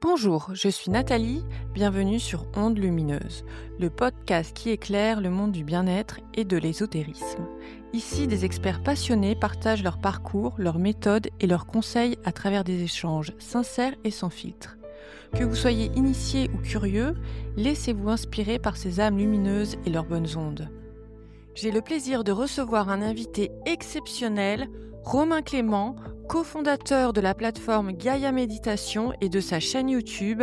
Bonjour, je suis Nathalie, bienvenue sur Ondes Lumineuses, le podcast qui éclaire le monde du bien-être et de l'ésotérisme. Ici, des experts passionnés partagent leur parcours, leurs méthodes et leurs conseils à travers des échanges sincères et sans filtre. Que vous soyez initié ou curieux, laissez-vous inspirer par ces âmes lumineuses et leurs bonnes ondes. J'ai le plaisir de recevoir un invité exceptionnel, Romain Clément, cofondateur de la plateforme Gaïa Méditation et de sa chaîne YouTube.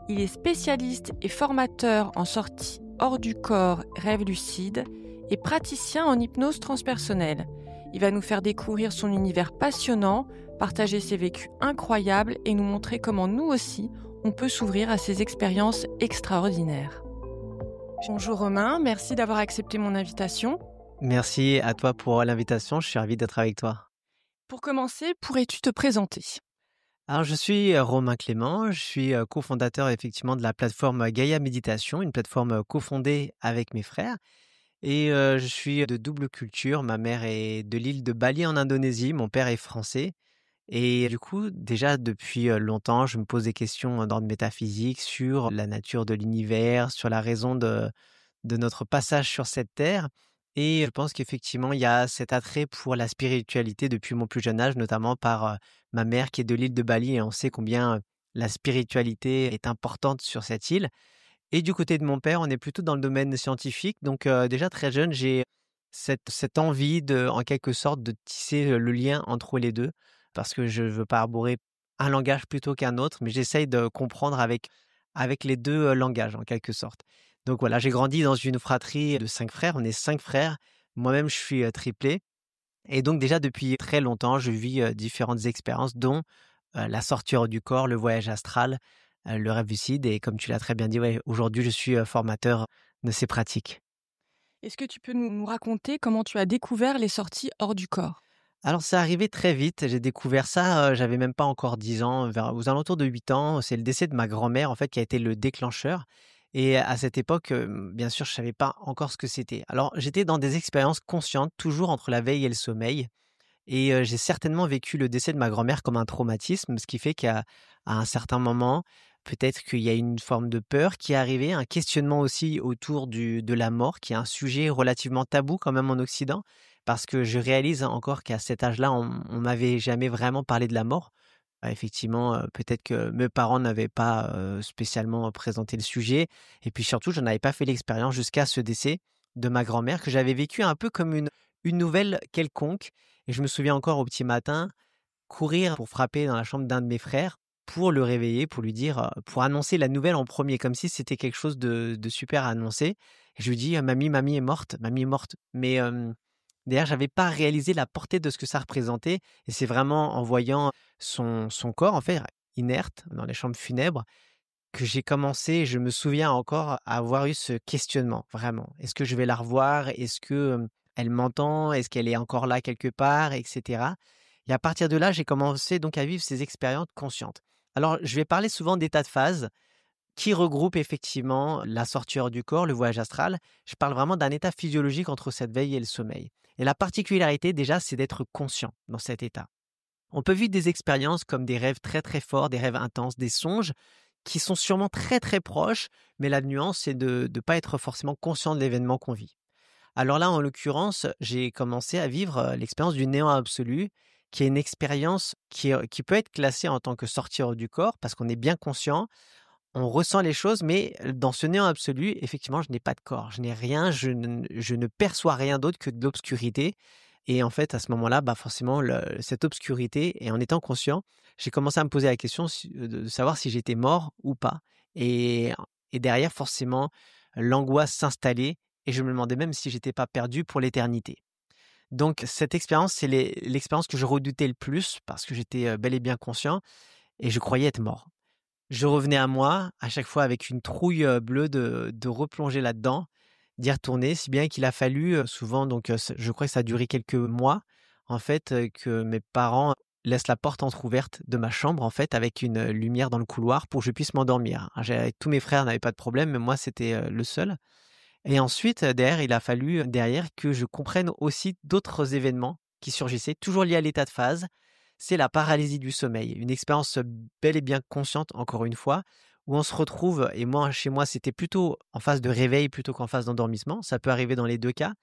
Il est spécialiste et formateur en sortie hors du corps, rêve lucide et praticien en hypnose transpersonnelle. Il va nous faire découvrir son univers passionnant, partager ses vécus incroyables et nous montrer comment nous aussi, on peut s'ouvrir à ces expériences extraordinaires. Bonjour Romain, merci d'avoir accepté mon invitation. Merci à toi pour l'invitation, je suis ravi d'être avec toi. Pour commencer, pourrais-tu te présenter ? Alors je suis Romain Clément, je suis cofondateur effectivement de la plateforme Gaïa Méditation, une plateforme cofondée avec mes frères. Et je suis de double culture, ma mère est de l'île de Bali en Indonésie, mon père est français. Et du coup, déjà depuis longtemps, je me pose des questions d'ordre métaphysique sur la nature de l'univers, sur la raison de notre passage sur cette terre. Et je pense qu'effectivement, il y a cet attrait pour la spiritualité depuis mon plus jeune âge, notamment par ma mère qui est de l'île de Bali et on sait combien la spiritualité est importante sur cette île. Et du côté de mon père, on est plutôt dans le domaine scientifique. Donc déjà très jeune, j'ai cette envie de, en quelque sorte, de tisser le lien entre les deux, parce que je veux pas arborer un langage plutôt qu'un autre, mais j'essaye de comprendre avec les deux langages, en quelque sorte. Donc voilà, j'ai grandi dans une fratrie de 5 frères, on est 5 frères. Moi-même, je suis triplé. Et donc déjà depuis très longtemps, je vis différentes expériences, dont la sortie hors du corps, le voyage astral, le rêve lucide. Et comme tu l'as très bien dit, ouais, aujourd'hui, je suis formateur de ces pratiques. Est-ce que tu peux nous raconter comment tu as découvert les sorties hors du corps ? Alors, c'est arrivé très vite. J'ai découvert ça, j'avais même pas encore 10 ans, aux alentours de 8 ans. C'est le décès de ma grand-mère, en fait, qui a été le déclencheur. Et à cette époque, bien sûr, je savais pas encore ce que c'était. Alors, j'étais dans des expériences conscientes, toujours entre la veille et le sommeil. Et j'ai certainement vécu le décès de ma grand-mère comme un traumatisme, ce qui fait qu'à un certain moment, peut-être qu'il y a une forme de peur qui est arrivée, un questionnement aussi autour de la mort, qui est un sujet relativement tabou quand même en Occident, parce que je réalise encore qu'à cet âge-là, on m'avait jamais vraiment parlé de la mort. Effectivement, peut-être que mes parents n'avaient pas spécialement présenté le sujet, et puis surtout, je n'avais pas fait l'expérience jusqu'à ce décès de ma grand-mère que j'avais vécu un peu comme une nouvelle quelconque. Et je me souviens encore au petit matin, courir pour frapper dans la chambre d'un de mes frères, pour le réveiller, pour lui dire, pour annoncer la nouvelle en premier, comme si c'était quelque chose de super à annoncer. Et je lui dis: mamie est morte, mamie est morte». Mais d'ailleurs, j'avais pas réalisé la portée de ce que ça représentait. Et c'est vraiment en voyant son corps, en fait, inerte, dans les chambres funèbres, que j'ai commencé, je me souviens encore, à avoir eu ce questionnement, vraiment. Est-ce que je vais la revoir? Est-ce que elle m'entend? Est-ce qu'elle est encore là quelque part? Et cetera. Et à partir de là, j'ai commencé donc à vivre ces expériences conscientes. Alors, je vais parler souvent d'états de phase qui regroupent effectivement la sortie hors du corps, le voyage astral. Je parle vraiment d'un état physiologique entre cette veille et le sommeil. Et la particularité, déjà, c'est d'être conscient dans cet état. On peut vivre des expériences comme des rêves très très forts, des rêves intenses, des songes qui sont sûrement très très proches, mais la nuance, c'est de ne pas être forcément conscient de l'événement qu'on vit. Alors là, en l'occurrence, j'ai commencé à vivre l'expérience du néant absolu, qui est une expérience qui peut être classée en tant que sortie hors du corps, parce qu'on est bien conscient, on ressent les choses, mais dans ce néant absolu, effectivement, je n'ai pas de corps, je n'ai rien, je ne perçois rien d'autre que de l'obscurité. Et en fait, à ce moment-là, forcément, cette obscurité, et en étant conscient, j'ai commencé à me poser la question de savoir si j'étais mort ou pas. Et, et derrière, forcément, l'angoisse s'installait, et je me demandais même si j'étais pas perdu pour l'éternité. Donc, cette expérience, c'est l'expérience que je redoutais le plus, parce que j'étais bel et bien conscient, et je croyais être mort. Je revenais à moi, à chaque fois avec une trouille bleue de replonger là-dedans, d'y retourner, si bien qu'il a fallu souvent, donc je crois que ça a duré quelques mois, en fait, que mes parents laissent la porte entrouverte de ma chambre, en fait, avec une lumière dans le couloir pour que je puisse m'endormir. Tous mes frères n'avaient pas de problème, mais moi, c'était le seul. Et ensuite, derrière, il a fallu que je comprenne aussi d'autres événements qui surgissaient, toujours liés à l'état de phase. c'est la paralysie du sommeil. Une expérience, bel et bien consciente, encore une fois, où on se retrouve et moi, chez moi, c'était plutôt en phase de réveil plutôt qu'en phase d'endormissement. Ça peut arriver dans les 2 cas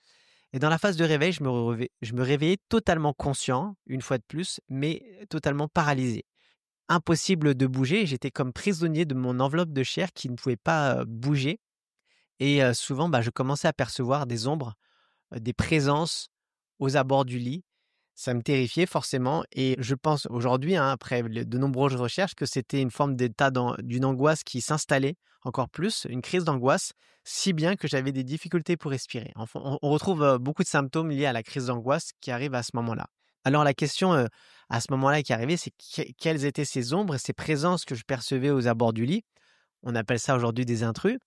et dans la phase de réveil, je me réveillais totalement conscient, une fois de plus, mais totalement paralysé. Impossible de bouger, j'étais comme prisonnier de mon enveloppe de chair qui ne pouvait pas, bouger et souvent, je commençais à percevoir des ombres, des présences aux abords du lit. Ça me terrifiait forcément et je pense aujourd'hui, hein, après de nombreuses recherches, que c'était une forme d'une angoisse qui s'installait encore plus, une crise d'angoisse, si bien que j'avais des difficultés pour respirer. Enfin, on retrouve beaucoup de symptômes liés à la crise d'angoisse qui arrivent à ce moment-là. Alors la question à ce moment-là qui est arrivée, c'est quelles étaient ces ombres et ces présences que je percevais aux abords du lit. On appelle ça aujourd'hui des intrus.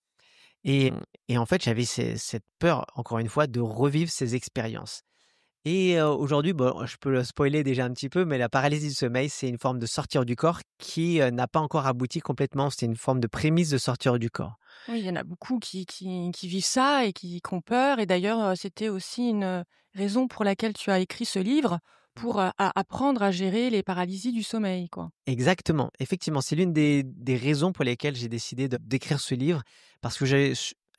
Et, et en fait, j'avais cette peur, encore une fois, de revivre ces expériences. Et aujourd'hui, bon, je peux le spoiler déjà un petit peu, mais la paralysie du sommeil, c'est une forme de sortir du corps qui, n'a pas encore abouti complètement. C'est une forme de prémisse de sortir du corps. Oui, il y en a beaucoup qui vivent ça et qui ont peur et d'ailleurs, c'était aussi une, raison pour laquelle tu as écrit ce livre pour, apprendre à gérer les paralysies du sommeil, quoi. Exactement, effectivement, c'est l'une des raisons pour lesquelles j'ai décidé d'écrire ce livre, parce que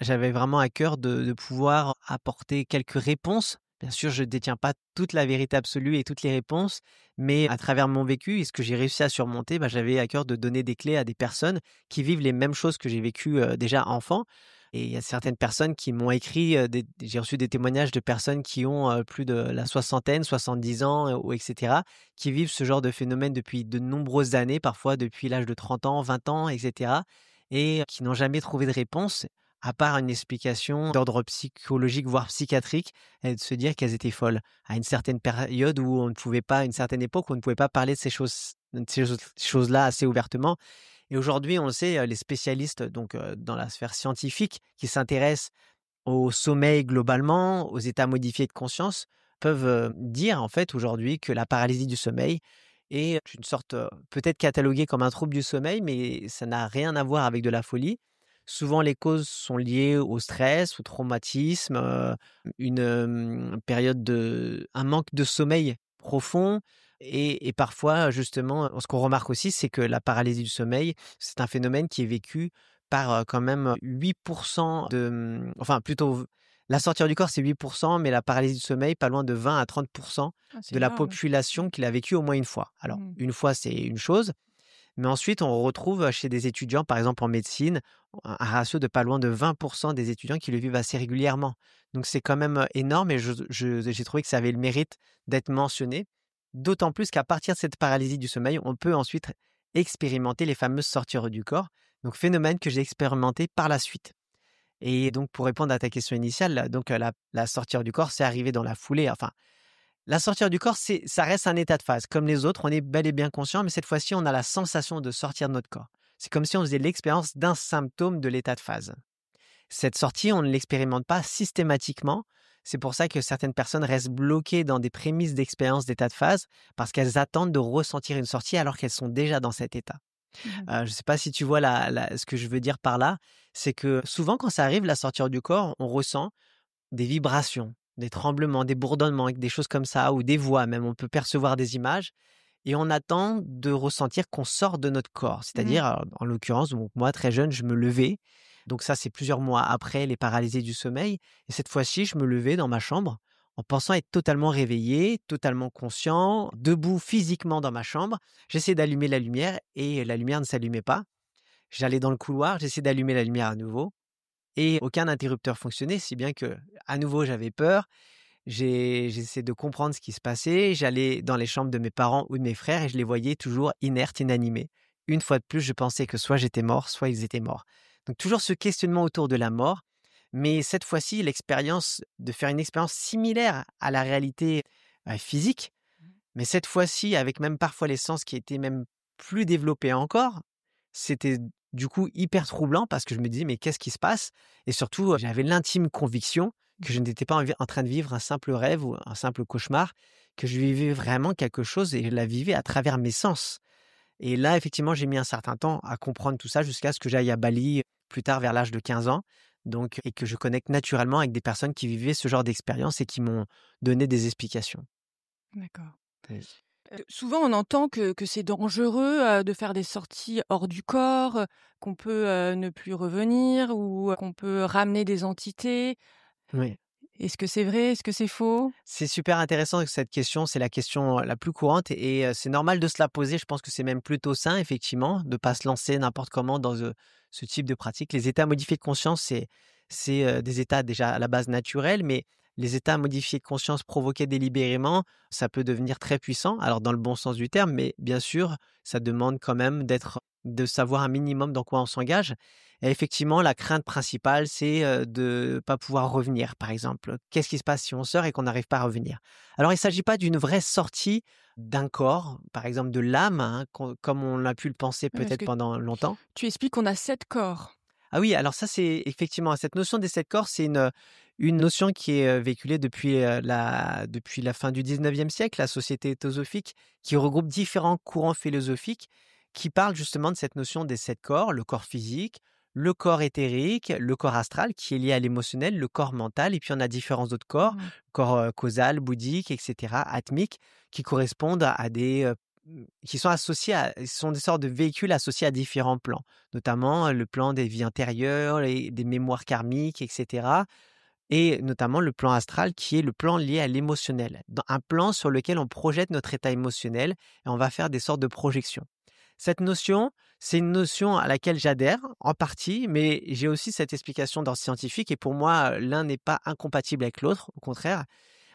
j'avais vraiment à cœur de pouvoir apporter quelques réponses. Bien sûr, je ne détiens pas toute la vérité absolue et toutes les réponses, mais à travers mon vécu et ce que j'ai réussi à surmonter, j'avais à cœur de donner des clés à des personnes qui vivent les mêmes choses que j'ai vécues déjà enfant. Et il y a certaines personnes qui m'ont écrit, j'ai reçu des témoignages de personnes qui ont plus de la soixantaine, 70 ans, ou etc., qui vivent ce genre de phénomène depuis de nombreuses années, parfois depuis l'âge de 30 ans, 20 ans, et cetera, et qui n'ont jamais trouvé de réponse, à part une explication d'ordre psychologique, voire psychiatrique, et de se dire qu'elles étaient folles. À une certaine période où on ne pouvait pas, à une certaine époque, où on ne pouvait pas parler de ces choses-là assez ouvertement. Et aujourd'hui, on le sait, les spécialistes donc dans la sphère scientifique qui s'intéressent au sommeil globalement, aux états modifiés de conscience, peuvent, dire en fait aujourd'hui que la paralysie du sommeil est une sorte, peut-être cataloguée comme un trouble du sommeil, mais ça n'a rien à voir avec de la folie. Souvent les causes sont liées au stress, au traumatisme, période un manque de sommeil profond et parfois justement, ce qu'on remarque aussi, c'est que la paralysie du sommeil, c'est un phénomène qui est vécu par, quand même 8 enfin plutôt la sortir du corps, c'est 8, mais la paralysie du sommeil, pas loin de 20 à 30 Ah, c'est de la énorme. population Mmh. qui l'a vécu au moins une fois. Alors Mmh. une fois, c'est une chose, mais ensuite on retrouve chez des étudiants, par exemple en médecine, un ratio de pas loin de 20 des étudiants qui le vivent assez régulièrement. Donc c'est quand même, énorme et j'ai trouvé que ça avait le mérite d'être mentionné. D'autant plus qu'à partir de cette paralysie du sommeil, on peut ensuite expérimenter les fameuses sorties du corps, donc phénomène que j'ai expérimenté par la suite. Et donc pour répondre à ta question initiale, donc la sortir du corps, c'est arrivé dans la foulée. Enfin, la sortir du corps, ça reste un état de phase. Comme les autres, on est bel et bien conscient, mais cette fois-ci, on a la sensation de sortir de notre corps. C'est comme si on faisait l'expérience d'un symptôme de l'état de phase. Cette sortie, on ne l'expérimente pas systématiquement. C'est pour ça que certaines personnes restent bloquées dans des prémices d'expérience d'état de phase, parce qu'elles attendent de ressentir une sortie alors qu'elles sont déjà dans cet état. Mmh. Je ne sais pas si tu vois ce que je veux dire par là, c'est que souvent quand ça arrive, la sortir du corps, on ressent des vibrations, des tremblements, des bourdonnements, des choses comme ça, ou des voix même. On peut percevoir des images et on attend de ressentir qu'on sort de notre corps. Mmh. C'est-à-dire, en l'occurrence, donc moi, très jeune, je me levais. Donc ça, c'est plusieurs mois après les paralysies du sommeil. Et cette fois-ci, je me levais dans ma chambre en pensant être totalement réveillé, totalement conscient, debout physiquement dans ma chambre. J'essayais d'allumer la lumière et la lumière ne s'allumait pas. J'allais dans le couloir, j'essayais d'allumer la lumière à nouveau et aucun interrupteur fonctionnait, si bien que, à nouveau, j'avais peur. J'essayais de comprendre ce qui se passait. J'allais dans les chambres de mes parents ou de mes frères et je les voyais toujours inertes, inanimés. Une fois de plus, je pensais que soit j'étais mort, soit ils étaient morts. Donc toujours ce questionnement autour de la mort, mais cette fois-ci, l'expérience de faire une expérience similaire à la réalité, physique, mais cette fois-ci avec même parfois les sens qui étaient même plus développés encore. C'était du coup hyper troublant parce que je me disais: «Mais qu'est-ce qui se passe?» et surtout, j'avais l'intime conviction que je n'étais pas en train de vivre un simple rêve ou un simple cauchemar, que je vivais vraiment quelque chose et je la vivais à travers mes sens. Et là, effectivement, j'ai mis un certain temps à comprendre tout ça jusqu'à ce que j'aille à Bali plus tard vers l'âge de 15 ans, donc et que je connecte naturellement avec des personnes qui vivaient ce genre d'expérience et qui m'ont donné des explications. D'accord. Oui. Souvent on entend que c'est dangereux, de faire des sorties hors du corps, qu'on peut, ne plus revenir ou qu'on peut ramener des entités. Oui. Est-ce que c'est vrai? Est-ce que c'est faux? C'est super intéressant que cette question, c'est la question la plus courante et c'est normal de se la poser. Je pense que c'est même plutôt sain effectivement, de pas se lancer n'importe comment dans, ce type de pratique. Les états modifiés de conscience, c'est des états déjà à la base naturels, mais les états modifiés de conscience provoqués délibérément, ça peut devenir très puissant. Alors dans le bon sens du terme, mais bien sûr, ça demande quand même de savoir un minimum dans quoi on s'engage. Et effectivement, la crainte principale, c'est, de pas pouvoir revenir, par exemple. Qu'est-ce qui se passe si on sort et qu'on n'arrive pas à revenir? Alors il ne s'agit pas d'une vraie sortie d'un corps, par exemple de l'âme, hein, comme on a pu le penser Ouais, parce peut-être que pendant longtemps. tu expliques qu'on a 7 corps. Ah oui, alors ça, c'est effectivement cette notion des 7 corps, c'est une notion qui est, véhiculée depuis la fin du 19e siècle, la Société théosophique, qui regroupe différents courants philosophiques qui parlent justement de cette notion des 7 corps, le corps physique, le corps éthérique, le corps astral qui est lié à l'émotionnel, le corps mental et puis on a différents autres corps, Mmh. corps, causal, bouddhique et cetera, atmique, qui correspondent à qui sont associés à sont des sortes de véhicules associés à différents plans. Notamment, le plan des vies antérieures, des mémoires karmiques et cetera et notamment le plan astral qui est le plan lié à l'émotionnel. Dans un plan sur lequel on projette notre état émotionnel et on va faire des sortes de projections. Cette notion, c'est une notion à laquelle j'adhère en partie, mais j'ai aussi cette explication dans scientifique et pour moi, l'un n'est pas incompatible avec l'autre, au contraire,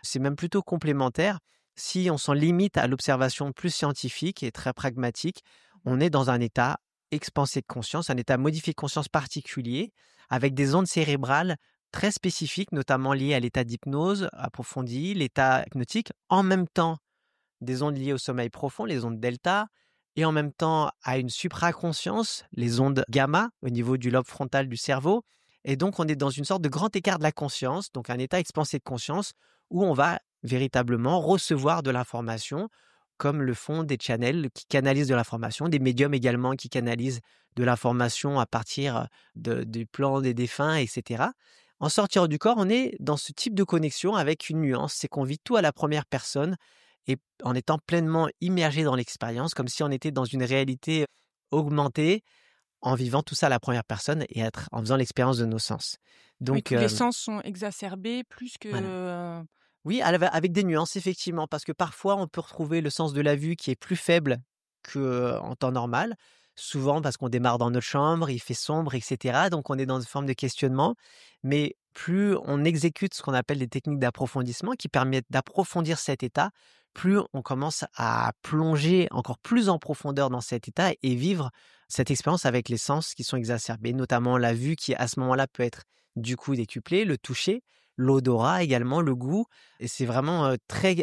c'est même plutôt complémentaire. Si on s'en limite à l'observation plus scientifique et très pragmatique, on est dans un état expansé de conscience, un état modifié de conscience particulier, avec des ondes cérébrales très spécifiques, notamment liées à l'état d'hypnose approfondie, l'état hypnotique, en même temps des ondes liées au sommeil profond, les ondes delta, et en même temps à une supraconscience, les ondes gamma au niveau du lobe frontal du cerveau. Et donc, on est dans une sorte de grand écart de la conscience, donc un état expansé de conscience, où on va véritablement recevoir de l'information, comme le font des channels qui canalisent de l'information, des médiums également qui canalisent de l'information à partir du plan des défunts, etc. En sortir du corps, on est dans ce type de connexion avec une nuance, c'est qu'on vit tout à la première personne et en étant pleinement immergé dans l'expérience, comme si on était dans une réalité augmentée, en vivant tout ça à la première personne et en faisant l'expérience de nos sens. Oui, Donc, tous les sens sont exacerbés plus que, voilà. Oui, avec des nuances effectivement, parce que parfois on peut retrouver le sens de la vue qui est plus faible qu'en temps normal. Souvent parce qu'on démarre dans notre chambre, il fait sombre, et cetera, donc on est dans une forme de questionnement. Mais plus on exécute ce qu'on appelle des techniques d'approfondissement qui permettent d'approfondir cet état, plus on commence à plonger encore plus en profondeur dans cet état et vivre cette expérience avec les sens qui sont exacerbés, notamment la vue qui à ce moment-là peut être du coup décuplée, le toucher, l'odorat également, le goût et c'est vraiment, très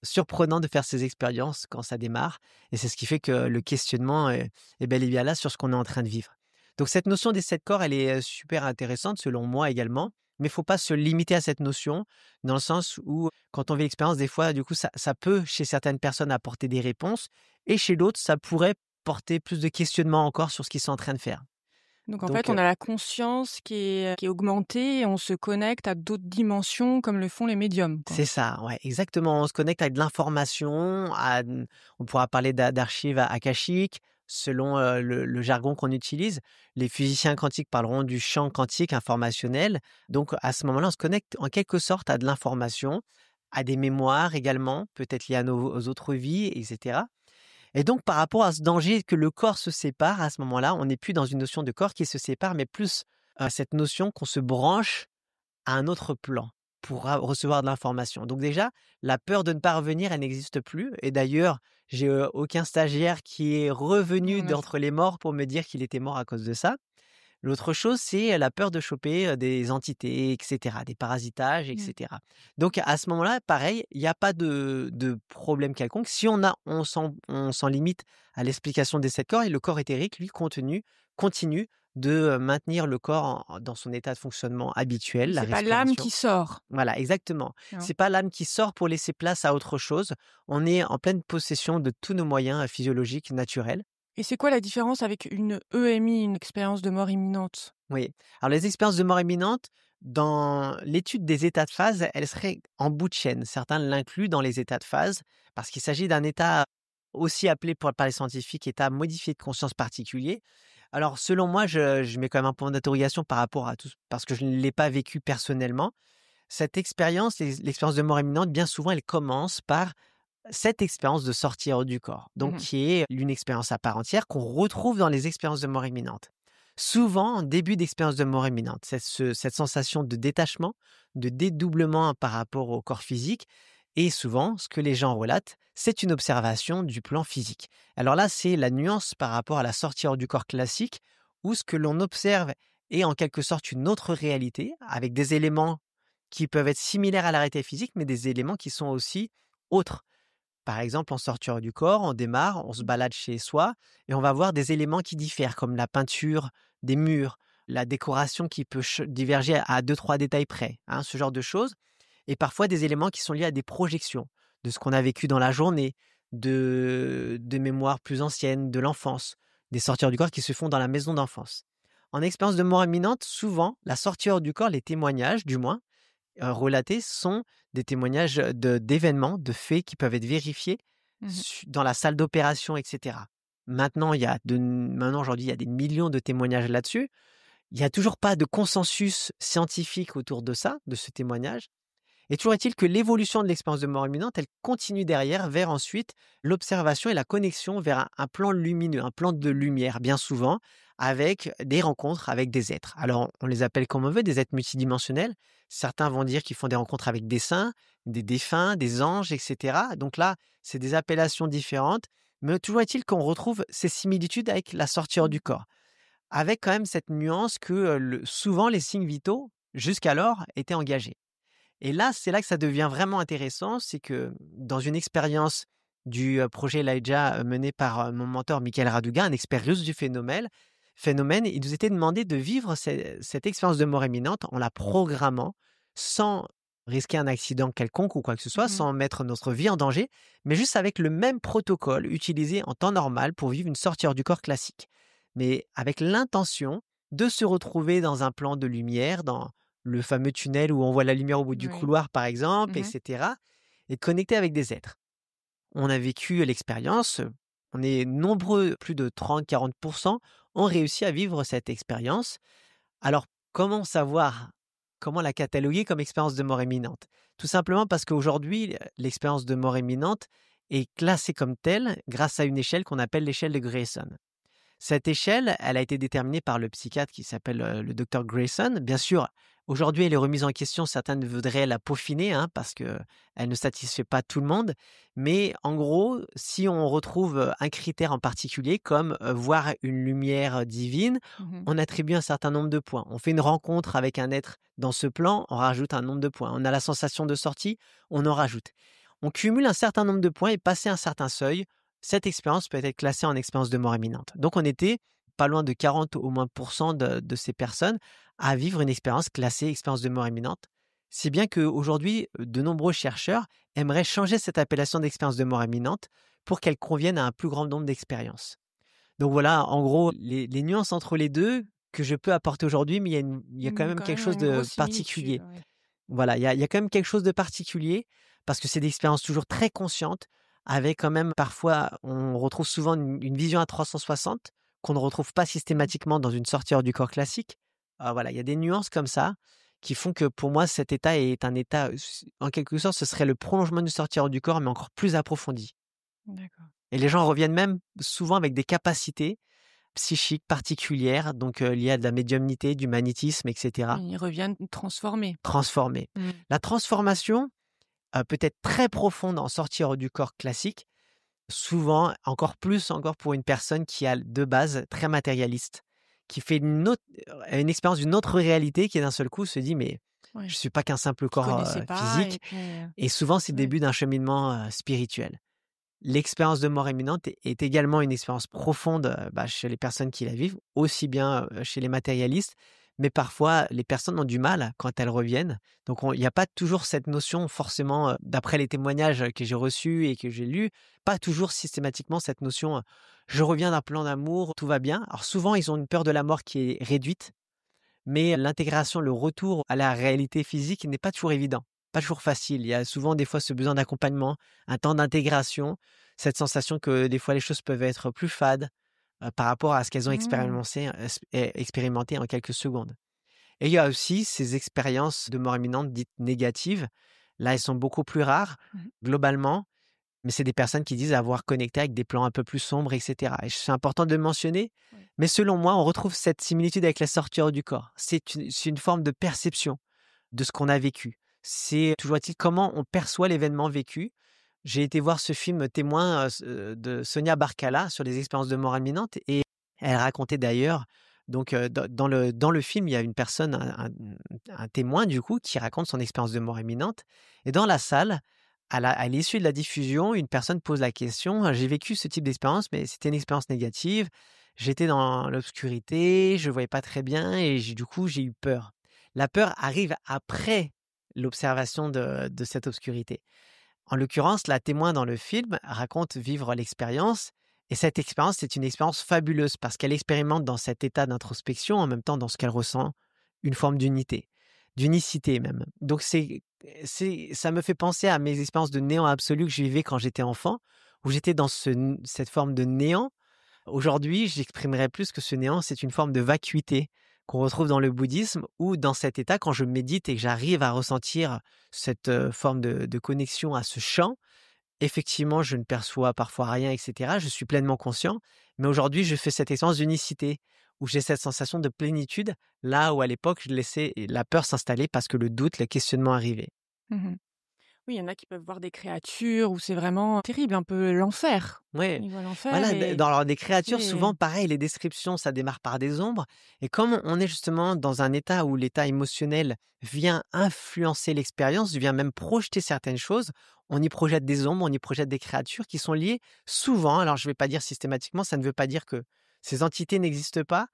surprenant de faire ces expériences quand ça démarre et c'est ce qui fait que le questionnement est bel et bien là sur ce qu'on est en train de vivre. Donc cette notion des 7 corps, elle est, super intéressante selon moi également, mais il faut pas se limiter à cette notion, dans le sens où quand on vit l'expérience, des fois, du coup, ça peut, chez certaines personnes, apporter des réponses et chez d'autres, ça pourrait porter plus de questionnements encore sur ce qu'ils sont en train de faire. donc en fait, Donc on a la conscience qui est augmentée et on se connecte à d'autres dimensions comme le font les médiums, quoi. c'est ça, ouais, exactement. On se connecte avec de l'information, on pourra parler d'archives akashiques, selon, le jargon qu'on utilise. Les physiciens quantiques parleront du champ quantique informationnel. Donc à ce moment-là, on se connecte en quelque sorte à de l'information, à des mémoires également, peut-être liées à nos aux autres vies et cetera. Et donc par rapport à ce danger que le corps se sépare, à ce moment-là, on n'est plus dans une notion de corps qui se sépare, mais plus, cette notion qu'on se branche à un autre plan pour recevoir de l'information. Donc déjà, la peur de ne pas revenir, elle n'existe plus. Et d'ailleurs, j'ai aucun stagiaire qui est revenu Mmh, d'entre les morts pour me dire qu'il était mort à cause de ça. L'autre chose, c'est la peur de choper des entités, etc., des parasitages, mmh. etc. Donc à ce moment-là, pareil, il n'y a pas de problème quelconque. Si on s'en limite à l'explication des 7 corps et le corps éthérique, lui, continue de maintenir le corps dans son état de fonctionnement Oui, habituel, la c'est pas l'âme respiration. qui sort, Voilà, exactement. hein. C'est pas l'âme qui sort pour laisser place à autre chose. On est en pleine possession de tous nos moyens physiologiques naturels. Et c'est quoi la différence avec une EMI, une expérience de mort imminente? Oui. Alors les expériences de mort imminente, dans l'étude des états de phase, elles seraient en bout de chaîne. Certains l'incluent dans les états de phase parce qu'il s'agit d'un état aussi appelé par les scientifiques état modifié de conscience particulier. Alors selon moi, je mets quand même un point d'interrogation par rapport à tout parce que je ne l'ai pas vécu personnellement. Cette expérience, l'expérience de mort imminente, bien souvent, elle commence par cette expérience de sortir du corps, donc Mmh. qui est une expérience à part entière qu'on retrouve dans les expériences de mort imminente. Souvent, en début d'expérience de mort imminente, cette sensation de détachement, de dédoublement par rapport au corps physique, et souvent, ce que les gens relatent, c'est une observation du plan physique. Alors là, c'est la nuance par rapport à la sortie hors du corps classique, où ce que l'on observe est en quelque sorte une autre réalité, avec des éléments qui peuvent être similaires à la réalité physique, mais des éléments qui sont aussi autres. Par exemple, en sortir du corps, on démarre, on se balade chez soi et on va voir des éléments qui diffèrent, comme la peinture des murs, la décoration qui peut diverger à deux, trois détails près, hein, ce genre de choses. Et parfois des éléments qui sont liés à des projections de ce qu'on a vécu dans la journée, de mémoires plus anciennes, de l'enfance, des sorties du corps qui se font dans la maison d'enfance. En expérience de mort imminente, souvent, la sortie hors du corps, les témoignages du moins, relatés sont des témoignages d'événements, de faits qui peuvent être vérifiés Mmh. dans la salle d'opération, et cetera. Maintenant aujourd'hui, il y a des millions de témoignages là-dessus. Il y a toujours pas de consensus scientifique autour de ça, de ce témoignage. Et toujours est-il que l'évolution de l'expérience de mort imminente, elle continue derrière vers ensuite l'observation et la connexion vers un plan lumineux, un plan de lumière, bien souvent, avec des rencontres avec des êtres. Alors, on les appelle comme on veut, des êtres multidimensionnels. Certains vont dire qu'ils font des rencontres avec des saints, des défunts, des anges, etc. Donc là, c'est des appellations différentes. Mais toujours est-il qu'on retrouve ces similitudes avec la sortie hors Mmh. du corps. Avec quand même cette nuance que souvent les signes vitaux, jusqu'alors, étaient engagés. Et là, c'est là que ça devient vraiment intéressant, c'est que dans une expérience du, projet Elijah, mené par, mon mentor Michael Raduga, un expert russe du phénomène, il nous était demandé de vivre cette expérience de mort imminente en la programmant, sans risquer un accident quelconque ou quoi que ce soit, Mmh. sans mettre notre vie en danger, mais juste avec le même protocole utilisé en temps normal pour vivre une sortie hors du corps classique. Mais avec l'intention de se retrouver dans un plan de lumière, dans le fameux tunnel où on voit la lumière au bout du Oui. couloir, par exemple, et Mmh. cetera, et de connecter avec des êtres. On a vécu l'expérience, on est nombreux, plus de 30-40 ont réussi à vivre cette expérience. Alors, comment savoir? Comment la cataloguer comme expérience de mort imminente? Tout simplement parce qu'aujourd'hui, l'expérience de mort imminente est classée comme telle grâce à une échelle qu'on appelle l'échelle de Grayson. Cette échelle, elle a été déterminée par le psychiatre qui s'appelle, le docteur Grayson. Bien sûr, aujourd'hui, elle est remise en question. Certains voudraient la peaufiner, hein, parce qu'elle ne satisfait pas tout le monde. Mais en gros, si on retrouve, un critère en particulier comme, voir une lumière, divine, Mmh. on attribue un certain nombre de points. On fait une rencontre avec un être dans ce plan, on rajoute un nombre de points. On a la sensation de sortie, on en rajoute. On cumule un certain nombre de points et passé un certain seuil, cette expérience peut être classée en expérience de mort imminente. Donc on était pas loin de 40 au moins de ces personnes à vivre une expérience classée expérience de mort imminente. Si bien qu'aujourd'hui, de nombreux chercheurs aimeraient changer cette appellation d'expérience de mort imminente pour qu'elle convienne à un plus grand nombre d'expériences. Donc voilà, en gros, les nuances entre les deux que je peux apporter aujourd'hui, mais il y a quand même Quand quelque même chose une de grosse similitude, particulier. ouais. Voilà, il y a quand même quelque chose de particulier parce que c'est des expériences toujours très conscientes avec quand même parfois on retrouve souvent une vision à 360 qu'on ne retrouve pas Mmh. systématiquement dans une sortie hors du corps classique. Voilà, il y a des nuances comme ça qui font que pour moi cet état est un état, en quelque sorte, ce serait le prolongement du sortie hors du corps mais encore plus approfondi D'accord. et les gens reviennent même souvent avec des capacités psychiques particulières donc liées à de la médiumnité, du magnétisme et cetera, Ils reviennent transformés. transformées. Mmh. La transformation peut être très profonde en sortie hors du corps classique, souvent, encore plus encore pour une personne qui a de base très matérialiste, qui fait une expérience d'une autre réalité qui d'un seul coup se dit: «Mais je Ouais. suis pas qu'un simple Qu'ils corps, connaissaient pas et physique» puis, et souvent c'est le ouais. début d'un cheminement, spirituel. L'expérience de mort imminente est également une expérience profonde, chez les personnes qui la vivent, aussi bien, chez les matérialistes, mais parfois les personnes ont du mal quand elles reviennent. Donc il y a pas toujours cette notion forcément, d'après les témoignages que j'ai reçus et que j'ai lus, pas toujours systématiquement cette notion, «Je reviens d'un plan d'amour, tout va bien». Alors souvent, ils ont une peur de la mort qui est réduite, mais l'intégration, le retour à la réalité physique n'est pas toujours évident, pas toujours facile. Il y a souvent des fois ce besoin d'accompagnement, un temps d'intégration. cette sensation que des fois les choses peuvent être plus fades, par rapport à ce qu'elles ont Mmh. expérimenté en quelques secondes. Et il y a aussi ces expériences de mort imminente dites négatives. Là, elles sont beaucoup plus rares, Mmh. globalement, mais c'est des personnes qui disent avoir connecté avec des plans un peu plus sombres et cetera et c'est important de le mentionner, Ouais. mais selon moi, on retrouve cette similitude avec la sortie hors du corps. C'est une forme de perception de ce qu'on a vécu. C'est toujours est-il comment on perçoit l'événement vécu. J'ai été voir ce film Témoin, de Sonia Barcala sur les expériences de mort imminente et elle racontait d'ailleurs donc dans le film, il y a une personne, un témoin du coup qui raconte son expérience de mort imminente et dans la salle, à l'issue de la diffusion, une personne pose la question: «J'ai vécu ce type d'expérience, mais c'était une expérience négative. J'étais dans l'obscurité, je voyais pas très bien et j'ai eu peur». La peur arrive après l'observation de cette obscurité. En l'occurrence, la témoin dans le film raconte vivre l'expérience et cette expérience, c'est une expérience fabuleuse parce qu'elle expérimente dans cet état d'introspection, en même temps dans ce qu'elle ressent, une forme d'unité, d'unicité même. Donc ça me fait penser à mes expériences de néant absolu que je vivais quand j'étais enfant, où j'étais dans cette forme de néant. Aujourd'hui, j'exprimerais plus que ce néant, c'est une forme de vacuité qu'on retrouve dans le bouddhisme ou dans cet état, quand je médite et que j'arrive à ressentir cette forme de connexion à ce champ, effectivement, je ne perçois parfois rien, et cetera. Je suis pleinement conscient, mais aujourd'hui, je fais cette expérience d'unicité où j'ai cette sensation de plénitude, là où à l'époque, je laissais la peur s'installer parce que le doute, le questionnement arrivait. Mmh. Oui, il y en a qui peuvent voir des créatures où c'est vraiment terrible, un peu l'enfer. Ouais, Ils voient l'enfer voilà, et alors des tu créatures, sais souvent pareil, les descriptions, ça démarre par des ombres et comme on est justement dans un état où l'état émotionnel vient influencer l'expérience, vient même projeter certaines choses, on y projette des ombres, on y projette des créatures qui sont liées souvent, alors je ne vais pas dire systématiquement, ça ne veut pas dire que ces entités n'existent pas,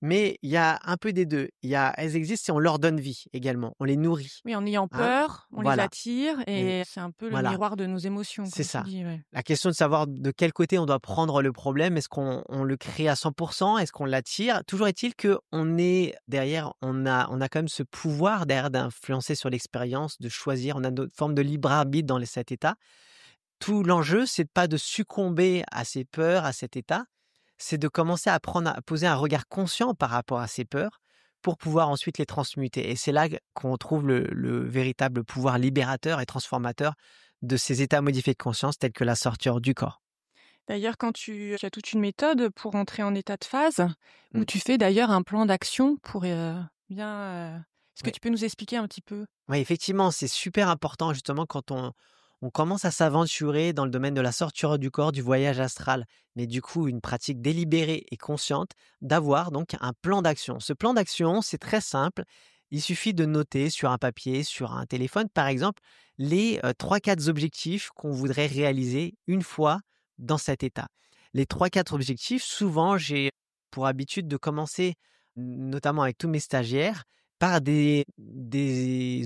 mais il y a un peu des 2. Elles existent et on leur donne vie également, on les nourrit, oui, en ayant hein? peur, on les Voilà, attire et et c'est un peu le voilà. miroir de nos émotions, C'est comme tu ça. dis, ouais. La question de savoir de quel côté on doit prendre le problème, est-ce qu'on le crée à 100%? Est-ce qu'on l'attire? Toujours est-il qu'on est derrière, on a quand même ce pouvoir derrière d'influencer sur l'expérience, de choisir, on a notre forme de libre arbitre dans cet état. Tout l'enjeu, c'est pas de succomber à ces peurs, à cet état, c'est de commencer à apprendre à poser un regard conscient par rapport à ces peurs pour pouvoir ensuite les transmuter et c'est là qu'on trouve le véritable pouvoir libérateur et transformateur de ces états modifiés de conscience tels que la sortie hors du corps. D'ailleurs, quand tu as toute une méthode pour entrer en état de phase, où Mmh. tu fais d'ailleurs un plan d'action pour, bien, est-ce que Ouais. tu peux nous expliquer un petit peu? Ouais, effectivement, c'est super important justement quand on commence à s'aventurer dans le domaine de la sortie hors du corps, du voyage astral, mais du coup une pratique délibérée et consciente, d'avoir donc un plan d'action. Ce plan d'action, c'est très simple. Il suffit de noter sur un papier, sur un téléphone par exemple, les 3-4 objectifs qu'on voudrait réaliser une fois dans cet état. Les 3-4 objectifs, souvent j'ai pour habitude de commencer, notamment avec tous mes stagiaires, par des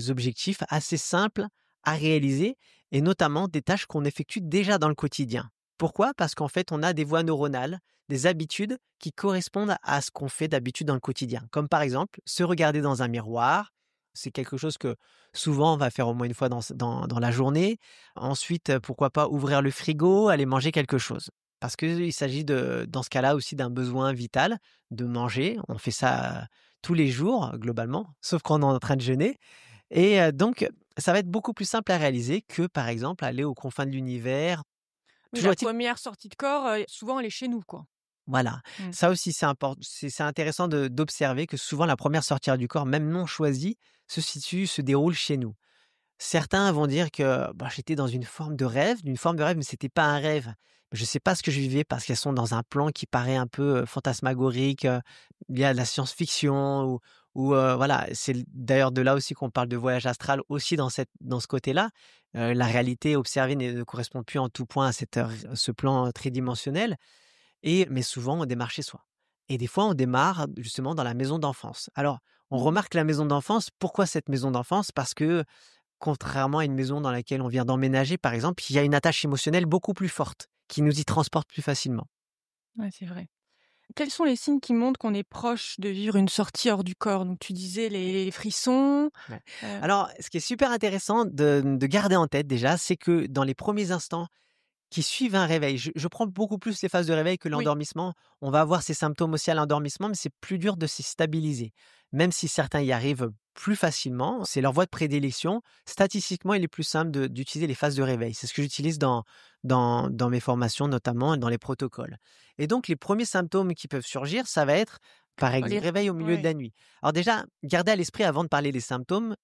objectifs assez simples à réaliser et notamment des tâches qu'on effectue déjà dans le quotidien. Pourquoi? Parce qu'en fait, on a des voies neuronales, des habitudes qui correspondent à ce qu'on fait d'habitude dans le quotidien. Comme par exemple, se regarder dans un miroir, c'est quelque chose que souvent on va faire au moins une fois dans la journée. Ensuite, pourquoi pas ouvrir le frigo, aller manger quelque chose. Parce qu'il s'agit dans ce cas-là aussi d'un besoin vital de manger. On fait ça tous les jours, globalement, sauf quand on est en train de jeûner et donc ça va être beaucoup plus simple à réaliser que, par exemple, aller aux confins de l'univers. Oui, Toujours la est-il première sortie de corps, souvent elle est chez nous, quoi. voilà, Mmh. ça aussi c'est intéressant d'observer que souvent la première sortie du corps, même non choisie, se déroule chez nous. Certains vont dire que, bah, j'étais dans une forme de rêve, mais c'était pas un rêve. Je sais pas ce que je vivais parce qu'elles sont dans un plan qui paraît un peu, fantasmagorique, lié à la science-fiction ou voilà. C'est d'ailleurs de là aussi qu'on parle de voyage astral aussi dans ce côté-là. La réalité observée ne correspond plus en tout point à ce plan tridimensionnel mais souvent on démarre chez soi et des fois on démarre justement dans la maison d'enfance. Alors, on Mmh. remarque la maison d'enfance. Pourquoi cette maison d'enfance? Parce que contrairement à une maison dans laquelle on vient d'emménager, par exemple, il y a une attache émotionnelle beaucoup plus forte, qui nous y transporte plus facilement. Ouais, c'est vrai. Quels sont les signes qui montrent qu'on est proche de vivre une sortie hors du corps? Donc tu disais les frissons, Ouais. heu Alors, ce qui est super intéressant de garder en tête déjà, c'est que dans les premiers instants, qui suivent un réveil. Je prends beaucoup plus les phases de réveil que Oui. l'endormissement. On va avoir ces symptômes aussi à l'endormissement, mais c'est plus dur de s'y stabiliser. Même si certains y arrivent plus facilement, c'est leur voie de prédilection. Statistiquement, il est plus simple d'utiliser les phases de réveil. C'est ce que j'utilise dans mes formations, notamment dans les protocoles. Et donc, les premiers symptômes qui peuvent surgir, ça va être, par Les exemple, réveil au milieu de ouais. la nuit. Alors déjà, gardez à l'esprit avant de parler des symptômes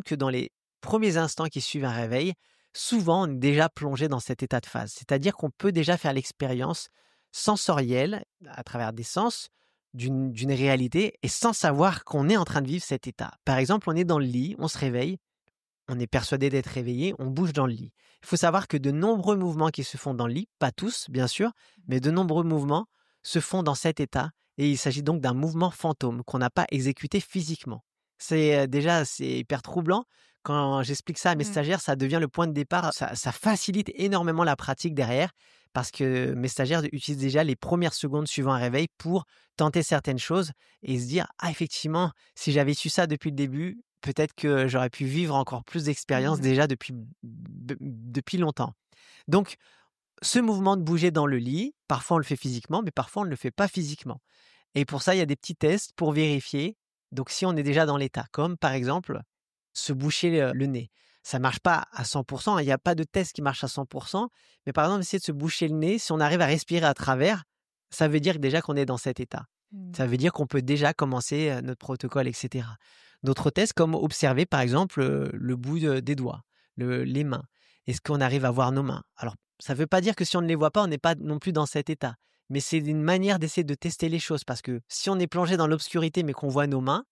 que dans les premiers instants qui suivent un réveil, souvent, on est déjà plongé dans cet état de phase. C'est-à-dire qu'on peut déjà faire l'expérience sensorielle, à travers des sens, d'une réalité et sans savoir qu'on est en train de vivre cet état. Par exemple, on est dans le lit, on se réveille, on est persuadé d'être réveillé, on bouge dans le lit. Il faut savoir que de nombreux mouvements qui se font dans le lit, pas tous bien sûr, mais de nombreux mouvements se font dans cet état et il s'agit donc d'un mouvement fantôme qu'on n'a pas exécuté physiquement. C'est hyper troublant. Quand j'explique ça à mes Mmh. stagiaires, ça devient le point de départ. Ça facilite énormément la pratique derrière parce que mes stagiaires utilisent déjà les premières secondes suivant un réveil pour tenter certaines choses et se dire: «Ah effectivement, si j'avais su ça depuis le début, peut-être que j'aurais pu vivre encore plus d'expériences Mmh. déjà depuis longtemps». Donc ce mouvement de bouger dans le lit, parfois on le fait physiquement, mais parfois on ne le fait pas physiquement. Et pour ça, il y a des petits tests pour vérifier. Donc, si on est déjà dans l'état, comme par exemple se boucher le nez. Ça marche pas à 100%, hein, il n'y a pas de test qui marche à 100%, mais par exemple, essayer de se boucher le nez, si on arrive à respirer à travers, ça veut dire déjà qu'on est dans cet état. Mmh. Ça veut dire qu'on peut déjà commencer notre protocole, etc. D'autres tests, comme observer par exemple le bout des doigts, les mains. Est-ce qu'on arrive à voir nos mains? Alors, ça ne veut pas dire que si on ne les voit pas, on n'est pas non plus dans cet état. Mais c'est une manière d'essayer de tester les choses parce que si on est plongé dans l'obscurité mais qu'on voit nos mains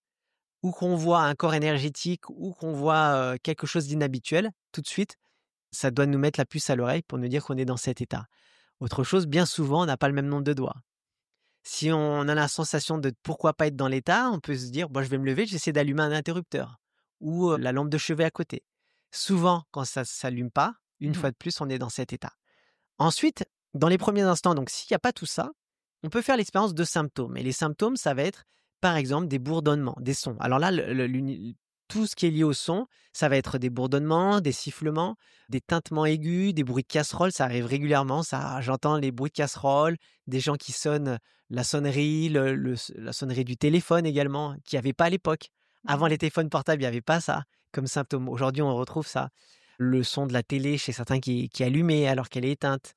ou qu'on voit un corps énergétique ou qu'on voit, quelque chose d'inhabituel, tout de suite, ça doit nous mettre la puce à l'oreille pour nous dire qu'on est dans cet état. Autre chose, bien souvent, on n'a pas le même nombre de doigts. Si on a la sensation de pourquoi pas être dans l'état, on peut se dire: «Bon, je vais me lever, j'essaie d'allumer un interrupteur ou, la lampe de chevet à côté». Souvent, quand ça s'allume pas, une Mmh. fois de plus, on est dans cet état. Ensuite, dans les premiers instants, donc s'il y a pas tout ça, on peut faire l'expérience de symptômes et les symptômes, ça va être, par exemple, des bourdonnements, des sons. Alors là, tout ce qui est lié au son, ça va être des bourdonnements, des sifflements, des tintements aigus, des bruits de casserole, ça arrive régulièrement, ça j'entends les bruits de casserole, des gens qui sonnent la sonnerie, la sonnerie du téléphone également, qu'il y avait pas à l'époque. Avant Mmh. les téléphones portables, il y avait pas ça comme symptôme. Aujourd'hui, on retrouve ça. Le son de la télé chez certains qui est allumée alors qu'elle est éteinte,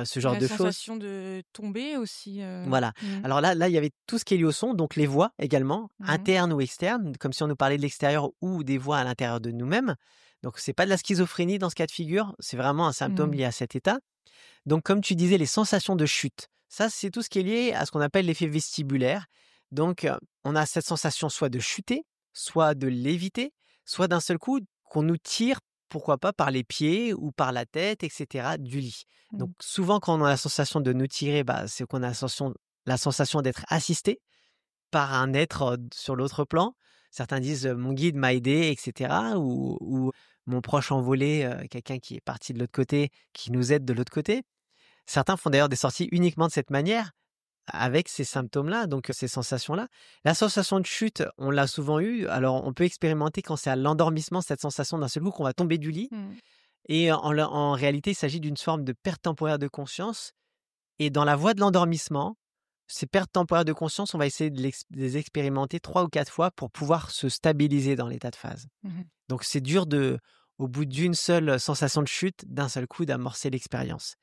ce genre La de choses. sensation de tomber aussi, Voilà. mmh. Alors là, il y avait tout ce qui est lié au son, donc les voix également, Mmh. internes ou externes, comme si on nous parlait de l'extérieur ou des voix à l'intérieur de nous-mêmes. Donc c'est pas de la schizophrénie dans ce cas de figure, c'est vraiment un symptôme Mmh. lié à cet état. Donc comme tu disais, les sensations de chute, ça c'est tout ce qui est lié à ce qu'on appelle l'effet vestibulaire. Donc on a cette sensation soit de chuter, soit de léviter, soit d'un seul coup qu'on nous tire, pourquoi pas par les pieds ou par la tête, etc., du lit. Donc Mmh. souvent quand on a la sensation de nous tirer, bah, c'est qu'on a la sensation d'être assisté par un être sur l'autre plan. Certains disent mon guide m'a aidé, etc., ou mon proche envolé, quelqu'un qui est parti de l'autre côté, qui nous aide de l'autre côté. Certains font d'ailleurs des sorties uniquement de cette manière, avec ces symptômes-là, donc ces sensations-là. La sensation de chute, on l'a souvent eu. Alors, on peut expérimenter quand c'est à l'endormissement, cette sensation d'un seul coup qu'on va tomber du lit. Mmh. Et en réalité, il s'agit d'une forme de perte temporaire de conscience. Et dans la voie de l'endormissement, ces pertes temporaires de conscience, on va essayer de les expérimenter 3 ou 4 fois pour pouvoir se stabiliser dans l'état de phase. Mmh. Donc, c'est dur au bout d'une seule sensation de chute, d'un seul coup, d'amorcer l'expérience.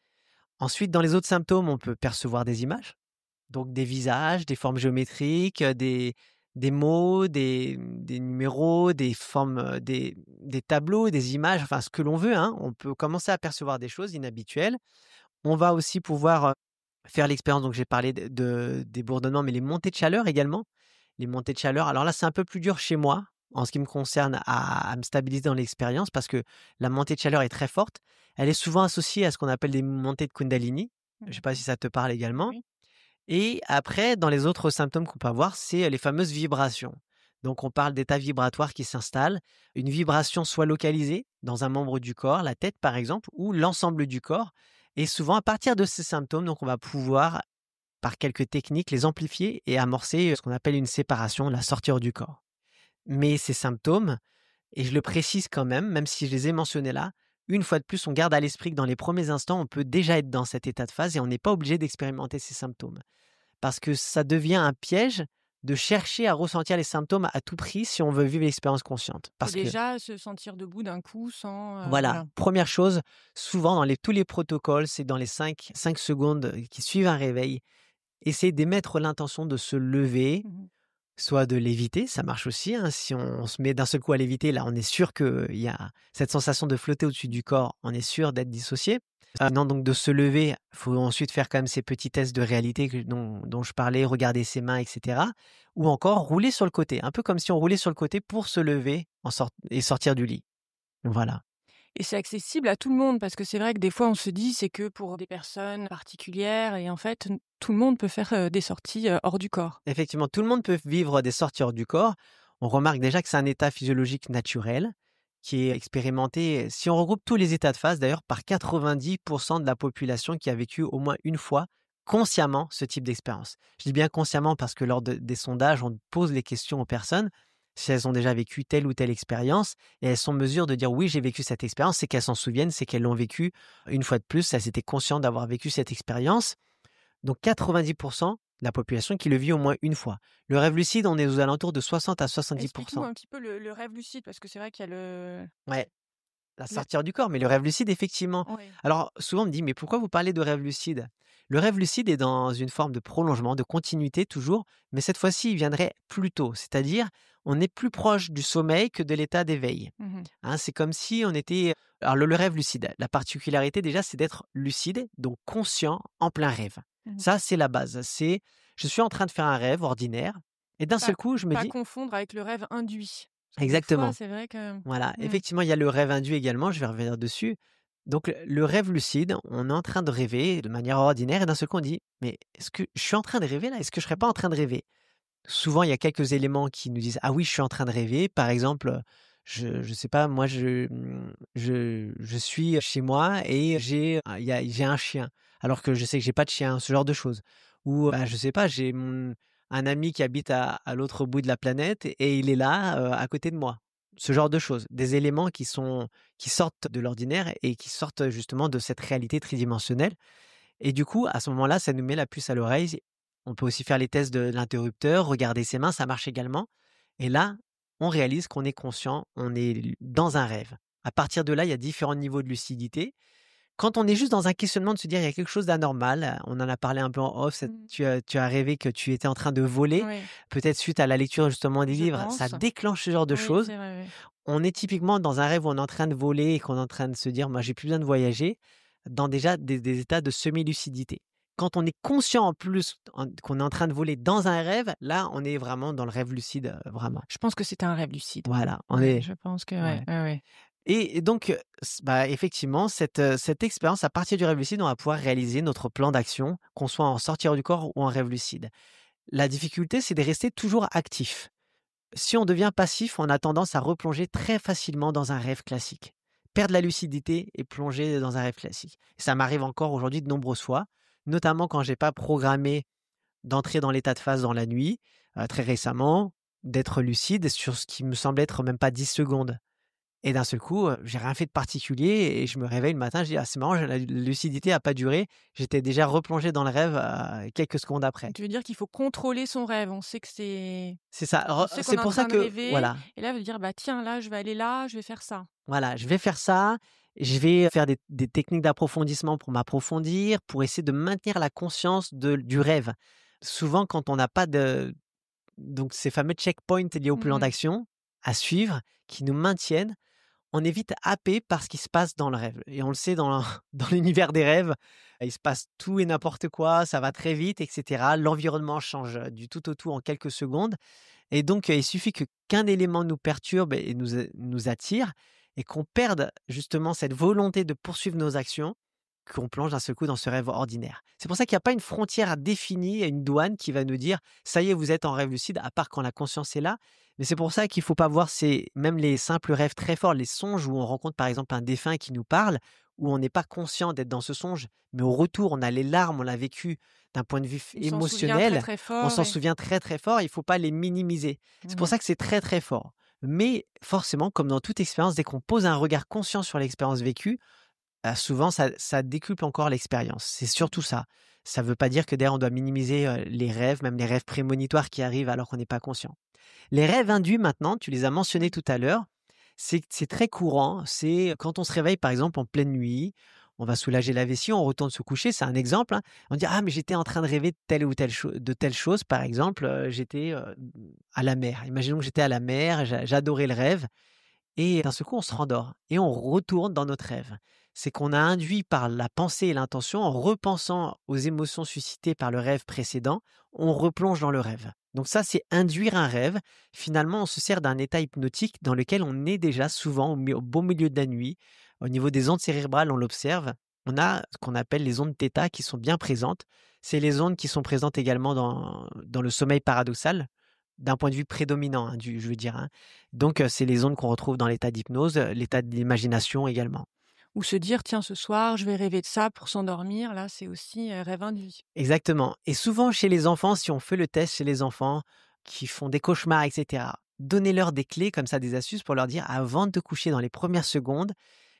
Ensuite, dans les autres symptômes, on peut percevoir des images. Donc des visages, des formes géométriques, des mots, des numéros, des formes, des tableaux, des images, enfin ce que l'on veut, hein. On peut commencer à percevoir des choses inhabituelles. On va aussi pouvoir, faire l'expérience, donc j'ai parlé des bourdonnements, mais les montées de chaleur également. Les montées de chaleur, alors là, c'est un peu plus dur chez moi, en ce qui me concerne, à me stabiliser dans l'expérience parce que la montée de chaleur est très forte. Elle est souvent associée à ce qu'on appelle des montées de Kundalini. Je ne sais pas si Mmh. ça te parle également? Oui. Et après, dans les autres symptômes qu'on peut avoir, c'est les fameuses vibrations. Donc, on parle d'état vibratoire qui s'installe. Une vibration soit localisée dans un membre du corps, la tête par exemple, ou l'ensemble du corps. Et souvent, à partir de ces symptômes, donc on va pouvoir, par quelques techniques, les amplifier et amorcer ce qu'on appelle une séparation, la sortir du corps. Mais ces symptômes, et je le précise quand même si je les ai mentionnés là, une fois de plus, on garde à l'esprit que dans les premiers instants, on peut déjà être dans cet état de phase et on n'est pas obligé d'expérimenter ces symptômes. Parce que ça devient un piège de chercher à ressentir les symptômes à tout prix si on veut vivre l'expérience consciente. Faut Parce que, déjà se sentir debout d'un coup sans, voilà, voilà. première chose, souvent dans tous les protocoles, c'est dans les 5 secondes qui suivent un réveil, essayer d'émettre l'intention de se lever, Mmh. soit de léviter, ça marche aussi, hein. Si on se met d'un seul coup à léviter, là, on est sûr qu'il y a cette sensation de flotter au-dessus du corps, on est sûr d'être dissocié. Non, donc de se lever, il faut ensuite faire quand même ces petits tests de réalité dont je parlais, regarder ses mains, et cetera. Ou encore rouler sur le côté, un peu comme si on roulait sur le côté pour se lever et sortir du lit. Voilà. Et c'est accessible à tout le monde parce que c'est vrai que des fois on se dit: «C'est que pour des personnes particulières» et en fait, tout le monde peut faire, des sorties, hors du corps. Effectivement, tout le monde peut vivre des sorties hors du corps. On remarque déjà que c'est un état physiologique naturel qui est expérimenté, si on regroupe tous les états de phase d'ailleurs, par 90% de la population qui a vécu au moins une fois consciemment ce type d'expérience. Je dis bien consciemment parce que des sondages, on pose les questions aux personnes si elles ont déjà vécu telle ou telle expérience et elles sont en mesure de dire oui, j'ai vécu cette expérience, c'est qu'elles s'en souviennent, c'est qu'elles l'ont vécu une fois de plus, elles étaient conscientes d'avoir vécu cette expérience. Donc 90% de la population qui le vit au moins une fois. Le rêve lucide, on est aux alentours de 60 à Explique-nous 70%. un petit peu le rêve lucide parce que c'est vrai qu'il y a Ouais, la le sortir du corps, mais le rêve lucide, effectivement. ouais. Alors souvent on me dit: «Mais pourquoi vous parlez de rêve lucide?» Le rêve lucide est dans une forme de prolongement, de continuité toujours, mais cette fois-ci, il viendrait plus tôt. C'est-à-dire, on est plus proche du sommeil que de l'état d'éveil. Mmh. Hein, c'est comme si on était alors le rêve lucide, la particularité déjà, c'est d'être lucide, donc conscient en plein rêve. Mmh. Ça, c'est la base. C'est je suis en train de faire un rêve ordinaire et d'un Pas seul coup, je me pas dis confondre avec le rêve induit. Parce que des fois, exactement, c'est vrai que voilà. mmh. Effectivement, il y a le rêve induit également, je vais revenir dessus. Donc le rêve lucide, on est en train de rêver de manière ordinaire et d'un seul coup, on dit: «Mais est-ce que je suis en train de rêver là? Est-ce que je serais pas en train de rêver?» Souvent, il y a quelques éléments qui nous disent: «Ah oui, je suis en train de rêver». Par exemple, je sais pas, moi, je suis chez moi et j'ai un chien, alors que je sais que j'ai pas de chien, ce genre de choses. Ou, bah, je sais pas, j'ai un ami qui habite à l'autre bout de la planète et il est là, à côté de moi. Ce genre de choses. Des éléments qui sortent de l'ordinaire et qui sortent justement de cette réalité tridimensionnelle et du coup, à ce moment-là, ça nous met la puce à l'oreille. On peut aussi faire les tests de l'interrupteur, regarder ses mains, ça marche également. Et là, on réalise qu'on est conscient, on est dans un rêve. À partir de là, il y a différents niveaux de lucidité. Quand on est juste dans un questionnement de se dire il y a quelque chose d'anormal, on en a parlé un peu en off, Mmh. tu as rêvé que tu étais en train de voler, Ouais, peut-être suite à la lecture justement des je livres, ça pense. déclenche ce genre de Oui, choses. c'est vrai, ouais. On est typiquement dans un rêve où on est en train de voler et qu'on est en train de se dire: «Moi, j'ai plus besoin de voyager», dans déjà des états de semi-lucidité. Quand on est conscient en plus qu'on est en train de voler dans un rêve, là, on est vraiment dans le rêve lucide, vraiment. Je pense que c'était un rêve lucide. Voilà, on Ouais, est je pense que ouais, ouais ouais, ouais. et donc bah, effectivement, cette expérience, à partir du rêve lucide, on va pouvoir réaliser notre plan d'action, qu'on soit en sortir du corps ou en rêve lucide. La difficulté, c'est de rester toujours actif. Si on devient passif, on a tendance à replonger très facilement dans un rêve classique. Perdre la lucidité et plonger dans un rêve classique. Ça m'arrive encore aujourd'hui de nombreuses fois, notamment quand j'ai pas programmé d'entrer dans l'état de phase dans la nuit, très récemment, d'être lucide sur ce qui me semble être même pas 10 secondes. Et d'un seul coup, j'ai rien fait de particulier et je me réveille le matin, je dis: «Ah c'est marrant, la lucidité a pas duré». J'étais déjà replongé dans le rêve, quelques secondes après. Tu veux dire qu'il faut contrôler son rêve. C'est ça. On Alors, sait qu'on c'est est en pour ça train de que rêver voilà. et là, veut dire: «Bah, tiens, là, je vais aller là, je vais faire ça». Voilà, je vais faire ça, je vais faire des techniques d'approfondissement pour m'approfondir, pour essayer de maintenir la conscience du rêve. Souvent, quand on n'a pas donc ces fameux checkpoints liés au plan Mmh. d'action à suivre, qui nous maintiennent, on est vite happé par ce qui se passe dans le rêve. Et on le sait dans dans l'univers des rêves, il se passe tout et n'importe quoi, ça va très vite, et cetera. L'environnement change du tout au tout en quelques secondes. Et donc, il suffit qu'un élément nous perturbe et nous attire et qu'on perde justement cette volonté de poursuivre nos actions, qu'on plonge d'un seul coup dans ce rêve ordinaire. C'est pour ça qu'il n'y a pas une frontière définie, une douane qui va nous dire: «Ça y est, vous êtes en rêve lucide», à part quand la conscience est là. Mais c'est pour ça qu'il ne faut pas voir même les simples rêves très forts, les songes où on rencontre par exemple un défunt qui nous parle, où on n'est pas conscient d'être dans ce songe, mais au retour, on a les larmes, on l'a vécu d'un point de vue On s'en souvient très, émotionnel, très on fort s'en et souvient très, très fort, il ne faut pas les minimiser. C'est pour mmh. ça que c'est très, très fort. Mais forcément, comme dans toute expérience, dès qu'on pose un regard conscient sur l'expérience vécue, souvent ça décuple encore l'expérience. C'est surtout ça. Ça ne veut pas dire que derrière on doit minimiser, les rêves, même les rêves prémonitoires qui arrivent alors qu'on n'est pas conscient. Les rêves induits maintenant, tu les as mentionnés Oui. tout à l'heure, c'est très courant. C'est quand on se réveille par exemple en pleine nuit, on va soulager la vessie, on retourne se coucher, c'est un exemple, hein. On dit: «Ah mais j'étais en train de rêver de telle chose», par exemple, j'étais, à la mer. Imaginons que j'étais à la mer, j'adorais le rêve et d'un seul coup, on se rendort et on retourne dans notre rêve. C'est qu'on a induit par la pensée et l'intention, en repensant aux émotions suscitées par le rêve précédent, on replonge dans le rêve. Donc ça, c'est induire un rêve. Finalement, on se sert d'un état hypnotique dans lequel on est déjà souvent au beau milieu de la nuit. Au niveau des ondes cérébrales, on l'observe. On a ce qu'on appelle les ondes θ qui sont bien présentes. C'est les ondes qui sont présentes également dans le sommeil paradoxal, d'un point de vue prédominant, hein, je veux dire, hein. Donc, c'est les ondes qu'on retrouve dans l'état d'hypnose, l'état de l'imagination également. Ou se dire: «Tiens, ce soir, je vais rêver de ça pour s'endormir», là, c'est aussi, rêve induit. Exactement et souvent chez les enfants, si on fait le test chez les enfants qui font des cauchemars et cetera, donnez-leur des clés comme ça, des astuces pour leur dire: «Avant de te coucher dans les premières secondes,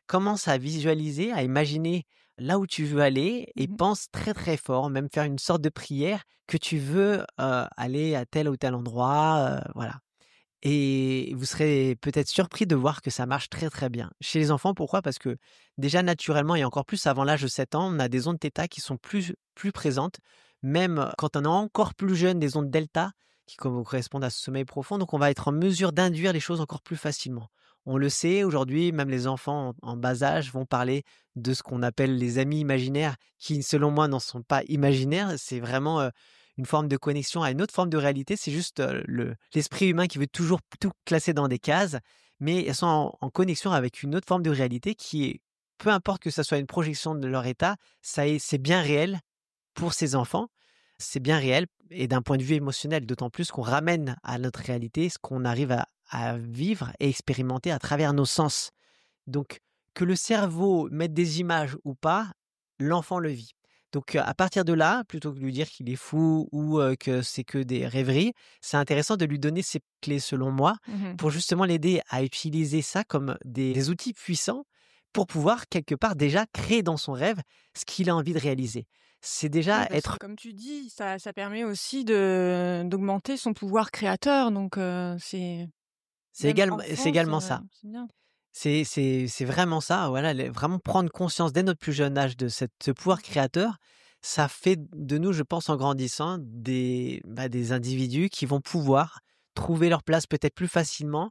commence à visualiser, à imaginer là où tu veux aller et Mmh. pense très, très fort», même faire une sorte de prière que tu veux, aller à tel ou tel endroit, voilà. Et vous serez peut-être surpris de voir que ça marche très, très bien. Chez les enfants, pourquoi? Parce que déjà naturellement et encore plus avant l'âge de 7 ans, on a des ondes θ qui sont plus présentes. Même quand on est encore plus jeune, des ondes delta qui correspondent à ce sommeil profond, donc on va être en mesure d'induire les choses encore plus facilement. On le sait aujourd'hui, même les enfants en bas âge vont parler de ce qu'on appelle les amis imaginaires qui, selon moi, n'en sont pas imaginaires. C'est vraiment, une forme de connexion à une autre forme de réalité. C'est juste, l'esprit humain qui veut toujours tout classer dans des cases, mais elles sont en connexion avec une autre forme de réalité qui est peu importe que ça soit une projection de leur état, c'est bien réel pour ces enfants. C'est bien réel et d'un point de vue émotionnel, d'autant plus qu'on ramène à notre réalité ce qu'on arrive à vivre et expérimenter à travers nos sens. Donc, que le cerveau mette des images ou pas, l'enfant le vit. Donc, à partir de là, plutôt que de lui dire qu'il est fou ou, que c'est que des rêveries, c'est intéressant de lui donner ces clés, selon moi, Mmh. pour justement l'aider à utiliser ça comme des outils puissants pour pouvoir quelque part déjà créer dans son rêve ce qu'il a envie de réaliser. C'est Oui, déjà parce que être comme tu dis, ça permet aussi d'augmenter son pouvoir créateur, donc c'est même c'est enfant, également ça. c'est bien. C'est vraiment ça, voilà, les vraiment prendre conscience dès notre plus jeune âge de ce pouvoir créateur, ça fait de nous, je pense, en grandissant, des individus qui vont pouvoir trouver leur place peut-être plus facilement,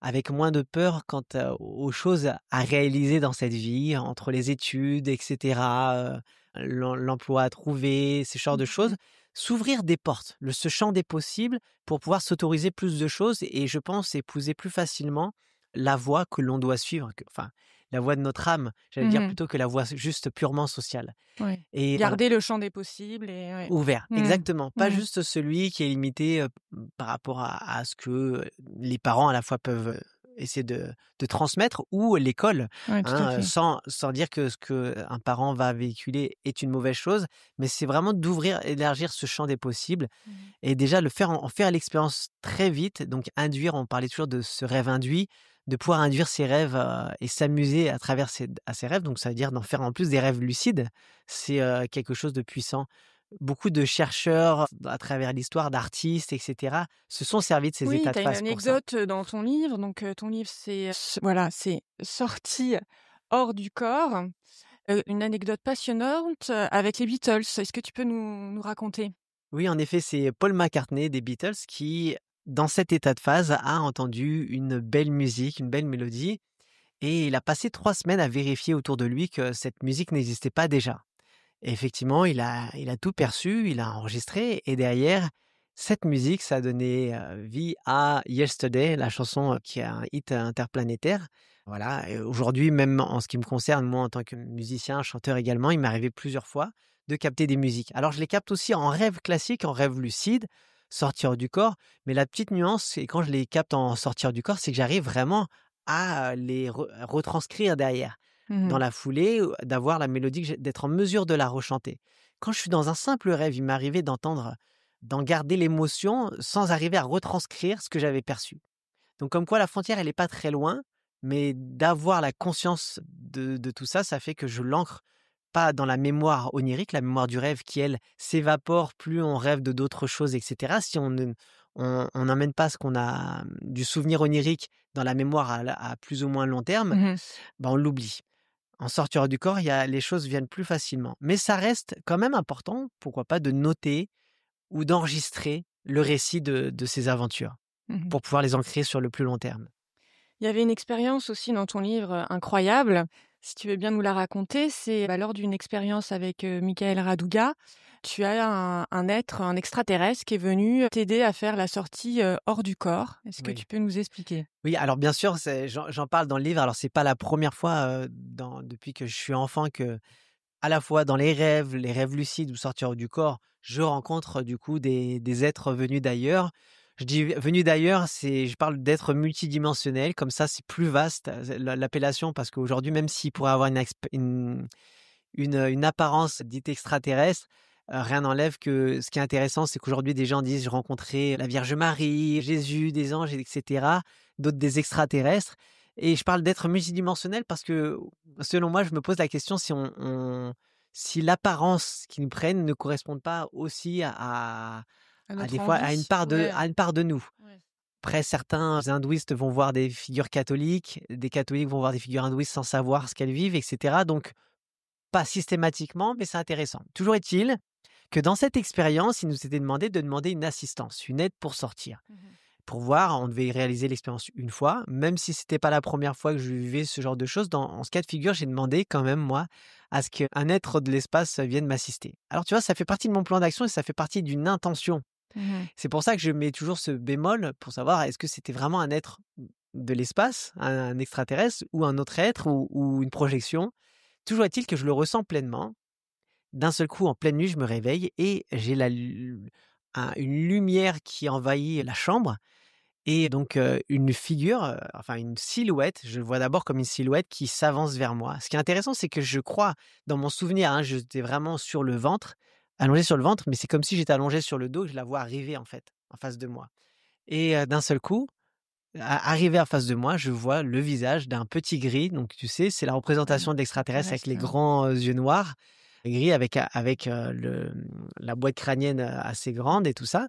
avec moins de peur quant aux choses à réaliser dans cette vie, entre les études et cetera, l'emploi à trouver, ce genre de choses. Mmh. S'ouvrir des portes, ce champ des possibles pour pouvoir s'autoriser plus de choses et je pense épouser plus facilement la voie que l'on doit suivre, enfin, la voie de notre âme, j'allais dire Mmh. plutôt que la voie juste purement sociale Ouais. et voilà, Garder le champ des possibles et ouais. ouvert, Mmh. exactement, pas Mmh. juste celui qui est limité, par rapport à ce que, les parents à la fois peuvent, essayer de transmettre ou l'école, Ouais, tout à hein, fait. sans dire que ce qu'un parent va véhiculer est une mauvaise chose, mais c'est vraiment d'ouvrir, élargir ce champ des possibles Mmh. et déjà le faire en faire l'expérience très vite, donc induire, on parlait toujours de ce rêve induit, de pouvoir induire ses rêves, et s'amuser à travers ses rêves, donc ça veut dire d'en faire en plus des rêves lucides. C'est, quelque chose de puissant. Beaucoup de chercheurs à travers l'histoire, d'artistes et cetera, se sont servis de ces Oui, états tu de as une phase pour ça. anecdote, dans ton livre, donc ton livre c'est, voilà, c'est «Sortie hors du corps», une anecdote passionnante, avec les Beatles. Est-ce que tu peux nous raconter? Oui, en effet, c'est Paul McCartney des Beatles qui, dans cet état de phase, a entendu une belle musique, une belle mélodie et il a passé 3 semaines à vérifier autour de lui que cette musique n'existait pas déjà. Et effectivement, il a tout perçu, il a enregistré et derrière, cette musique, ça a donné, vie à Yesterday, la chanson, qui est un hit interplanétaire. Voilà et aujourd'hui, même en ce qui me concerne, moi, en tant que musicien, chanteur également, il m'est arrivé plusieurs fois de capter des musiques. Alors je les capte aussi en rêve classique, en rêve lucide, sortir du corps, mais la petite nuance, c'est quand je les capte en sortir du corps, c'est que j'arrive vraiment à les retranscrire derrière dans Mmh. la foulée, d'avoir la mélodie d'être en mesure de la rechanter. Quand je suis dans un simple rêve, il m'arrivait d'en garder l'émotion sans arriver à retranscrire ce que j'avais perçu. Donc comme quoi la frontière, elle est pas très loin, mais d'avoir la conscience de tout ça, ça fait que je l'ancre pas dans la mémoire onirique, la mémoire du rêve qui, elle, s'évapore plus on rêve de d'autres choses et cetera. Si on n'emmène pas ce qu'on a, du souvenir onirique dans la mémoire à plus ou moins long terme, Mmh. bah, on l'oublie. En sortir du corps, il y a les choses viennent plus facilement. Mais ça reste quand même important, pourquoi pas, de noter ou d'enregistrer le récit de ces aventures Mmh. pour pouvoir les ancrer sur le plus long terme. Il y avait une expérience aussi dans ton livre, incroyable. Si tu veux bien nous la raconter, c'est, lors d'une expérience avec, Michael Raduga, tu as un être, un extraterrestre qui est venu t'aider à faire la sortie, hors du corps. Est-ce que Oui. tu peux nous expliquer? Oui, alors bien sûr, j'en parle dans le livre. Alors c'est pas la première fois, depuis que je suis enfant que, à la fois dans les rêves lucides ou sortir du corps, je rencontre du coup des êtres venus d'ailleurs. Je dis venus d'ailleurs, je parle d'êtres multidimensionnels, comme ça c'est plus vaste, l'appellation, parce qu'aujourd'hui, même s'ils pourraient avoir une apparence dite extraterrestre, rien n'enlève que ce qui est intéressant, c'est qu'aujourd'hui des gens disent: «J'ai rencontré la Vierge Marie, Jésus, des anges et cetera», d'autres des extraterrestres, et je parle d'êtres multidimensionnels parce que, selon moi, je me pose la question si l'apparence qu'ils nous prennent ne correspond pas aussi À à notre des fois envie? Ouais. à une part de nous. Ouais. Après, certains hindouistes vont voir des figures catholiques, des catholiques vont voir des figures hindouistes sans savoir ce qu'elles vivent et cetera, donc pas systématiquement, mais c'est intéressant. Toujours est-il que dans cette expérience, il nous était demandé de demander une assistance, une aide pour sortir. Mmh. Pour voir, on devait réaliser l'expérience une fois, même si c'était pas la première fois que je vivais ce genre de choses. En ce cas de figure, j'ai demandé quand même, moi, à ce qu'un être de l'espace vienne m'assister. Alors, tu vois, ça fait partie de mon plan d'action et ça fait partie d'une intention. Mmh. C'est pour ça que je mets toujours ce bémol pour savoir est-ce que c'était vraiment un être de l'espace, un extraterrestre, ou un autre être, ou une projection. Toujours est-il que je le ressens pleinement. D'un seul coup, en pleine nuit, je me réveille et j'ai une lumière qui envahit la chambre, et donc une figure, enfin une silhouette, je le vois d'abord comme une silhouette qui s'avance vers moi. Ce qui est intéressant, c'est que je crois, dans mon souvenir, hein, j'étais vraiment sur le ventre, allongé sur le ventre, mais c'est comme si j'étais allongé sur le dos et je la vois arriver, en fait, en face de moi, et d'un seul coup, arrivé en face de moi, je vois le visage d'un petit gris. Donc tu sais, c'est la représentation Mmh. de l'extraterrestre avec les Extraterrestre. grands, yeux noirs, gris avec, la boîte crânienne, assez grande et tout ça,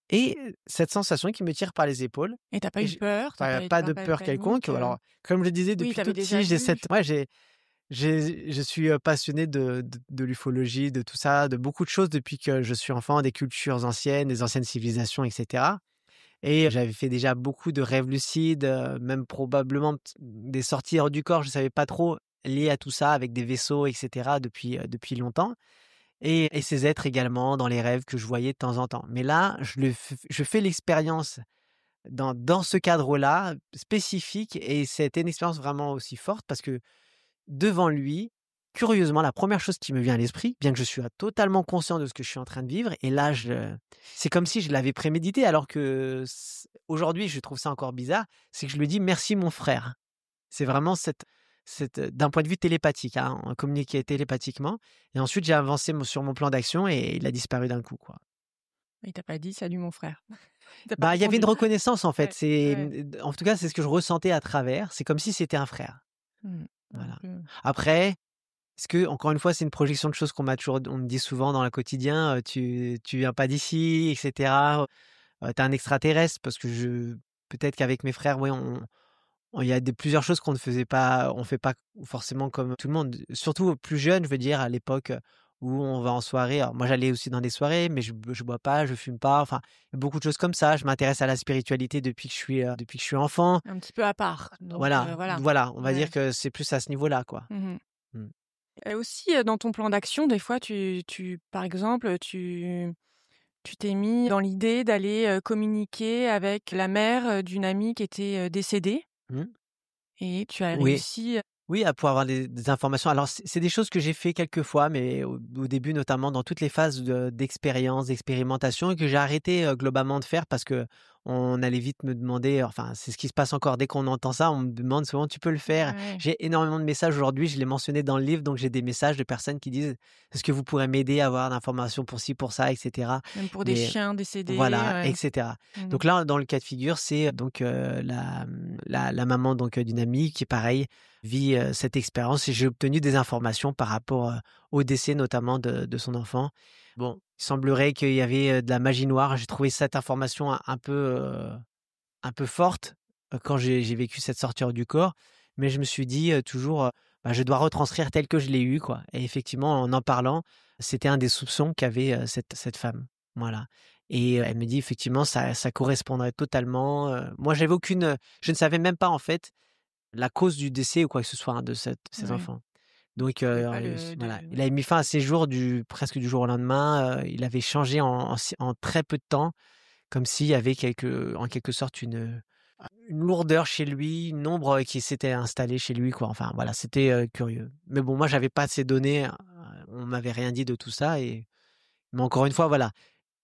et cette sensation qui me tire par les épaules, Et tu as pas et eu peur? Tu as pas pas tu de pas eu peur quelconque. panique? Alors, comme je disais, Oui, depuis tu tout avais déjà petit, j'ai vu? cette ouais, je suis, passionné de l'ufologie, de tout ça, de beaucoup de choses depuis que je suis enfant, des cultures anciennes, des anciennes civilisations et cetera, et j'avais fait déjà beaucoup de rêves lucides, même probablement des sorties hors du corps, je savais pas trop, liées à tout ça, avec des vaisseaux et cetera depuis longtemps, et ces êtres également dans les rêves que je voyais de temps en temps. Mais là, je fais l'expérience dans ce cadre-là, spécifique, et c'était une expérience vraiment aussi forte parce que devant lui, curieusement, la première chose qui me vient à l'esprit, bien que je sois totalement conscient de ce que je suis en train de vivre, et là, c'est comme si je l'avais prémédité, alors que aujourd'hui, je trouve ça encore bizarre, c'est que je lui dis: «Merci mon frère». C'est vraiment d'un point de vue télépathique, hein, on communiquait télépathiquement, et ensuite j'ai avancé sur mon plan d'action et il a disparu d'un coup, quoi. Il t'a pas dit: «Salut mon frère». Il t'a pas Bah, il y avait une répondu? reconnaissance, en fait, Ouais, ouais. en tout cas, c'est ce que je ressentais à travers, c'est comme si c'était un frère, Mmh. voilà. Donc Après, est-ce que, encore une fois, c'est une projection de choses on me dit souvent dans le quotidien, «Tu viens pas d'ici» et cetera, «Tu un extraterrestre», parce que peut-être qu'avec mes frères, ouais, il y a plusieurs choses on fait pas forcément comme tout le monde. Surtout plus jeune, je veux dire, à l'époque, où on va en soirée. Alors moi, j'allais aussi dans des soirées, mais je bois pas, je fume pas, enfin, il y a beaucoup de choses comme ça. Je m'intéresse à la spiritualité depuis que je suis enfant. un petit peu à part, donc Voilà, voilà. voilà, on va dire Ouais. que c'est plus à ce niveau-là, quoi. Mmh. Mmh. Et aussi, dans ton plan d'action, des fois, par exemple, tu t'es mis dans l'idée d'aller, communiquer avec la mère, d'une amie qui était, décédée, Mmh. et tu as Oui. réussi. Oui, à pouvoir avoir des informations. Alors c'est des choses que j'ai fait quelques fois, mais au début, notamment dans toutes les phases d'expérience, d'expérimentation, et que j'ai arrêté, globalement de faire parce que on allait vite me demander, enfin, c'est ce qui se passe encore. Dès qu'on entend ça, on me demande souvent: «Tu peux le faire?» Ouais, J'ai énormément de messages aujourd'hui, je l'ai mentionné dans le livre, donc j'ai des messages de personnes qui disent: «Est-ce que vous pourrez m'aider à avoir l'information pour ci, pour ça?» et cetera. même pour des Mais chiens décédés, voilà, ouais. et cetera. Mmh. Donc là, dans le cas de figure, c'est donc la maman donc d'une amie qui, pareil, vit, cette expérience, et j'ai obtenu des informations par rapport, au décès notamment de son enfant. Bon, il semblerait qu'il y avait, de la magie noire. J'ai trouvé cette information un peu forte, quand j'ai vécu cette sortie hors du corps, mais je me suis dit, toujours, «Bah, je dois retranscrire tel que je l'ai eu, quoi», et effectivement, en parlant, c'était un des soupçons qu'avait, cette femme. Voilà, et elle me dit: «Effectivement, ça correspondrait totalement», moi, j'avais aucune, je ne savais même pas, en fait, la cause du décès ou quoi que ce soit, hein, de ces Ouais. enfants. Donc Tu pouvais pas le voilà, de il ouais. avait mis fin à ses jours presque du jour au lendemain, il avait changé en très peu de temps, comme s'il y avait en quelque sorte une lourdeur chez lui, une ombre, qui s'était installée chez lui, quoi. Enfin voilà, c'était, curieux. Mais bon, moi j'avais pas ces données, on m'avait rien dit de tout ça, mais encore une fois, voilà,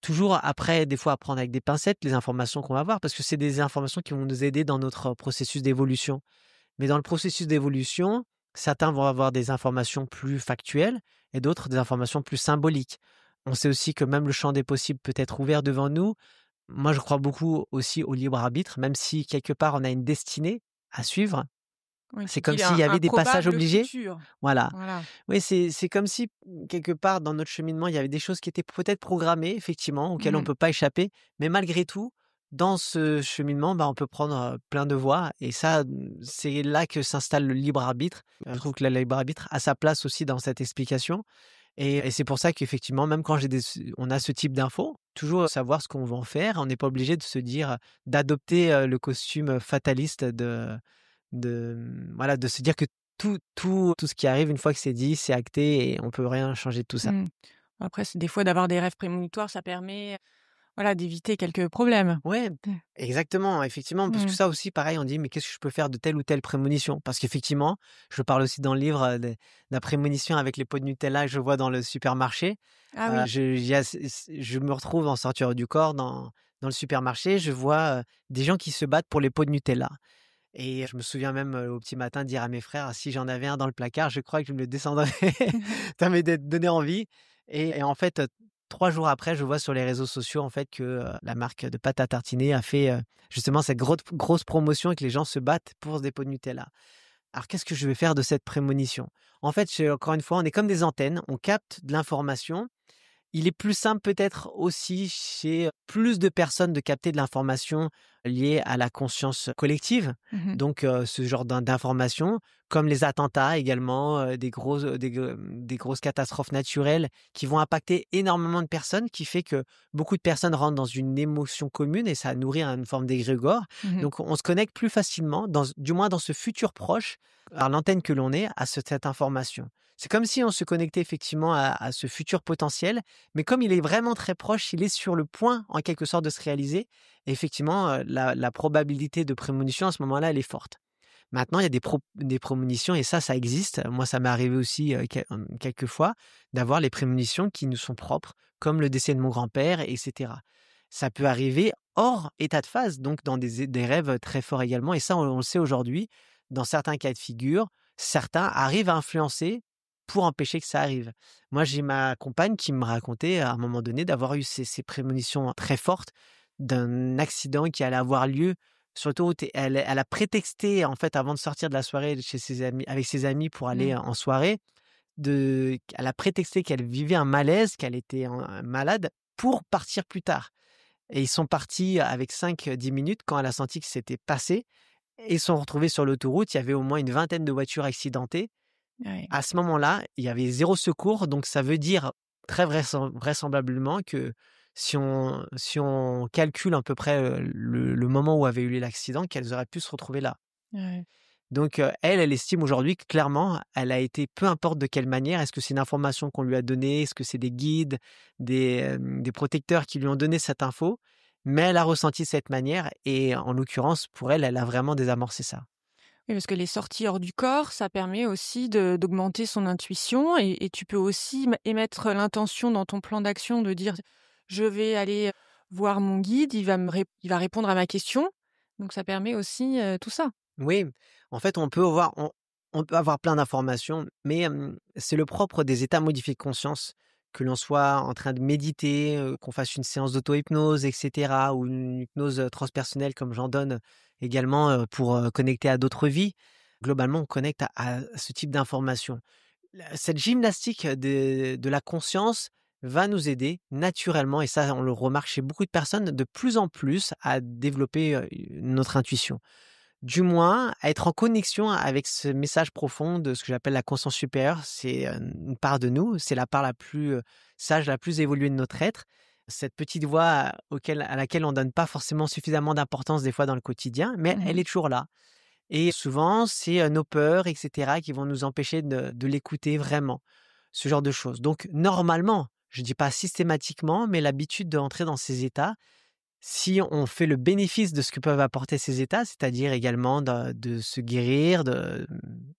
toujours après des fois à prendre avec des pincettes les informations qu'on va avoir, parce que c'est des informations qui vont nous aider dans notre processus d'évolution. Mais dans le processus d'évolution, certains vont avoir des informations plus factuelles et d'autres des informations plus symboliques. On sait aussi que même le champ des possibles peut être ouvert devant nous. Moi, je crois beaucoup aussi au libre arbitre, même si quelque part on a une destinée à suivre. Oui, C'est tu comme dis s'il y un avait des passages probable obligés. futur. Voilà. Voilà. Oui, c'est comme si, quelque part dans notre cheminement, il y avait des choses qui étaient peut-être programmées, effectivement, auxquelles on Mmh. peut pas échapper. Mais malgré tout, dans ce cheminement, bah, on peut prendre, plein de voies, et ça, c'est là que s'installe le libre arbitre. Je trouve que le libre arbitre a sa place aussi dans cette explication, et c'est pour ça qu'effectivement, même quand on a ce type d'infos, toujours savoir ce qu'on va en faire. On n'est pas obligé de se dire, d'adopter, le costume fataliste voilà, de se dire que tout ce qui arrive, une fois que c'est dit, c'est acté et on peut rien changer de tout ça. Mmh. Après, c'est des fois d'avoir des rêves prémonitoires, ça permet, voilà, d'éviter quelques problèmes. Ouais, Mmh. exactement, effectivement, parce que Mmh. ça aussi, pareil, on dit: «Mais qu'est-ce que je peux faire de telle ou telle prémonition?» Parce qu'effectivement, je parle aussi dans le livre, de la prémonition avec les pots de Nutella que je vois dans le supermarché. Ah oui. Je me retrouve en sortir du corps dans le supermarché, je vois, des gens qui se battent pour les pots de Nutella, et je me souviens même, au petit matin, dire à mes frères: «Si j'en avais un dans le placard, je crois que je me le descendrais». Ça m'est donné envie, et en fait, 3 jours après, je vois sur les réseaux sociaux, en fait, que, la marque de pâte à tartiner a fait, justement cette grosse promotion et que les gens se battent pour des pots de Nutella. Alors qu'est-ce que je vais faire de cette prémonition? En fait, c'est encore une fois, on est comme des antennes, on capte de l'information. Il est plus simple peut-être aussi chez plus de personnes de capter de l'information liée à la conscience collective. Mmh. Donc ce genre d'informations, comme les attentats également, des grosses catastrophes naturelles qui vont impacter énormément de personnes, qui fait que beaucoup de personnes rentrent dans une émotion commune et ça nourrit une forme d'égrégore. Mmh. Donc on se connecte plus facilement, du moins dans ce futur proche, à l'antenne que l'on est, à cette information. C'est comme si on se connectait effectivement à ce futur potentiel, mais comme il est vraiment très proche, il est sur le point, en quelque sorte, de se réaliser. Et effectivement, la probabilité de prémonition, à ce moment-là, elle est forte. Maintenant, il y a des prémonitions, et ça existe. Moi, ça m'est arrivé aussi, quelques fois, d'avoir les prémonitions qui nous sont propres, comme le décès de mon grand-père, et cetera. Ça peut arriver hors état de phase, donc dans des rêves très forts également, et ça, on le sait aujourd'hui. Dans certains cas de figure, certains arrivent à influencer pour empêcher que ça arrive. Moi, j'ai ma compagne qui me racontait, à un moment donné, d'avoir eu ces prémonitions très fortes d'un accident qui allait avoir lieu sur l'autoroute, et elle a prétexté, en fait, avant de sortir de la soirée chez ses amis avec ses amis pour aller Mmh. en soirée, elle a prétexté qu'elle vivait un malaise, qu'elle était malade, pour partir plus tard, et ils sont partis avec 5-10 minutes. Quand elle a senti que c'était passé, et ils sont retrouvés sur l'autoroute, il y avait au moins une vingtaine de voitures accidentées. Ouais. À ce moment-là, il y avait zéro secours, donc ça veut dire très vraisemblablement que si on calcule à peu près, le moment où avait eu lieu l'accident, qu'elles auraient pu se retrouver là. Ouais. Donc elle estime aujourd'hui que clairement, elle a été, peu importe de quelle manière, est-ce que c'est une information qu'on lui a donnée? Est-ce que c'est des guides, des protecteurs qui lui ont donné cette info? Mais elle a ressenti de cette manière, et en l'occurrence, pour elle, elle a vraiment désamorcé ça. Oui, parce que les sorties hors du corps, ça permet aussi d'augmenter son intuition et tu peux aussi émettre l'intention dans ton plan d'action de dire: «Je vais aller voir mon guide, il va répondre à ma question. Donc ça permet aussi, tout ça. Oui, en fait, on peut avoir plein d'informations, mais c'est le propre des états modifiés de conscience, que l'on soit en train de méditer, qu'on fasse une séance d'auto-hypnose et cetera ou une hypnose, transpersonnelle comme j'en donne également, pour, connecter à d'autres vies. Globalement, on connecte à ce type d'informations. Cette gymnastique de la conscience va nous aider naturellement et ça, on le remarque chez beaucoup de personnes, de plus en plus à développer, notre intuition. Du moins, à être en connexion avec ce message profond de ce que j'appelle la conscience supérieure. C'est, une part de nous, c'est la part la plus, sage, la plus évoluée de notre être. Cette petite voix à laquelle on donne pas forcément suffisamment d'importance des fois dans le quotidien, mais elle Mmh. est toujours là et souvent c'est, nos peurs et cetera qui vont nous empêcher de l'écouter vraiment, ce genre de choses. Donc normalement, je dis pas systématiquement, mais l'habitude d'entrer dans ces états si on fait le bénéfice de ce que peuvent apporter ces états, c'est-à-dire également de se guérir,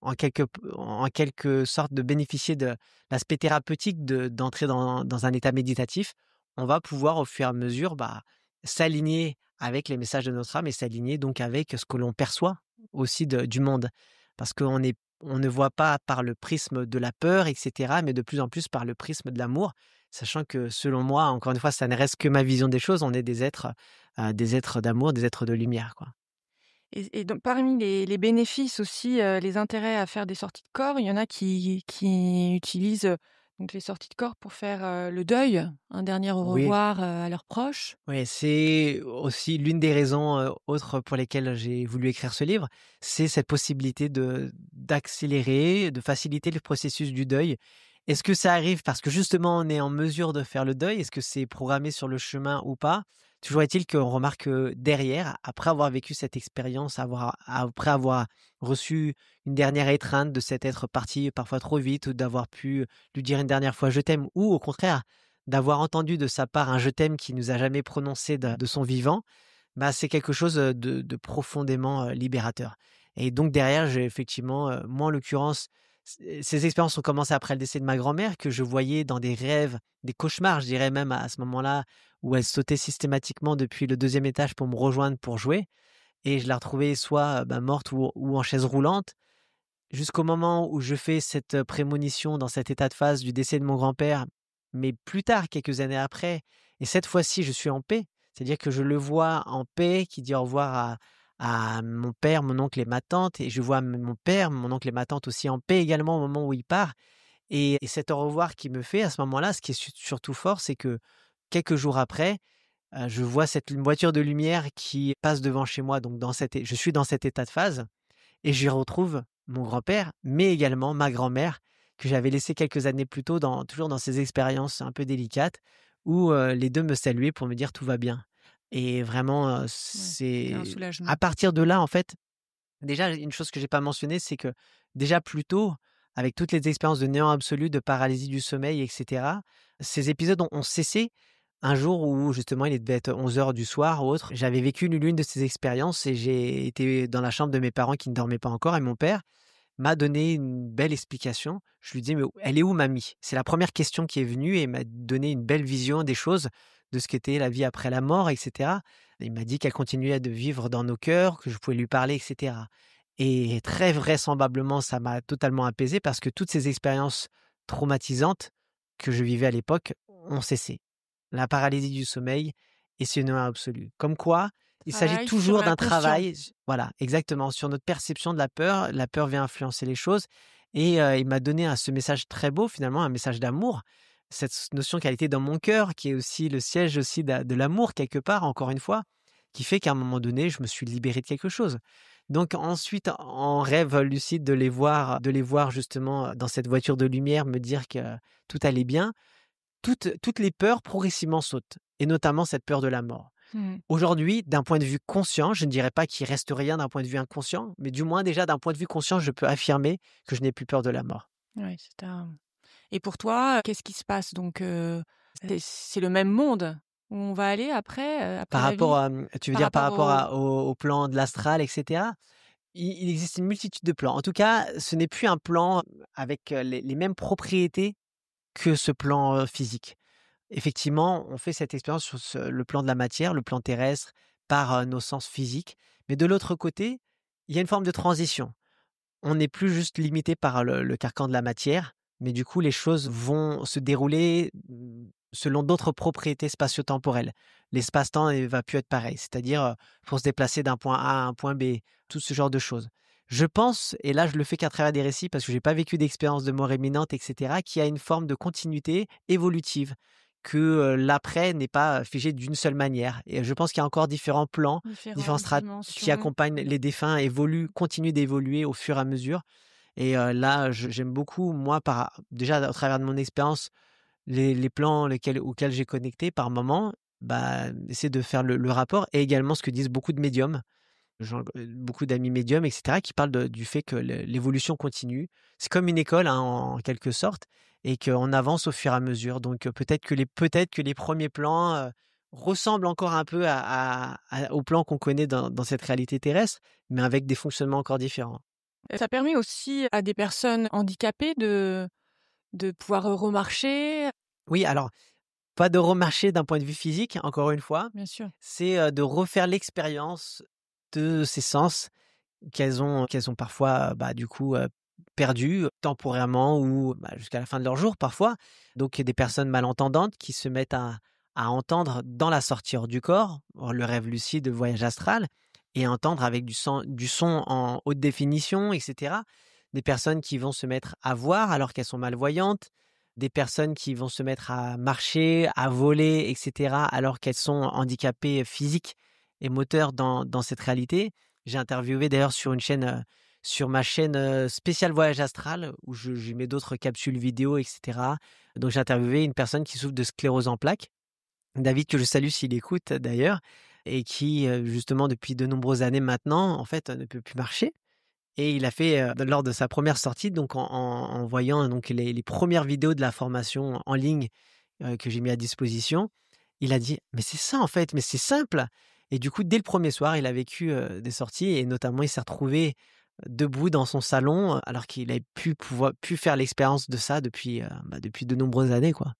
en quelque sorte de bénéficier de l'aspect thérapeutique d'entrer dans un état méditatif, on va pouvoir au fur et à mesure, s'aligner avec les messages de notre âme et s'aligner donc avec ce que l'on perçoit aussi du monde. Parce on ne voit pas par le prisme de la peur et cetera, mais de plus en plus par le prisme de l'amour. Sachant que selon moi, encore une fois, ça ne reste que ma vision des choses, on est des êtres d'amour, des êtres de lumière, quoi. Et donc parmi les bénéfices aussi, les intérêts à faire des sorties de corps, il y en a qui utilisent, donc les sorties de corps pour faire, le deuil, un dernier au Oui, revoir, à leurs proches. oui, c'est aussi l'une des raisons, autres pour lesquelles j'ai voulu écrire ce livre, c'est cette possibilité d'accélérer, de faciliter le processus du deuil. Est-ce que ça arrive parce que justement on est en mesure de faire le deuil? Est-ce que c'est programmé sur le chemin ou pas? Toujours est-il qu'on remarque que derrière, après avoir vécu cette expérience, après avoir reçu une dernière étreinte de cet être parti parfois trop vite ou d'avoir pu lui dire une dernière fois: «Je t'aime» ou au contraire, d'avoir entendu de sa part un «je t'aime» qu'il nous a jamais prononcé de son vivant, c'est quelque chose, de profondément, libérateur et donc derrière, j'ai effectivement, moi en l'occurrence, ces expériences ont commencé après le décès de ma grand-mère que je voyais dans des rêves, des cauchemars, je dirais même à ce moment-là, où elle sautait systématiquement depuis le deuxième étage pour me rejoindre pour jouer et je la retrouvais soit, morte ou en chaise roulante. Jusqu'au moment où je fais cette, prémonition dans cet état de phase du décès de mon grand-père, mais plus tard, quelques années après et cette fois-ci, je suis en paix. C'est-à-dire que je le vois en paix, qui dit au revoir à mon père, mon oncle et ma tante et je vois mon père, mon oncle et ma tante aussi en paix également au moment où il part et cet au revoir qu'il me fait à ce moment-là, ce qui est surtout fort, c'est que quelques jours après, je vois cette voiture de lumière qui passe devant chez moi, donc je suis dans cet état de phase et j'y retrouve mon grand-père, mais également ma grand-mère que j'avais laissée quelques années plus tôt toujours dans ces expériences un peu délicates où, les 2 me saluaient pour me dire: «Tout va bien» et vraiment, Ouais, c'est un c'est à soulagement. partir de là, en fait, déjà une chose que j'ai pas mentionnée, c'est que déjà plus tôt, avec toutes les expériences de néant absolu, de paralysie du sommeil et cetera, ces épisodes ont cessé un jour où justement il devait être 11 heures du soir ou autre. J'avais vécu l'une de ces expériences et j'ai été dans la chambre de mes parents qui ne dormaient pas encore et mon père m'a donné une belle explication. Je lui dis: «Mais elle est où mamie?» C'est la première question qui est venue et il m'a donné une belle vision des choses, de ce qu'était la vie après la mort et cetera. Il m'a dit qu'elle continuait de vivre dans nos cœurs, que je pouvais lui parler et cetera et très vraisemblablement, ça m'a totalement apaisé parce que toutes ces expériences traumatisantes que je vivais à l'époque ont cessé. La paralysie du sommeil et ce néant absolu. Comme quoi, il s'agit Travail sur toujours d'un l'inconscient. travail voilà, exactement, sur notre perception de la peur. La peur vient influencer les choses et il m'a donné ce message très beau finalement, un message d'amour. Cette notion qu'elle était dans mon cœur, qui est aussi le siège aussi de l'amour quelque part, encore une fois, qui fait qu'à un moment donné, je me suis libéré de quelque chose. Donc ensuite, en rêve lucide de les voir justement, dans cette voiture de lumière me dire que tout allait bien, toutes les peurs progressivement sautent et notamment cette peur de la mort. Mmh. Aujourd'hui, d'un point de vue conscient, je ne dirais pas qu'il reste rien d'un point de vue inconscient, mais du moins déjà d'un point de vue conscient, je peux affirmer que je n'ai plus peur de la mort. Ouais, et pour toi, qu'est-ce qui se passe donc, c'est le même monde où on va aller après, Par après la rapport vie? à, tu veux Par dire par rapport rapport au au plan de l'astral et cetera? Il existe une multitude de plans. En tout cas, ce n'est plus un plan avec, les mêmes propriétés que ce plan, physique. Effectivement, on fait cette expérience sur le plan de la matière, le plan terrestre, par nos sens physiques. Mais de l'autre côté, il y a une forme de transition. On n'est plus juste limité par le carcan de la matière, mais du coup, les choses vont se dérouler selon d'autres propriétés spatio-temporelles. L'espace-temps ne va plus être pareil, c'est-à-dire pour se déplacer d'un point A à un point B, tout ce genre de choses. Je pense, et là je le fais qu'à travers des récits parce que j'ai pas vécu d'expérience de mort imminente, etc., qu'il y a une forme de continuité évolutive, que l'après n'est pas figé d'une seule manière. Et je pense qu'il y a encore différents plans, différents Différentes strates qui dimensions. accompagnent les défunts, évoluent, continuent d'évoluer au fur et à mesure. Et là, j'aime beaucoup, moi, déjà à travers de mon expérience, les plans auxquels j'ai connecté par moment, bah, essayer de faire le rapport et également ce que disent beaucoup de médiums. Beaucoup d'amis médiums, et cetera, qui parlent du fait que l'évolution continue. C'est comme une école, hein, en quelque sorte, et qu'on avance au fur et à mesure. Donc, peut-être que les premiers plans, ressemblent encore un peu aux plans qu'on connaît dans cette réalité terrestre, mais avec des fonctionnements encore différents. Ça permet aussi à des personnes handicapées de pouvoir remarcher, Oui, alors, pas de remarcher d'un point de vue physique, encore une fois, bien sûr. c'est, de refaire l'expérience de ces sens qu'elles ont parfois, bah, du coup, perdus temporairement ou, bah, jusqu'à la fin de leur jour parfois. Donc des personnes malentendantes qui se mettent à entendre dans la sortie hors du corps, le rêve lucide, le voyage astral et entendre avec du son en haute définition, et cetera. Des personnes qui vont se mettre à voir alors qu'elles sont malvoyantes, des personnes qui vont se mettre à marcher, à voler, et cetera, alors qu'elles sont handicapées physiques et moteurs dans cette réalité. J'ai interviewé d'ailleurs sur ma chaîne, spéciale voyage astral où j'y mets d'autres capsules vidéo, et cetera. Donc j'ai interviewé une personne qui souffre de sclérose en plaques, David, que je salue s'il écoute d'ailleurs, et qui, justement depuis de nombreuses années maintenant, en fait, ne peut plus marcher. Et il a fait, lors de sa première sortie, donc en voyant donc les premières vidéos de la formation en ligne, que j'ai mis à disposition, il a dit: «Mais c'est ça en fait, mais c'est simple!» Et du coup, dès le premier soir, il a vécu, des sorties et notamment il s'est retrouvé, debout dans son salon, alors qu'il avait pu faire l'expérience de ça depuis de nombreuses années, quoi.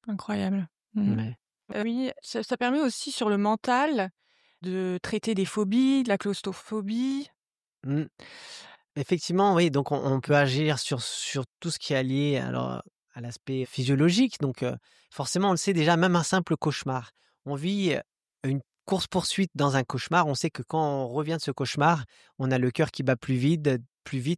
Incroyable. Mmh. Ouais. Oui, ça permet aussi sur le mental de traiter des phobies, de la claustrophobie. Mmh. Effectivement, oui, donc on peut agir sur tout ce qui est lié alors, à l'aspect physiologique. Donc, forcément, on le sait déjà, même un simple cauchemar. On vit, une course-poursuite dans un cauchemar. On sait que quand on revient de ce cauchemar, on a le cœur qui bat plus vite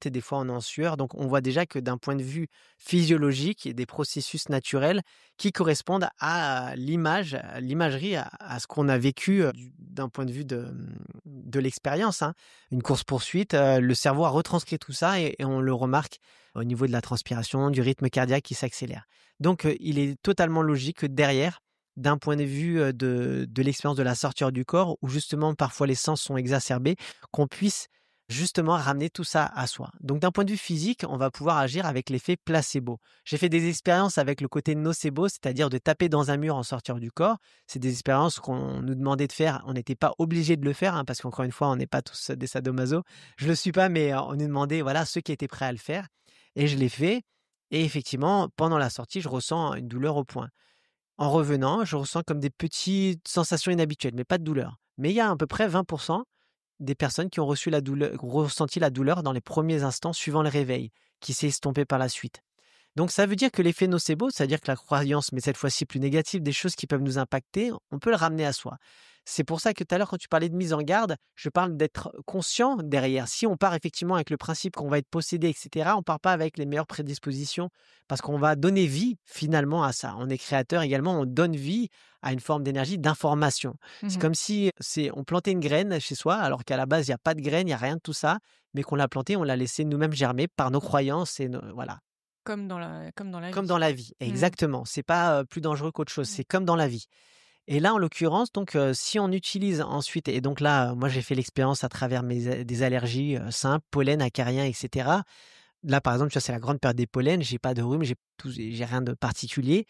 et des fois on est en sueur. Donc on voit déjà que d'un point de vue physiologique, il y a des processus naturels qui correspondent à l'imagerie, à ce qu'on a vécu, d'un point de vue de l'expérience, hein. Une course-poursuite, le cerveau a retranscrit tout ça et on le remarque au niveau de la transpiration, du rythme cardiaque qui s'accélère. Donc, il est totalement logique que derrière, d'un point de vue, de l'expérience de la sortie hors du corps, où justement parfois les sens sont exacerbés, qu'on puisse justement ramener tout ça à soi. Donc d'un point de vue physique, on va pouvoir agir avec l'effet placebo. J'ai fait des expériences avec le côté nocebo, c'est-à-dire de taper dans un mur en sortir du corps. C'est des expériences qu'on nous demandait de faire. On n'était pas obligé de le faire, hein, parce qu'encore une fois, on n'est pas tous des sadomaso. Je le suis pas, mais on nous demandait, voilà, ceux qui étaient prêts à le faire. Et je l'ai fait. Et effectivement, pendant la sortie, je ressens une douleur au poing. En revenant, je ressens comme des petites sensations inhabituelles, mais pas de douleur. Mais il y a à peu près 20% des personnes qui ont ressenti la douleur dans les premiers instants suivant le réveil, qui s'est estompée par la suite. Donc ça veut dire que l'effet nocebo, c'est-à-dire que la croyance, mais cette fois-ci plus négative, des choses qui peuvent nous impacter, on peut le ramener à soi. C'est pour ça que tout à l'heure, quand tu parlais de mise en garde, je parle d'être conscient derrière. Si on part effectivement avec le principe qu'on va être possédé, etc., on part pas avec les meilleures prédispositions, parce qu'on va donner vie finalement à ça. On est créateur également, on donne vie à une forme d'énergie, d'information. C'est Mmh. comme si on plantait une graine chez soi, alors qu'à la base, il n'y a pas de graine, il n'y a rien de tout ça, mais qu'on l'a plantée, on l'a laissé nous-mêmes germer par nos croyances et voilà. Comme dans la Comme vie. dans la vie, Mmh. exactement. C'est pas, plus dangereux qu'autre chose, Ouais. c'est comme dans la vie. Et là, en l'occurrence, donc, si on utilise ensuite et donc là, moi j'ai fait l'expérience à travers des allergies, simples, pollen, acariens, et cetera. Là, par exemple, tu vois, c'est la grande période des pollens, j'ai pas de rhume, j'ai rien de particulier.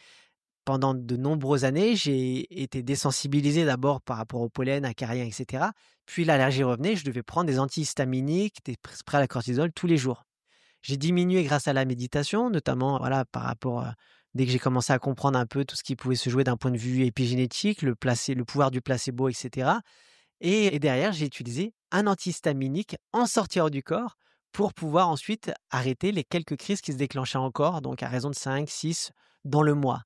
Pendant de nombreuses années, j'ai été désensibilisé d'abord par rapport aux pollen, acariens, et cetera. Puis l'allergie revenait, je devais prendre des antihistaminiques, des spray à la cortisol tous les jours. J'ai diminué grâce à la méditation, notamment, voilà, par rapport, dès que j'ai commencé à comprendre un peu tout ce qui pouvait se jouer d'un point de vue épigénétique, le pouvoir du placebo et cetera. Et derrière, j'ai utilisé un antihistaminique en sortir du corps pour pouvoir ensuite arrêter les quelques crises qui se déclenchaient encore, donc à raison de 5, 6 dans le mois.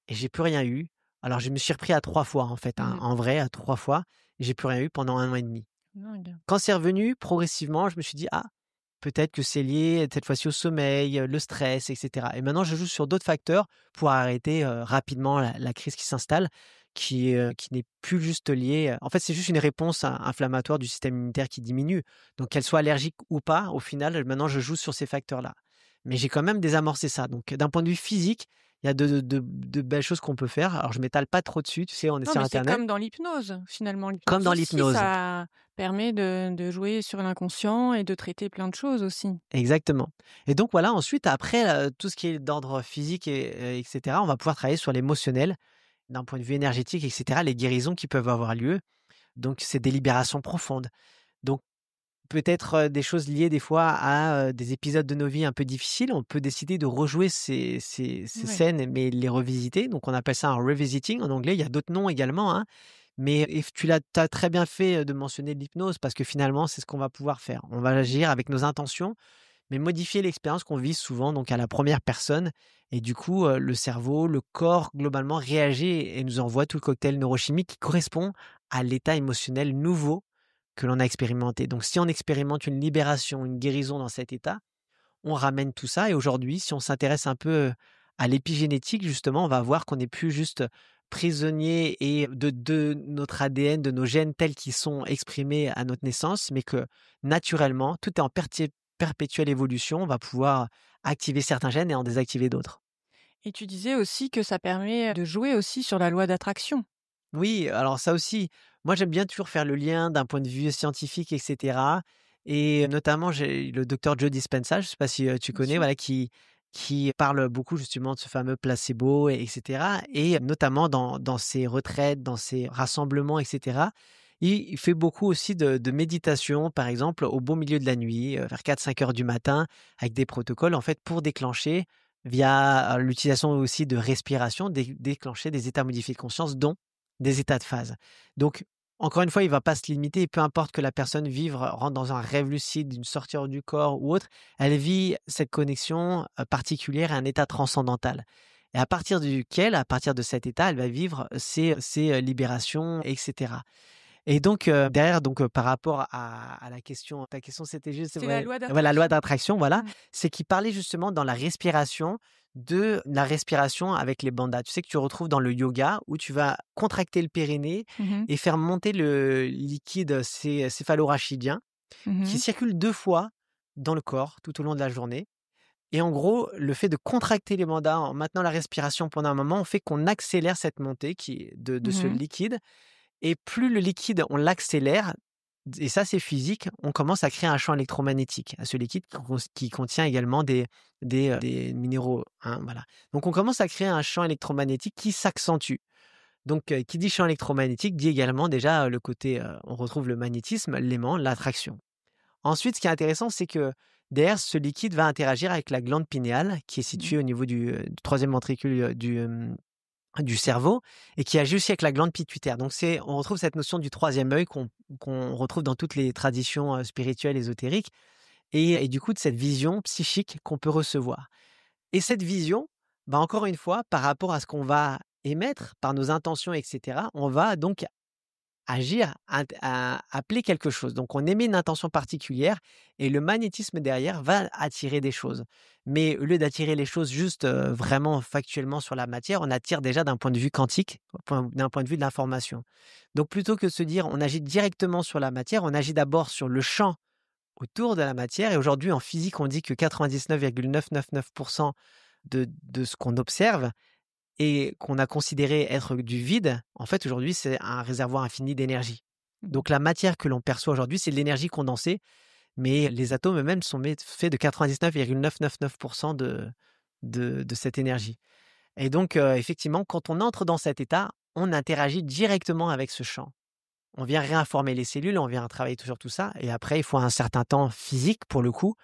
Et j'ai plus rien eu. Alors je me suis repris à 3 fois en fait, hein, Mmh. en vrai à 3 fois. J'ai plus rien eu pendant 1 an et demi. Dingue. Quand c'est revenu progressivement, je me suis dit: «Ah, peut-être que c'est lié cette fois-ci au sommeil, le stress et cetera» et maintenant je joue sur d'autres facteurs pour arrêter, rapidement la crise qui s'installe, qui n'est plus juste liée, en fait, c'est juste une réponse inflammatoire du système immunitaire qui diminue. Donc qu'elle soit allergique ou pas, au final, maintenant je joue sur ces facteurs-là. Mais j'ai quand même désamorcé ça. Donc d'un point de vue physique, il y a de belles choses qu'on peut faire. Alors je m'étale pas trop dessus, tu sais, on est Non, sur mais c'est internet, comme dans l'hypnose, finalement. comme L'hypnose dans aussi, l'hypnose. ça permet de jouer sur l'inconscient et de traiter plein de choses aussi. Exactement et donc voilà, ensuite après, tout ce qui est d'ordre physique et cetera, on va pouvoir travailler sur l'émotionnel, d'un point de vue énergétique et cetera, les guérisons qui peuvent avoir lieu. Donc c'est des libérations profondes. Donc peut-être, des choses liées des fois à, des épisodes de nos vies un peu difficiles. On peut décider de rejouer ces Ouais. scènes, mais les revisiter. Donc on appelle ça un revisiting en anglais. Il y a d'autres noms également, hein, mais tu as très bien fait, de mentionner l'hypnose parce que finalement, c'est ce qu'on va pouvoir faire. On va agir avec nos intentions mais modifier l'expérience qu'on vit souvent donc à la première personne et du coup, le cerveau, le corps globalement réagit et nous envoie tout le cocktail neurochimique qui correspond à l'état émotionnel nouveau que l'on a expérimenté. Donc si on expérimente une libération, une guérison dans cet état, on ramène tout ça et aujourd'hui, si on s'intéresse un peu, à l'épigénétique justement, on va voir qu'on n'est plus juste prisonnier et de notre ADN, de nos gènes tels qu'ils sont exprimés à notre naissance, mais que naturellement, tout est en perpétuelle évolution. On va pouvoir activer certains gènes et en désactiver d'autres. Et tu disais aussi que ça permet de jouer aussi sur la loi d'attraction. Oui, alors ça aussi, moi j'aime bien toujours faire le lien d'un point de vue scientifique et cetera et notamment j'ai le docteur Joe Dispenza, je ne sais pas si, tu Bien connais, sûr. voilà, qui parle beaucoup justement de ce fameux placebo et et notamment dans ses retraites, dans ses rassemblements et cetera. Il fait beaucoup aussi de méditation, par exemple, au beau milieu de la nuit, vers 4, 5 heures du matin avec des protocoles en fait pour déclencher via, l'utilisation aussi de respiration, déclencher des états modifiés de conscience dont des états de phase. Donc, encore une fois, il va pas se limiter, peu importe que la personne rentre dans un rêve lucide, une sortie hors du corps ou autre, elle vit cette connexion, particulière à un état transcendantal et à partir de cet état, elle va vivre ces libérations et cetera et donc, derrière donc, par rapport à la question ta question c'était juste C'est la ouais, loi ouais, la loi d'attraction. d'attraction, voilà, Mmh. c'est qu'il parlait justement dans la respiration de la respiration avec les bandas. Tu sais que tu retrouves dans le yoga où tu vas contracter le périnée Mmh. et faire monter le liquide céphalorachidien qui Mmh. circule 2 fois dans le corps tout au long de la journée et en gros, le fait de contracter les bandas en maintenant la respiration pendant un moment, fait qu'on accélère cette montée qui est de ce Mmh. liquide et plus le liquide, on l'accélère et ça, c'est physique, on commence à créer un champ électromagnétique à ce liquide qui contient également des minéraux, hein, voilà. Donc on commence à créer un champ électromagnétique qui s'accentue. Donc qui dit champ électromagnétique dit également déjà, le côté, on retrouve le magnétisme, l'aimant, l'attraction. Ensuite, ce qui est intéressant, c'est que derrière, ce liquide va interagir avec la glande pinéale qui est Mmh. située au niveau du 3 ventricule, du cerveau et qui agit aussi avec la glande pituitaire. Donc on retrouve cette notion du troisième œil qu'on retrouve dans toutes les traditions, spirituelles, ésotériques et du coup de cette vision psychique qu'on peut recevoir. Et cette vision, bah, encore une fois, par rapport à ce qu'on va émettre par nos intentions et cetera, on va donc agir, à appeler quelque chose. Donc on émet une intention particulière et le magnétisme derrière va attirer des choses. Mais au lieu d'attirer les choses juste, vraiment factuellement sur la matière, on attire déjà d'un point de vue quantique, d'un point de vue de l'information. Donc plutôt que de se dire: «On agit directement sur la matière», on agit d'abord sur le champ autour de la matière et aujourd'hui en physique, on dit que 99,999% de ce qu'on observe et qu'on a considéré être du vide, en fait, aujourd'hui, c'est un réservoir infini d'énergie. Mmh. Donc la matière que l'on perçoit aujourd'hui, c'est de l'énergie condensée, mais les atomes eux-mêmes sont faits de 99,999% de cette énergie. Et donc, effectivement, quand on entre dans cet état, on interagit directement avec ce champ. On vient réinformer les cellules, on vient travailler sur tout ça, et après, il faut un certain temps physique, pour le coup,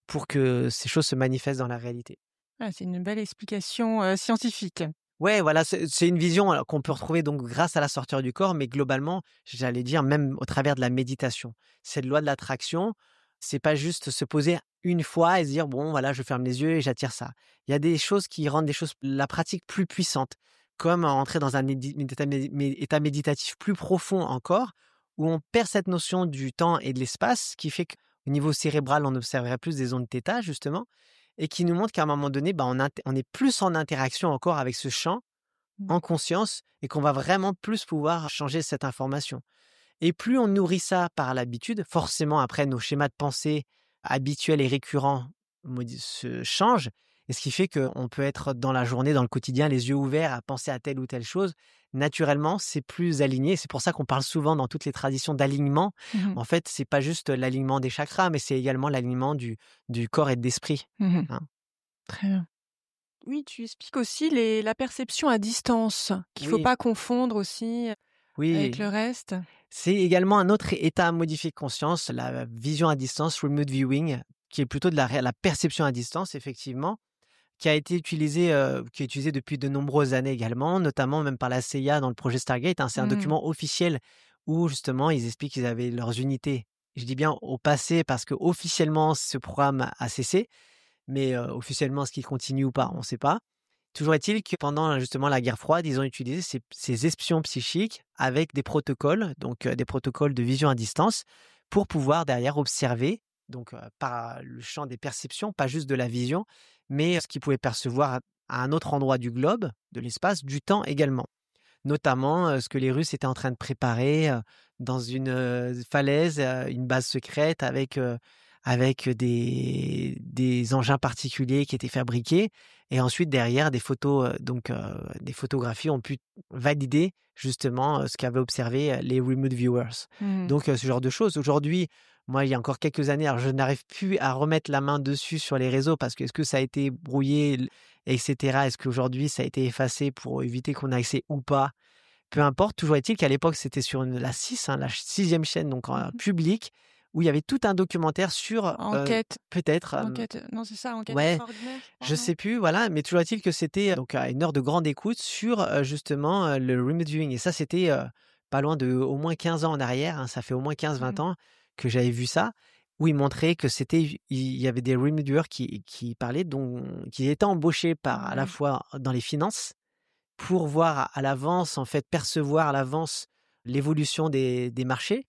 pour que ces choses se manifestent dans la réalité. Ah, c'est une belle explication, scientifique. Ouais, voilà, c'est une vision alors qu'on peut retrouver donc grâce à la sortie du corps, mais globalement, j'allais dire même au travers de la méditation. Cette loi de l'attraction, c'est pas juste se poser une fois et se dire: «Bon voilà, je ferme les yeux et j'attire ça». Il y a des choses qui rendent la pratique plus puissante, comme entrer dans un état méditatif plus profond encore, où on perd cette notion du temps et de l'espace, qui fait qu'au niveau cérébral, on observerait plus des ondes θ justement et qui nous montre qu'à un moment donné, bah, on est plus en interaction encore avec ce champ, Mmh. en conscience et qu'on va vraiment plus pouvoir changer cette information. Et plus on nourrit ça par l'habitude, forcément après nos schémas de pensée habituels et récurrents se changent et ce qui fait qu'on peut être dans la journée, dans le quotidien, les yeux ouverts à penser à telle ou telle chose. Naturellement, c'est plus aligné. C'est pour ça qu'on parle souvent dans toutes les traditions d'alignement. Mmh. En fait, c'est pas juste l'alignement des chakras, mais c'est également l'alignement du corps et de l'esprit, Mmh. hein. Très bien. Oui, tu expliques aussi la perception à distance, qu'il faut Oui, pas confondre aussi avec le oui. reste. C'est également un autre état à modifier de conscience, la vision à distance, remote viewing, qui est plutôt de la perception à distance, effectivement, qui est utilisé depuis de nombreuses années également, notamment même par la CIA dans le projet Stargate, hein. C'est un Mmh. document officiel où justement ils expliquent qu'ils avaient leurs unités. Je dis bien au passé parce que officiellement ce programme a cessé, mais officiellement est-ce qu'il continue ou pas, on ne sait pas. Toujours est-il que pendant justement la guerre froide, ils ont utilisé ces espions psychiques avec des protocoles, donc des protocoles de vision à distance, pour pouvoir derrière observer, donc par le champ des perceptions, pas juste de la vision, mais ce qu'ils pouvaient percevoir à un autre endroit du globe, de l'espace, du temps également. Notamment, ce que les Russes étaient en train de préparer, dans une, falaise, une base secrète avec des engins particuliers qui étaient fabriqués et ensuite derrière des photos, des photographies ont pu valider justement, ce qu'avaient observé, les remote viewers. Mmh. Donc, ce genre de choses. Aujourd'hui, moi, il y a encore quelques années, alors je n'arrive plus à remettre la main dessus sur les réseaux parce que est-ce que ça a été brouillé et cetera? Est-ce qu'aujourd'hui ça a été effacé pour éviter qu'on ait accès ou pas? Peu importe, toujours est-il qu'à l'époque, c'était sur la 6, hein, la 6e chaîne, donc en Mmh. public, où il y avait tout un documentaire sur, Enquête peut-être, non, c'est ça, enquête ouais, extraordinaire, je crois, je non? sais plus, voilà, mais toujours est-il que c'était, donc à une heure de grande écoute sur, justement, le remote viewing et ça, c'était, pas loin de au moins 15 ans en arrière, hein, ça fait au moins 15-20 Mmh. ans que j'avais vu ça, où ils montraient que il y avait des remote viewers qui parlaient qui étaient embauchés par à la Ouais. fois dans les finances pour voir à l'avance, en fait, percevoir à l'avance l'évolution des marchés.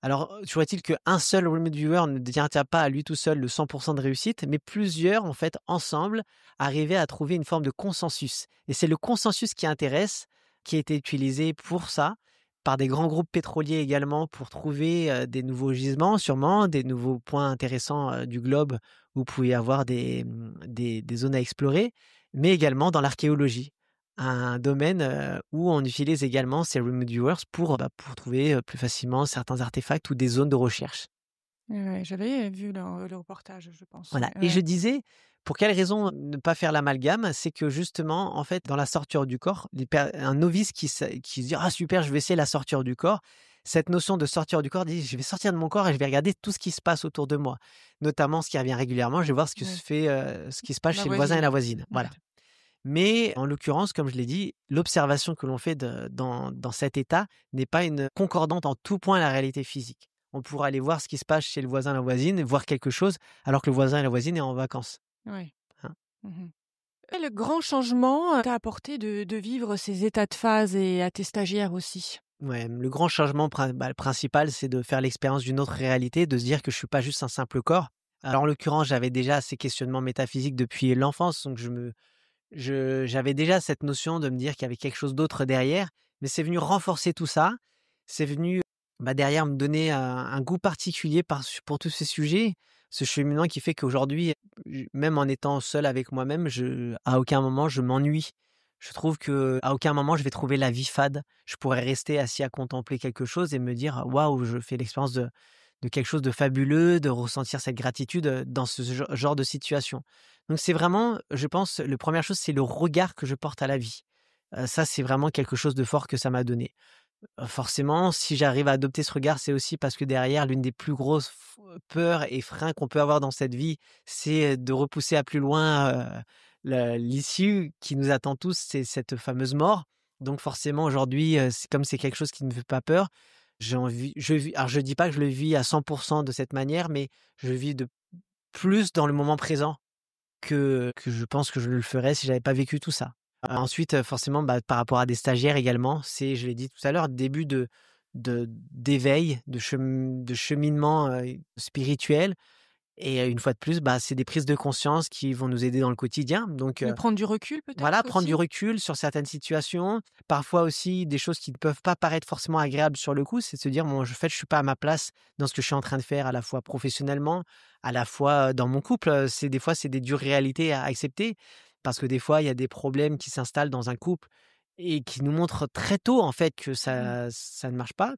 Alors, toujours est-il qu'un seul remote viewer ne détient pas à lui tout seul le 100 de réussite, mais plusieurs, en fait, ensemble, arrivaient à trouver une forme de consensus et c'est le consensus qui intéresse, qui a été utilisé pour ça, par des grands groupes pétroliers également pour trouver, des nouveaux gisements sûrement, des nouveaux points intéressants, du globe où vous pouvez avoir des zones à explorer, mais également dans l'archéologie. Un domaine, où on utilise également ces remote viewers pour trouver, plus facilement certains artefacts ou des zones de recherche. Ouais, ouais, j'avais vu le reportage, je pense, Voilà ouais, et je ouais. disais, pour quelle raison ne pas faire l'amalgame? C'est que justement, en fait, dans la sortie du corps, un novice qui se dit: «Ah super, je vais essayer la sortie du corps». Cette notion de sortir du corps dit: «Je vais sortir de mon corps et je vais regarder tout ce qui se passe autour de moi». Notamment ce qui revient régulièrement, je vais voir Ouais. ce qui se passe La chez le voisin et voisine. la voisine. Ouais. Voilà. Mais en l'occurrence, comme je l'ai dit, l'observation que l'on fait dans cet état n'est pas une concordante en tout point à la réalité physique. On pourra aller voir ce qui se passe chez le voisin, la voisine, voir quelque chose, alors que le voisin et la voisine est en vacances, Ouais. hein. Mmh. Et le grand changement, t'a apporté de vivre ces états de phase et à tes stagiaires aussi? Ouais, le grand changement le principal, c'est de faire l'expérience d'une autre réalité, de se dire que je suis pas juste un simple corps. Alors en l'occurrence, j'avais déjà ces questionnements métaphysiques depuis l'enfance, donc j'avais déjà cette notion de me dire qu'il y avait quelque chose d'autre derrière, mais c'est venu renforcer tout ça. C'est venu, derrière me donner un goût particulier pour tous ces sujets. Ce cheminement qui fait qu'aujourd'hui, même en étant seul avec moi-même, à aucun moment je m'ennuie. Je trouve que à aucun moment je vais trouver la vie fade. Je pourrais rester assis à contempler quelque chose et me dire: «Waouh, je fais l'expérience de quelque chose de fabuleux, de ressentir cette gratitude, dans ce genre de situation». Donc c'est vraiment, je pense, la première chose, c'est le regard que je porte à la vie. Ça, c'est vraiment quelque chose de fort que ça m'a donné. Forcément, si j'arrive à adopter ce regard, c'est aussi parce que derrière, l'une des plus grosses peurs et freins qu'on peut avoir dans cette vie, c'est, de repousser à plus loin, l'issue qui nous attend tous, c'est cette fameuse mort. Donc forcément aujourd'hui, c'est comme c'est quelque chose qui ne me fait pas peur, je vis alors je dis pas que je le vis à 100 de cette manière, mais je vis de plus dans le moment présent que je pense que je le ferais si j'avais pas vécu tout ça. Ensuite, forcément, bah, par rapport à des stagiaires également, c'est je l'ai dit tout à l'heure, début d'éveil, de cheminement, spirituel et une fois de plus, bah, c'est des prises de conscience qui vont nous aider dans le quotidien. Donc, De prendre du recul voilà, peut-être prendre du aussi? recul sur certaines situations, parfois aussi des choses qui ne peuvent pas paraître forcément agréables sur le coup, c'est de se dire: «Bon, en fait, je suis pas à ma place dans ce que je suis en train de faire, à la fois professionnellement, à la fois, dans mon couple». C'est des fois, c'est des dures réalités à accepter parce que des fois, il y a des problèmes qui s'installent dans un couple et qui nous montrent très tôt, en fait, que Mmh. ça ne marche pas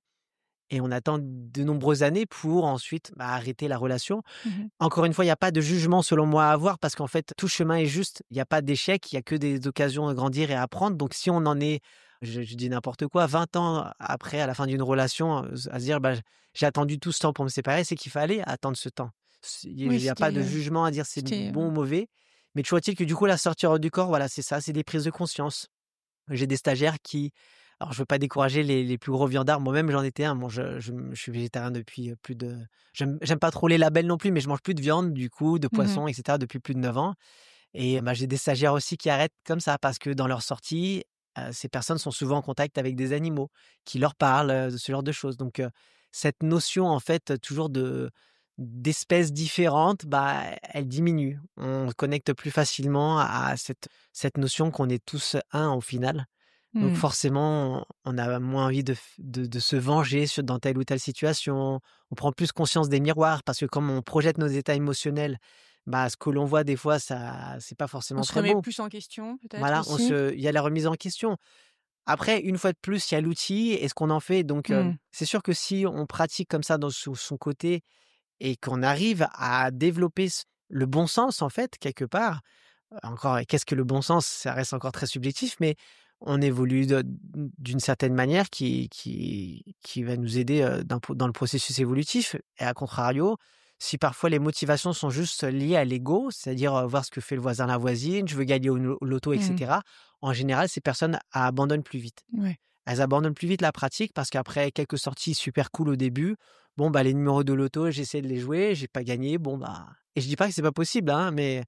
et on attend de nombreuses années pour ensuite, bah, arrêter la relation. Mmh. Encore une fois, il y a pas de jugement selon moi à avoir parce qu'en fait, tout chemin est juste. Il y a pas d'échec, il y a que des occasions de grandir et apprendre. Donc si on en est, je dis n'importe quoi, 20 ans après, à la fin d'une relation, à se dire: «Bah, j'ai attendu tout ce temps pour me séparer», c'est qu'il fallait attendre ce temps. Il Oui, y a pas de jugement à dire c'est c'était, bon ou mauvais, mais toujours est-il que du coup, la sortie hors du corps, voilà, c'est ça, c'est des prises de conscience. J'ai des stagiaires qui alors je veux pas décourager les plus gros viandards, moi-même j'en étais un. Bon je suis végétarien depuis, plus de j'aime pas trop les labels non plus, mais je mange plus de viande du coup, de mmh. poisson et cetera depuis plus de 9 ans et bah, j'ai des stagiaires aussi qui arrêtent comme ça parce que dans leur sortie, ces personnes sont souvent en contact avec des animaux qui leur parlent, de ce genre de choses donc cette notion en fait, toujours d'espèces différentes, bah, elle diminue. On connecte plus facilement à cette notion qu'on est tous un au final. Donc Mmh. forcément, on a moins envie de se venger dans telle ou telle situation. On prend plus conscience des miroirs parce que comme on projette nos états émotionnels, bah, ce que l'on voit des fois, ça c'est pas On forcément se très remet beau. plus en question peut-être Voilà, aussi? il y a la remise en question. Après, une fois de plus, il y a l'outil et ce qu'on en fait. Donc, Mmh. c'est sûr que si on pratique comme ça dans son côté et qu'on arrive à développer le bon sens, en fait, quelque part, encore, qu'est-ce que le bon sens? Ça reste encore très subjectif, mais on évolue d'une certaine manière qui va nous aider, dans le processus évolutif et à contrario, si parfois les motivations sont juste liées à l'ego, c'est-à-dire, voir ce que fait le voisin, la voisine, je veux gagner au loto et Mmh. cetera. En général, ces personnes abandonnent plus vite. Ouais. Elles abandonnent plus vite la pratique parce qu'après quelques sorties super cool au début, bon, bah, les numéros de loto, j'essaie de les jouer, j'ai pas gagné, bon, bah et je dis pas que c'est pas possible, hein, mais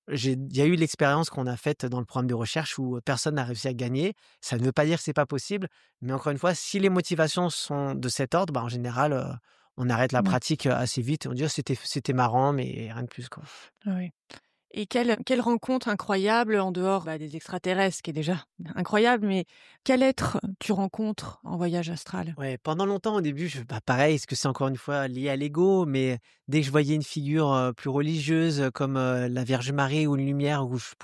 il y a eu l'expérience qu'on a faite dans le programme de recherche où personne n'a réussi à gagner. Ça ne veut pas dire que c'est pas possible, mais encore une fois, si les motivations sont de cet ordre, bah, en général, on arrête la Ouais. pratique, assez vite. On dit: «Oh c'était marrant», mais rien de plus, quoi. Ah oui. Et quelle rencontre incroyable en dehors, bah, des extraterrestres, ce qui est déjà incroyable, mais quel être tu rencontres en voyage astral? Ouais, pendant longtemps au début, bah, pareil, est-ce que c'est encore une fois lié à l'ego? Mais dès que je voyais une figure, plus religieuse, comme, la Vierge Marie ou une lumière où je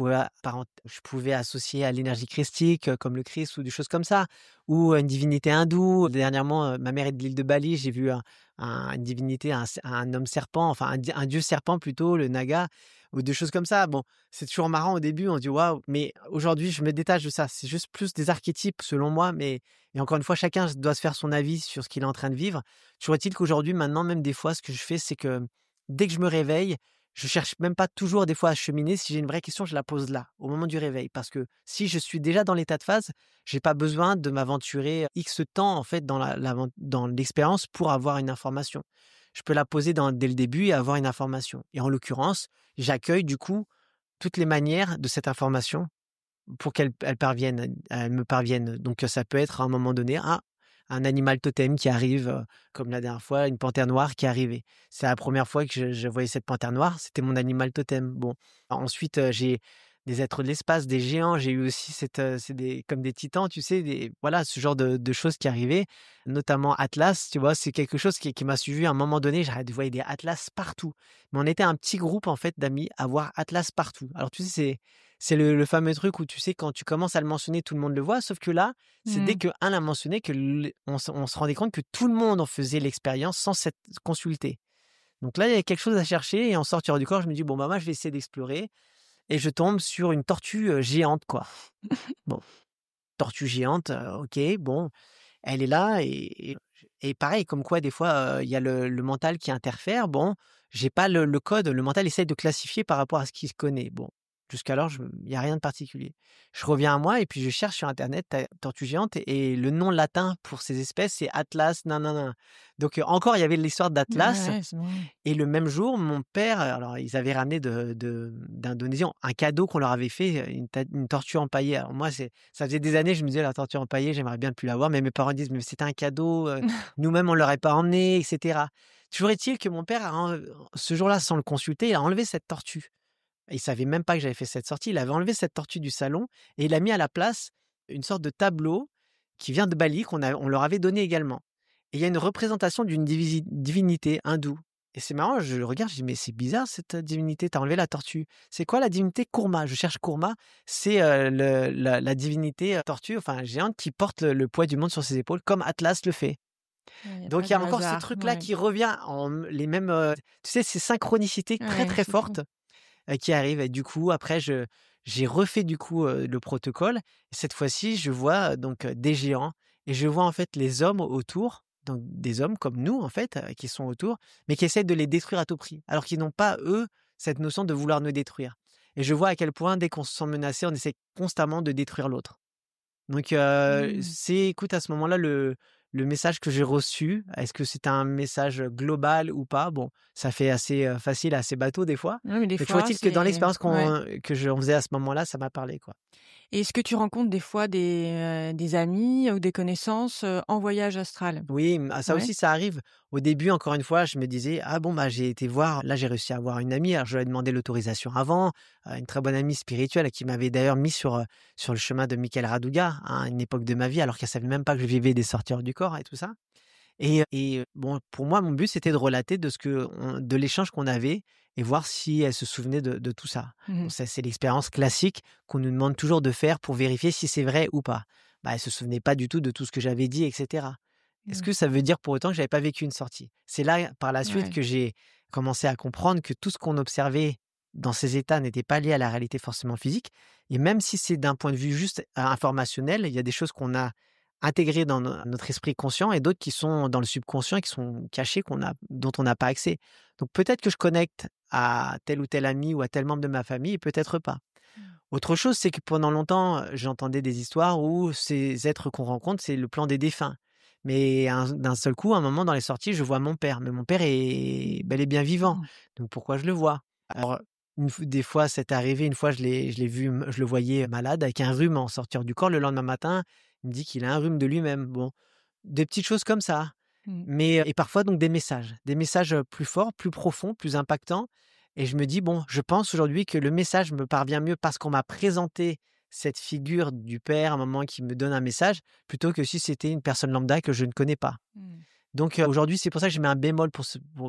pouvais associer à l'énergie christique, comme le Christ ou des choses comme ça, ou une divinité hindoue. Dernièrement, ma mère est de l'île de Bali, j'ai vu une divinité, un homme serpent, enfin un dieu serpent plutôt, le Naga, ou des choses comme ça. Bon, c'est toujours marrant au début, on se dit: «Waouh!» mais aujourd'hui, je me détache de ça. C'est juste plus des archétypes selon moi, mais et encore une fois, chacun doit se faire son avis sur ce qu'il est en train de vivre. Toujours est-il qu'aujourd'hui, maintenant, même des fois, ce que je fais, c'est que dès que je me réveille, je cherche même pas toujours des fois à cheminer. Si j'ai une vraie question, je la pose là, au moment du réveil. Parce que si je suis déjà dans l'état de phase, j'ai pas besoin de m'aventurer X temps, en fait, dans l'expérience pour avoir une information. Je peux la poser dès le début et avoir une information. Et en l'occurrence, j'accueille du coup toutes les manières de cette information pour elle me parvienne. Donc, ça peut être à un moment donné, un animal totem qui arrive, comme la dernière fois, une panthère noire qui est arrivée. C'est la première fois que je voyais cette panthère noire, c'était mon animal totem. Bon, ensuite, j'ai des êtres de l'espace, des géants, j'ai eu aussi c'est des comme des titans, tu sais, voilà, ce genre de choses qui arrivaient, notamment Atlas, tu vois? C'est quelque chose qui m'a suivi à un moment donné, je voyais des Atlas partout. Mais on était un petit groupe, en fait, d'amis à voir Atlas partout. Alors, tu sais, c'est le fameux truc où tu sais quand tu commences à le mentionner, tout le monde le voit, sauf que là, c'est dès Mmh. qu'un l'a mentionné que on se rendait compte que tout le monde en faisait l'expérience sans s'être consulté. Donc là, il y avait quelque chose à chercher et en sortir du corps, je me dis: «Bon, bah, moi, je vais essayer d'explorer» et je tombe sur une tortue, géante, quoi. Bon, tortue géante, OK, bon, elle est là et pareil, comme quoi des fois, il y a le mental qui interfère. Bon, j'ai pas le code, le mental essaye de classifier par rapport à ce qu'il connaît. Bon, Jusqu'alors, il y a rien de particulier. Je reviens à moi et puis je cherche sur internet tortue géante et le nom latin pour ces espèces, c'est Atlas nin nin nin. Donc, encore il y avait l'histoire d'Atlas Ouais, c'est bon. et le même jour, mon père, alors ils avaient ramené d'Indonésie un cadeau qu'on leur avait fait, une tortue empaillée. Alors moi, ça faisait des années, je me disais: «La tortue empaillée, j'aimerais bien ne plus l'avoir», mais mes parents disent: «Mais c'était un cadeau, nous-mêmes on l'aurait pas emmené» et cetera. Toujours est-il que mon père ce jour-là, sans le consulter, il a enlevé cette tortue. Il savait même pas que j'avais fait cette sortie. Il avait enlevé cette tortue du salon et il a mis à la place une sorte de tableau qui vient de Bali, on leur avait donné également. Et il y a une représentation d'une divinité hindoue. Et c'est marrant, je le regarde, je dis: «Mais c'est bizarre cette divinité, tu as enlevé la tortue. C'est quoi la divinité Kurma?» Je cherche Kurma, c'est, la divinité, tortue, enfin géante qui porte le poids du monde sur ses épaules comme Atlas le fait. Il y a pas Donc il y de a encore ce hasard, truc-là ouais. qui revient les mêmes, tu sais, ces synchronicités très, Ouais, très c'est fou. fortes qui arrive et du coup après j'ai refait du coup, le protocole et cette fois-ci je vois, donc des géants et je vois en fait les hommes autour, donc des hommes comme nous en fait, qui sont autour, mais qui essaient de les détruire à tout prix. Alors qu'ils n'ont pas eux, cette notion de vouloir nous détruire et je vois à quel point dès qu'on se sent menacé, on essaie constamment de détruire l'autre. Donc Mmh. c'est écoute à ce moment-là le message que j'ai reçu, est-ce que c'est un message global ou pas? Bon, ça fait assez, facile, assez bateau des fois, Ouais, mais des mais toujours fois, est-il que dans c'est l'expérience ouais. que j'en faisais à ce moment-là, ça m'a parlé, quoi. Et est-ce que tu rencontres des fois des amis ou des connaissances, en voyage astral? Oui, ça Ouais? aussi, ça arrive. Au début, encore une fois, je me disais: «Ah bon, bah, j'ai été voir» là, j'ai réussi à avoir une amie, alors je lui ai demandé l'autorisation avant, une très bonne amie spirituelle qui m'avait d'ailleurs mis sur le chemin de Michael Raduga, à une époque de ma vie, alors qu'elle savait même pas que je vivais des sorties hors du corps et tout ça. Et bon, pour moi, mon but, c'était de relater de l'échange qu'on avait et voir si elle se souvenait de tout ça. Mmh Bon, mh. ça, c'est l'expérience classique qu'on nous demande toujours de faire pour vérifier si c'est vrai ou pas. Bah, elle se souvenait pas du tout de tout ce que j'avais dit et cetera. Est-ce Mmh. que ça veut dire pour autant que j'avais pas vécu une sortie? C'est là, par la suite, Ouais. que j'ai commencé à comprendre que tout ce qu'on observait dans ces états n'était pas lié à la réalité forcément physique et même si c'est d'un point de vue juste, informationnel, il y a des choses qu'on a intégrées dans notre esprit conscient et d'autres qui sont dans le subconscient et qui sont cachées, dont on n'a pas accès. Donc peut-être que je connecte à tel ou tel ami ou à tel membre de ma famille et peut-être pas. Mmh. Autre chose, c'est que pendant longtemps, j'entendais des histoires où ces êtres qu'on rencontre, c'est le plan des défunts. Mais d'un seul coup, à un moment dans les sorties, je vois mon père, mais mon père est bel et bien vivant. Mmh. Donc pourquoi je le vois? Alors des fois, c'est arrivé, une fois je l'ai vu, je le voyais malade avec un rhume en sortir du corps. Le lendemain matin, il me dit qu'il a un rhume de lui-même. Bon, des petites choses comme ça. Mmh. Mais et parfois donc des messages, plus forts, plus profonds, plus impactants et je me dis: «Bon, je pense aujourd'hui que le message me parvient mieux parce qu'on m'a présenté cette figure du père, à un moment qui me donne un message, plutôt que si c'était une personne lambda que je ne connais pas». Mmh. Donc aujourd'hui, c'est pour ça que je mets un bémol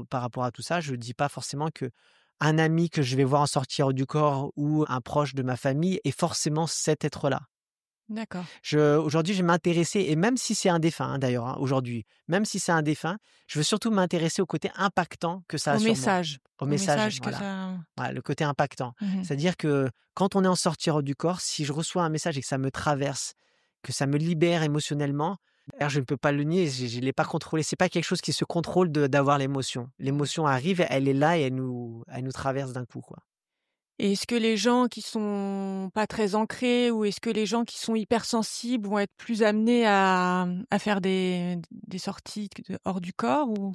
par rapport à tout ça. Je ne dis pas forcément que un ami que je vais voir en sortir du corps ou un proche de ma famille est forcément cet être-là. D'accord. Aujourd'hui, je vais m'intéresser et même si c'est un défunt, hein, d'ailleurs, hein, aujourd'hui, même si c'est un défunt, je veux surtout m'intéresser au côté impactant que ça a sur moi, au Au message, message que voilà. ça Voilà, le côté impactant. mmh mh. C'est-à-dire que quand on est en sortie hors du corps, si je reçois un message et que ça me traverse, que ça me libère émotionnellement, d'ailleurs, je ne peux pas le nier, je ne l'ai pas contrôlé. C'est pas quelque chose qui se contrôle d'avoir l'émotion. Mmh. L'émotion arrive, elle est là et elle nous traverse d'un coup, quoi. Et est-ce que les gens qui sont pas très ancrés ou est-ce que les gens qui sont hypersensibles vont être plus amenés à faire des sorties hors du corps ou?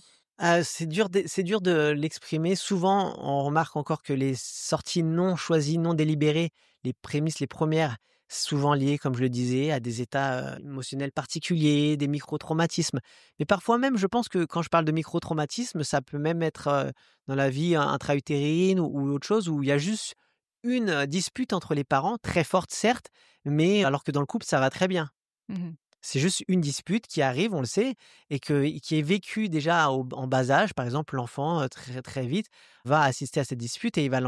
C'est dur de l'exprimer. Souvent, on remarque encore que les sorties non choisies, non délibérées, les prémices, les premières, souvent liées, comme je le disais, à des états, émotionnels particuliers, des micro-traumatismes. Mais parfois même, je pense que quand je parle de micro-traumatisme, ça peut même être, dans la vie intra-utérine ou autre chose où il y a juste une, dispute entre les parents, très forte certes, mais alors que dans le couple, ça va très bien. Mmh mh. C'est juste une dispute qui arrive, on le sait, et qui est vécue déjà en bas âge. Par exemple, l'enfant, très, très vite, va assister à cette dispute et il va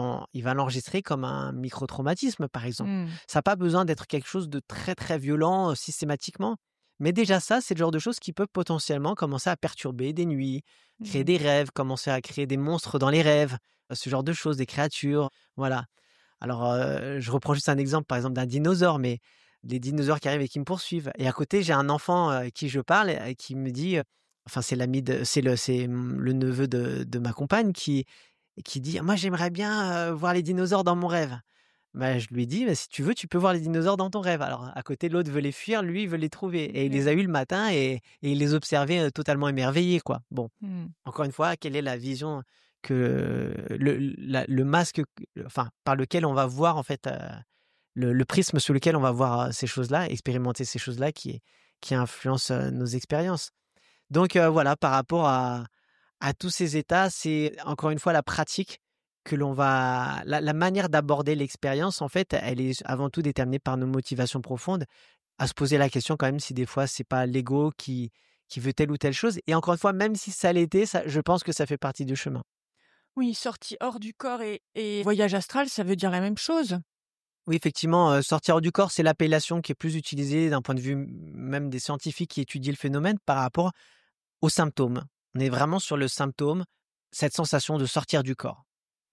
l'enregistrer comme un micro-traumatisme, par exemple. Mmh. Ça a pas besoin d'être quelque chose de très, très violent, systématiquement. Mais déjà ça, c'est le genre de choses qui peuvent potentiellement commencer à perturber des nuits, créer Mmh. des rêves, commencer à créer des monstres dans les rêves, ce genre de choses, des créatures, voilà. Alors, je reprends juste un exemple, par exemple, d'un dinosaure, mais les dinosaures qui arrivent et qui me poursuivent et à côté, j'ai un enfant, avec qui je parle et qui me dit, enfin, c'est l'ami de le neveu de ma compagne qui dit: «Moi, j'aimerais bien, voir les dinosaures dans mon rêve». Bah, je lui ai dit: «Bah, si tu veux, tu peux voir les dinosaures dans ton rêve». Alors à côté, l'autre veut les fuir, lui, il veut les trouver et il les OK. a eus le matin et il les observait, totalement émerveillé, quoi. Bon, Mmh. encore une fois, quelle est la vision que le masque enfin, par lequel on va voir, en fait, le prisme sous lequel on va voir, ces choses-là, expérimenter ces choses-là qui influencent, nos expériences. Donc voilà, par rapport à tous ces états, c'est encore une fois la pratique que l'on va la manière d'aborder l'expérience, en fait, elle est avant tout déterminée par nos motivations profondes. À se poser la question quand même si des fois c'est pas l'ego qui veut telle ou telle chose et encore une fois, même si ça l'était, ça je pense que ça fait partie du chemin. Oui, sortie hors du corps et voyage astral, ça veut dire la même chose? Oui, effectivement, sortir du corps, c'est l'appellation qui est plus utilisée d'un point de vue même des scientifiques qui étudient le phénomène par rapport aux symptômes. On est vraiment sur le symptôme, cette sensation de sortir du corps.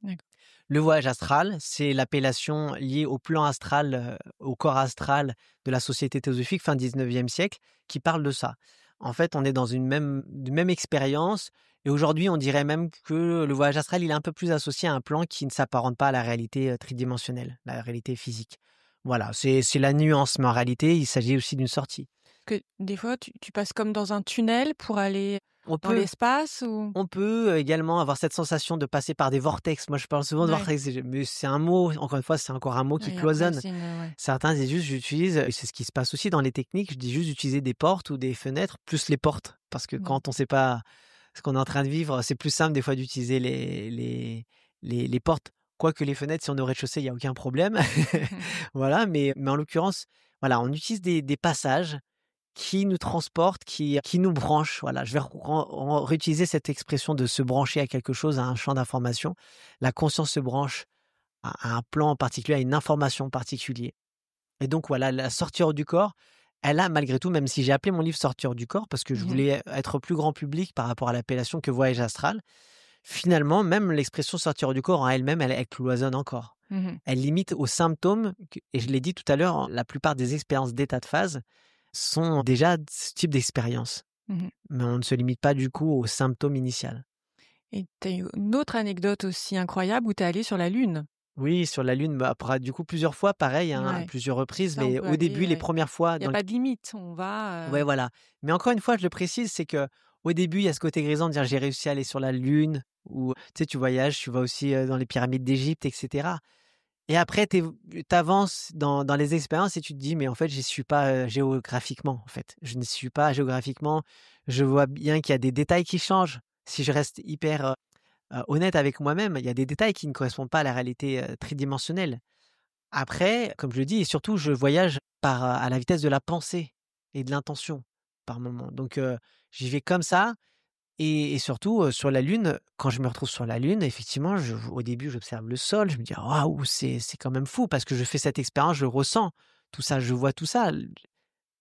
D'accord. Le voyage astral, c'est l'appellation liée au plan astral, au corps astral de la Société théosophique fin 19e siècle, qui parle de ça. En fait, on est dans une même expérience et aujourd'hui, on dirait même que le voyage astral, il est un peu plus associé à un plan qui ne s'apparente pas à la réalité, tridimensionnelle, la réalité physique. Voilà, c'est la nuance, mais en réalité, il s'agit aussi d'une sortie. Que des fois, tu passes comme dans un tunnel pour aller On dans peut l'espace ou? On peut, également avoir cette sensation de passer par des vortex. Moi, je parle souvent de Ouais. vortex, mais c'est un mot, encore une fois, c'est encore un mot qui Ouais, après cloisonne. c'est une ouais. Certains disent juste j'utilise et c'est ce qui se passe aussi dans les techniques, je dis juste d'utiliser des portes ou des fenêtres, plus les portes. Parce que Mmh. quand on ne sait pas ce qu'on est en train de vivre, c'est plus simple des fois d'utiliser les portes. Quoique les fenêtres, si on est au rez-de-chaussée, il y a aucun problème. Voilà, mais en l'occurrence, voilà, on utilise des passages qui nous transporte, qui nous branche, voilà. Je vais réutiliser cette expression de se brancher à quelque chose, à un champ d'information. La conscience se branche à un plan en particulier, à une information en particulier et donc voilà, la sortir du corps, elle a malgré tout, même si j'ai appelé mon livre «Sortir du corps» parce que je Mmh mh. voulais être plus grand public par rapport à l'appellation que voyage astral, finalement, même l'expression «sortir du corps» en elle-même, elle cloisonne encore. Mmh. Elle limite aux symptômes que et je l'ai dit tout à l'heure, la plupart des expériences d'état de phase sont déjà ce type d'expérience. Mmh. Mais on ne se limite pas du coup aux symptômes initial. Et tu as eu une autre anecdote aussi incroyable où tu es allé sur la Lune? Oui, sur la Lune, bah, du coup plusieurs fois, pareil, hein, à Ouais. plusieurs reprises, Ça, on mais peut au début, les aller, premières fois il y a dans le pas de limite, on va, ouais, voilà. Mais encore une fois, je le précise, c'est que au début, il y a ce côté grisant de dire: «J'ai réussi à aller sur la Lune» ou tu sais, tu voyages, tu vas aussi, dans les pyramides d'Égypte et cetera et après tu avances dans les expériences et tu te dis: «Mais en fait, j'y suis pas, géographiquement, en fait. Je n'y suis pas géographiquement». Je vois bien qu'il y a des détails qui changent. Si je reste hyper, honnête avec moi-même, il y a des détails qui ne correspondent pas à la réalité, tridimensionnelle. Après, comme je le dis et surtout, je voyage à la vitesse de la pensée et de l'intention par moment. Donc, j'y vais comme ça et surtout, sur la Lune, quand je me retrouve sur la Lune, effectivement, au début, j'observe le sol, je me dis: «Waouh, c'est quand même fou» parce que je fais cette expérience, je ressens tout ça, je vois tout ça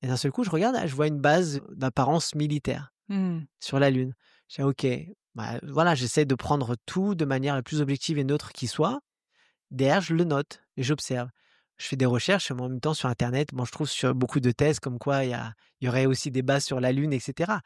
et d'un seul coup, je regarde, je vois une base d'apparence militaire mmh. sur la Lune. Je dis: «OK». Bah, voilà, j'essaie de prendre tout de manière la plus objective et neutre qui soit. Derrière, je le note et j'observe. Je fais des recherches, mais en même temps sur internet, bon, je trouve sur beaucoup de thèses comme quoi il y aurait aussi des bases sur la Lune et cetera.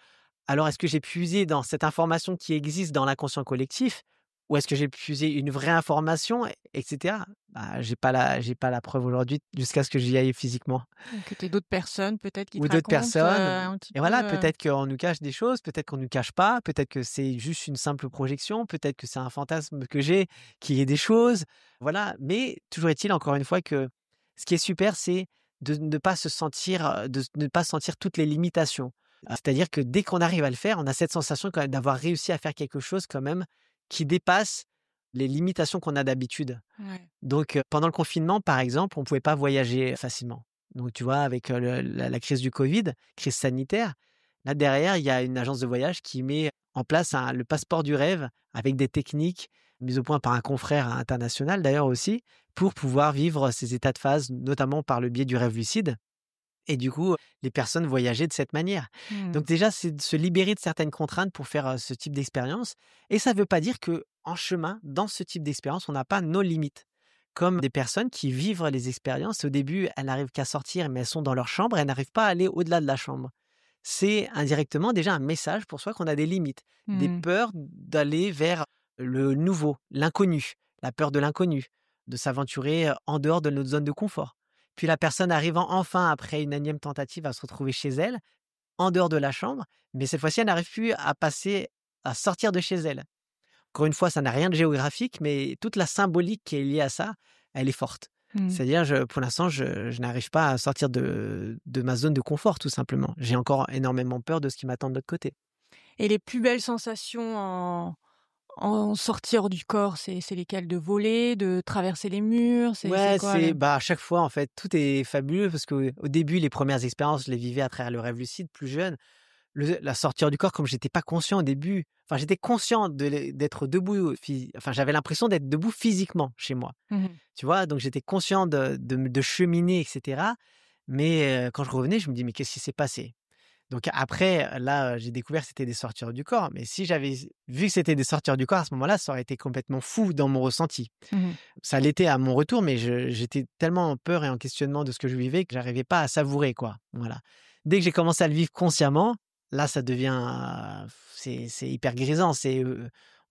Alors est-ce que j'ai puisé dans cette information qui existe dans l'inconscient collectif? Ou est-ce que j'ai puisé une vraie information et cetera? Bah, j'ai pas la preuve aujourd'hui jusqu'à ce que j'y aille physiquement. Que tu aies d'autres personnes peut-être qui Ou te d'autres racontent, personnes un petit et peu, voilà, peut-être qu'on nous cache des choses, peut-être qu'on nous cache pas, peut-être que c'est juste une simple projection, peut-être que c'est un fantasme que j'ai, qu'il y ait des choses, voilà. Mais toujours est-il, encore une fois, que ce qui est super, c'est de ne pas se sentir, de ne pas sentir toutes les limitations. C'est-à-dire que dès qu'on arrive à le faire, on a cette sensation quand même d'avoir réussi à faire quelque chose quand même qui dépasse les limitations qu'on a d'habitude. ouais. Donc, pendant le confinement, par exemple, on pouvait pas voyager facilement. Donc tu vois, avec, la crise du covid, crise sanitaire, là derrière, il y a une agence de voyage qui met en place le passeport du rêve avec des techniques mises au point par un confrère international d'ailleurs aussi, pour pouvoir vivre ces états de phase, notamment par le biais du rêve lucide et du coup, les personnes voyageaient de cette manière. Mmh. Donc déjà, c'est de se libérer de certaines contraintes pour faire, ce type d'expérience et ça ne veut pas dire que en chemin, dans ce type d'expérience, on n'a pas nos limites. Comme des personnes qui vivent les expériences, au début, elles n'arrivent qu'à sortir, mais elles sont dans leur chambre, elles n'arrivent pas à aller au-delà de la chambre. C'est indirectement déjà un message pour soi qu'on a des limites, des Mmh. peurs d'aller vers le nouveau, l'inconnu, la peur de l'inconnu. de s'aventurer, en dehors de notre zone de confort. Puis la personne arrivant enfin après une énième tentative à se retrouver chez elle, en dehors de la chambre, mais cette fois-ci, elle n'arrive plus à sortir de chez elle. Encore une fois, ça n'a rien de géographique, mais toute la symbolique qui est liée à ça, elle est forte. Mmh. C'est-à-dire, pour l'instant, je n'arrive pas à sortir de ma zone de confort, tout simplement. J'ai encore énormément peur de ce qui m'attend de l'autre côté. Et les plus belles sensations en sortie hors du corps, c'est lesquelles? De voler, de traverser les murs? C'est Ouais, quoi le à chaque fois, en fait, tout est fabuleux parce qu'au début, les premières expériences, je les vivais à travers le rêve lucide, plus jeune. La sortir du corps, comme j'étais pas conscient au début, enfin, j'étais conscient d'être debout, enfin, j'avais l'impression d'être debout physiquement chez moi, Mmh. tu vois? Donc j'étais conscient de cheminer et cetera, mais quand je revenais, je me dis: «Mais qu'est-ce qui s'est passé?» Donc après, là, j'ai découvert que c'était des sortures du corps, mais si j'avais vu que c'était des sortures du corps à ce moment-là, ça aurait été complètement fou dans mon ressenti. Mmh. Ça l'était à mon retour, mais j'étais tellement en peur et en questionnement de ce que je vivais que j'arrivais pas à savourer, quoi. Voilà. Dès que j'ai commencé à le vivre consciemment, là, ça devient, c'est hyper grisant.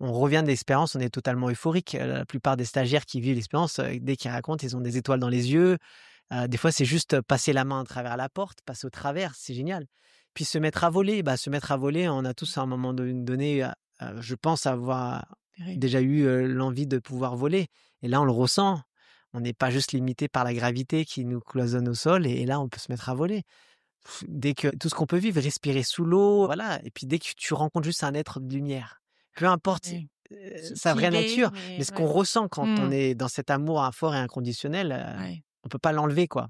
On revient de l'expérience, on est totalement euphorique. La plupart des stagiaires qui vivent l'expérience, dès qu'ils racontent, ils ont des étoiles dans les yeux. Des fois, c'est juste passer la main à travers la porte, passer au travers, c'est génial. Puis se mettre à voler, on a tous à un moment donné, je pense avoir Oui. déjà eu, l'envie de pouvoir voler et là, on le ressent. On n'est pas juste limité par la gravité qui nous cloisonne au sol et là, on peut se mettre à voler. Dès que tout ce qu'on peut vivre, respirer sous l'eau, voilà et puis dès que tu rencontres juste un être de lumière, peu importe, Oui. Qui sa qui vraie il est, nature, mais mais ce qu'on ouais. ressent quand on Mmh. est dans cet amour, fort et inconditionnel, Ouais. on peut pas l'enlever, quoi.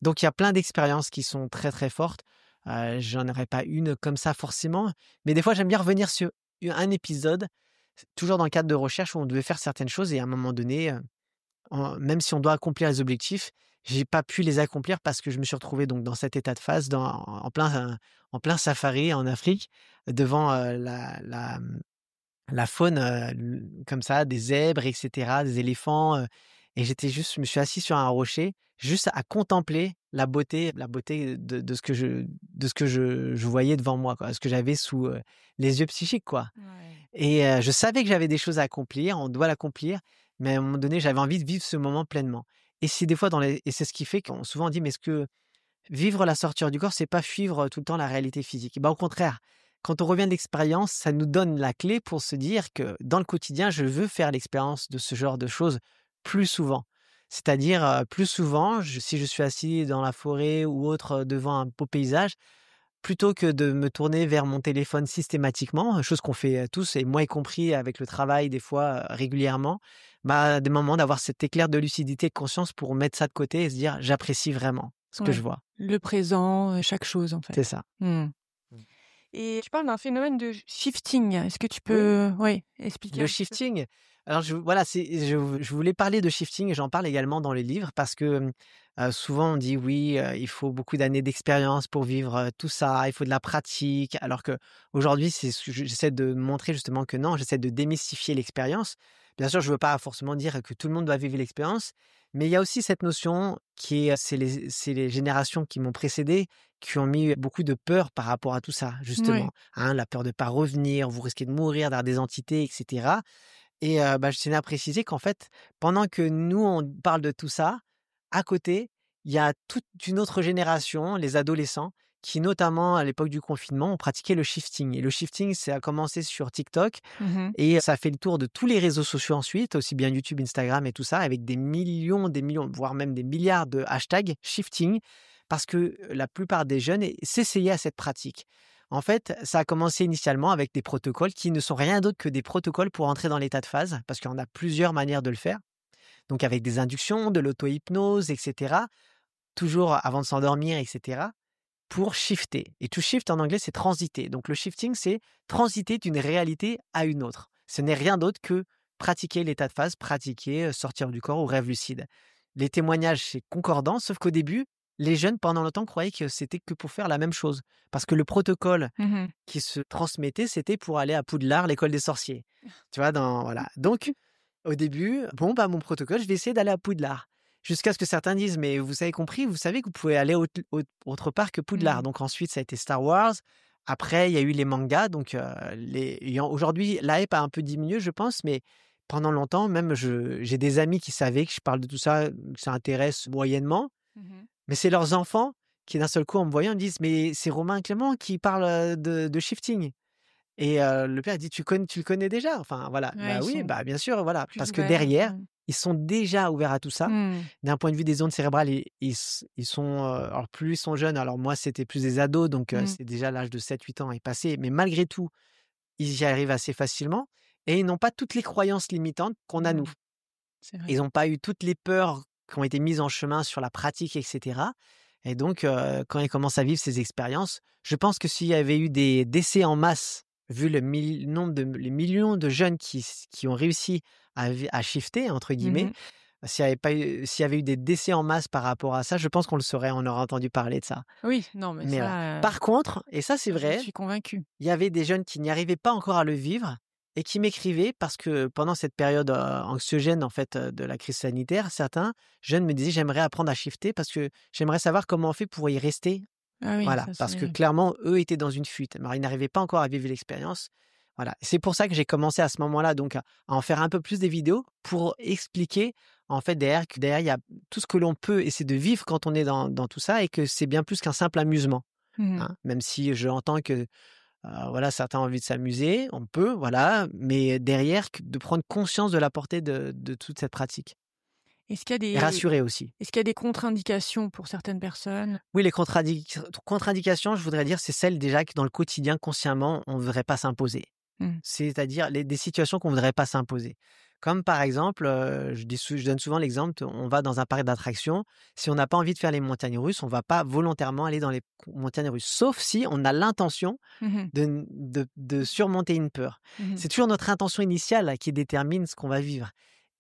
Donc il y a plein d'expériences qui sont très, très fortes. J'en aurais pas une comme ça forcément, mais des fois, j'aime bien revenir sur un épisode, toujours dans le cadre de recherche où on devait faire certaines choses et à un moment donné, même si on doit accomplir les objectifs, j'ai pas pu les accomplir parce que je me suis retrouvé donc dans cet état de phase, en plein safari en Afrique, devant, la faune, comme ça, des zèbres et cetera, des éléphants, et je me suis assis sur un rocher, juste à contempler la beauté de ce que je voyais devant moi, quoi, ce que j'avais sous, les yeux psychiques, quoi. Ouais. Et je savais que j'avais des choses à accomplir, on doit l'accomplir, mais à un moment donné, j'avais envie de vivre ce moment pleinement. Et c'est des fois et c'est ce qui fait qu'on souvent on dit: «Mais est-ce que vivre la sortie du corps, c'est pas suivre tout le temps la réalité physique?» Au contraire, quand on revient de l'expérience, ça nous donne la clé pour se dire que dans le quotidien, je veux faire l'expérience de ce genre de choses plus souvent. C'est-à-dire, plus souvent, si je suis assis dans la forêt ou autre, devant un beau paysage, plutôt que de me tourner vers mon téléphone systématiquement, chose qu'on fait, tous et moi y compris avec le travail des fois, régulièrement, des moments d'avoir cet éclair de lucidité, de conscience pour mettre ça de côté et se dire: «J'apprécie vraiment ce que je Ouais. vois». Le présent, chaque chose, en C'est fait. ça. Mmh. Mmh. Et tu parles d'un phénomène de shifting. Est-ce que tu Oui. peux, ouais, expliquer Le un petit peu? shifting, alors voilà, je voulais parler de shifting et j'en parle également dans les livres parce que, souvent on dit: «Oui, il faut beaucoup d'années d'expérience pour vivre, tout ça, il faut de la pratique». Alors qu'aujourd'hui, c'est ce que j'essaie de montrer justement que non, j'essaie de démystifier l'expérience. Bien sûr, je ne veux pas forcément dire que tout le monde doit vivre l'expérience, mais il y a aussi cette notion qui est c'est les générations qui m'ont précédé, qui ont mis beaucoup de peur par rapport à tout ça, justement, Ouais. hein, la peur de pas revenir, vous risquez de mourir, d'avoir des entités et cetera et je tenais à préciser qu'en fait, pendant que nous, on parle de tout ça, à côté, il y a toute une autre génération, les adolescents, qui notamment à l'époque du confinement, ont pratiqué le shifting et le shifting, ça a commencé sur TikTok Mmh. et ça a fait le tour de tous les réseaux sociaux ensuite, aussi bien YouTube, Instagram et tout ça, avec des millions, voire même des milliards de hashtags shifting, parce que la plupart des jeunes s'essayaient à cette pratique. En fait, ça a commencé initialement avec des protocoles qui ne sont rien d'autre que des protocoles pour entrer dans l'état de phase, parce qu'il y en a plusieurs manières de le faire. Donc avec des inductions, de l'auto-hypnose, et cetera, toujours avant de s'endormir, et cetera, pour shifter. Et to shift en anglais, c'est transiter. Donc le shifting, c'est transiter d'une réalité à une autre. Ce n'est rien d'autre que pratiquer l'état de phase, pratiquer sortir du corps ou rêve lucide. Les témoignages, c'est concordant, sauf qu'au début, les jeunes, pendant longtemps, croyaient que c'était que pour faire la même chose. Parce que le protocole Mmh. qui se transmettait, c'était pour aller à Poudlard, l'école des sorciers. Tu vois, voilà. Donc, au début, bon, mon protocole, je vais essayer d'aller à Poudlard. Jusqu'à ce que certains disent: «Mais vous avez compris, vous savez que vous pouvez aller autre part que Poudlard». Mmh. Donc ensuite, ça a été Star Wars. Après, il y a eu les mangas. Donc, aujourd'hui, la hype a un peu diminué, je pense, mais pendant longtemps, même j'ai des amis qui savaient que je parle de tout ça, que ça intéresse moyennement, Mmh. mais c'est leurs enfants qui d'un seul coup en me voyant me disent: «Mais c'est Romain Clément qui parle, de shifting». Et le père dit: Tu le connais déjà?» Enfin voilà. Ouais, Bah ils oui, sont bah bien sûr, voilà. plus Parce que ouverts. derrière, Mmh. ils sont déjà ouverts à tout ça. Mmh. D'un point de vue des ondes cérébrales, ils sont, alors plus ils sont jeunes, alors moi c'était plus des ados donc Mmh. c'est déjà l'âge de 7, 8 ans est passé, mais malgré tout, ils y arrivent assez facilement et ils n'ont pas toutes les croyances limitantes qu'on a nous. Mmh. C'est vrai. Ils n'ont pas eu toutes les peurs qui ont été mises en chemin sur la pratique et cetera et donc quand ils commencent à vivre ces expériences, je pense que s'il y avait eu des décès en masse, vu les millions de jeunes qui ont réussi à «shifter» entre guillemets, Mmh. s'il y avait eu des décès en masse par rapport à ça, je pense qu'on le saurait, on aurait entendu parler de ça. Oui, non, mais Mais voilà. ça, Par contre, et ça c'est j'en vrai, suis convaincue. il y avait des jeunes qui n'y arrivaient pas encore à le vivre et qui m'écrivaient parce que pendant cette période, anxiogène en fait, de la crise sanitaire, certains jeunes me disaient: «J'aimerais apprendre à shifter parce que j'aimerais savoir comment on fait pour y rester». Ah oui, Voilà, ça parce que c'est clairement, eux étaient dans une fuite. Alors ils n'arrivaient pas encore à vivre l'expérience. Voilà, c'est pour ça que j'ai commencé à ce moment-là donc à en faire un peu plus des vidéos pour expliquer en fait derrière il y a tout ce que l'on peut essayer de vivre quand on est dans tout ça et que c'est bien plus qu'un simple amusement, mmh. hein. Même si j'entends que voilà, certains ont envie de s'amuser, on peut, voilà, mais derrière, de prendre conscience de la portée de toute cette pratique Est-ce qu'il y a et des rassurer aussi. est-ce qu'il y a des contre-indications pour certaines personnes? Oui, les contre-indications, je voudrais dire, c'est celles déjà que dans le quotidien, consciemment, on ne voudrait pas s'imposer. Mmh. C'est-à-dire des situations qu'on ne voudrait pas s'imposer. Comme par exemple, je donne souvent l'exemple, on va dans un parc d'attractions, si on n'a pas envie de faire les montagnes russes, on ne va pas volontairement aller dans les montagnes russes, sauf si on a l'intention Mmh. de surmonter une peur. Mmh. C'est toujours notre intention initiale là, qui détermine ce qu'on va vivre.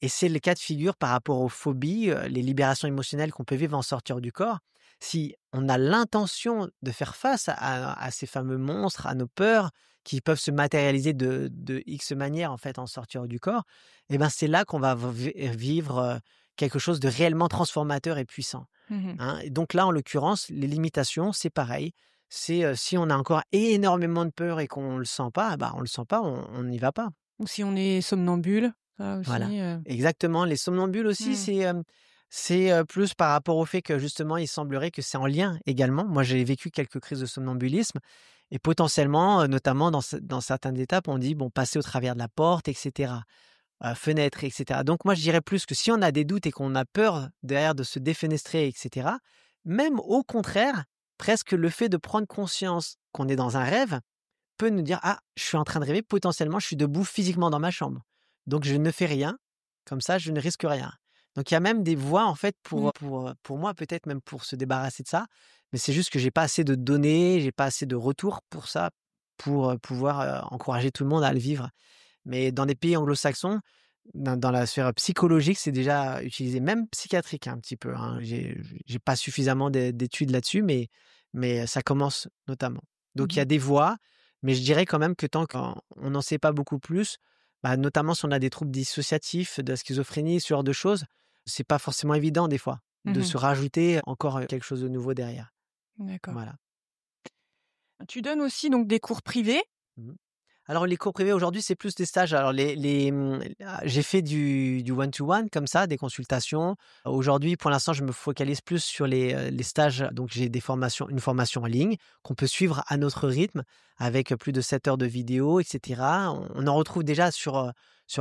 Et c'est le cas de figure par rapport aux phobies, les libérations émotionnelles qu'on peut vivre en sortir du corps. Si on a l'intention de faire face à ces fameux monstres, à nos peurs qui peuvent se matérialiser de X manière en fait en sortir du corps, et ben c'est là qu'on va vivre quelque chose de réellement transformateur et puissant. Mmh. Hein. Et donc là, en l'occurrence, les limitations, c'est pareil. C'est, si on a encore énormément de peur et qu'on le sent pas, bah, on le sent pas, on n'y va pas. Ou si on est somnambule, ça Voilà. aussi, Exactement, les somnambules aussi, mmh. c'est plus par rapport au fait que justement, il semblerait que c'est en lien également. Moi, j'ai vécu quelques crises de somnambulisme et potentiellement, notamment dans certaines étapes, on dit: «Bon, passer au travers de la porte et cetera, fenêtre et cetera». Donc moi, je dirais plus que si on a des doutes et qu'on a peur derrière de se défenestrer et cetera, même au contraire, presque le fait de prendre conscience qu'on est dans un rêve peut nous dire: «Ah, je suis en train de rêver, potentiellement, je suis debout physiquement dans ma chambre. Donc je ne fais rien, comme ça je ne risque rien». Donc il y a même des voies en fait Mmh. pour moi, peut-être même pour se débarrasser de ça, mais c'est juste que j'ai pas assez de données, j'ai pas assez de retours pour ça, pour, pouvoir, encourager tout le monde à le vivre. Mais dans des pays anglo-saxons, dans la sphère psychologique, c'est déjà utilisé, même psychiatrique un petit peu, hein. J'ai pas suffisamment d'études là-dessus, mais ça commence notamment. Donc il y Mmh. a des voies, mais je dirais quand même que tant qu'on n'en sait pas beaucoup plus, bah, notamment si on a des troubles dissociatifs, de la schizophrénie, ce genre de choses, c'est pas forcément évident des fois de Mmh. se rajouter encore, quelque chose de nouveau derrière. D'accord. Voilà. Tu donnes aussi donc des cours privés? Mmh. Alors les cours privés aujourd'hui, c'est plus des stages. Alors j'ai fait du one to one comme ça, des consultations. Aujourd'hui, pour l'instant, je me focalise plus sur les stages. Donc j'ai une formation en ligne qu'on peut suivre à notre rythme avec plus de 7 heures de vidéos et cetera. On en retrouve déjà sur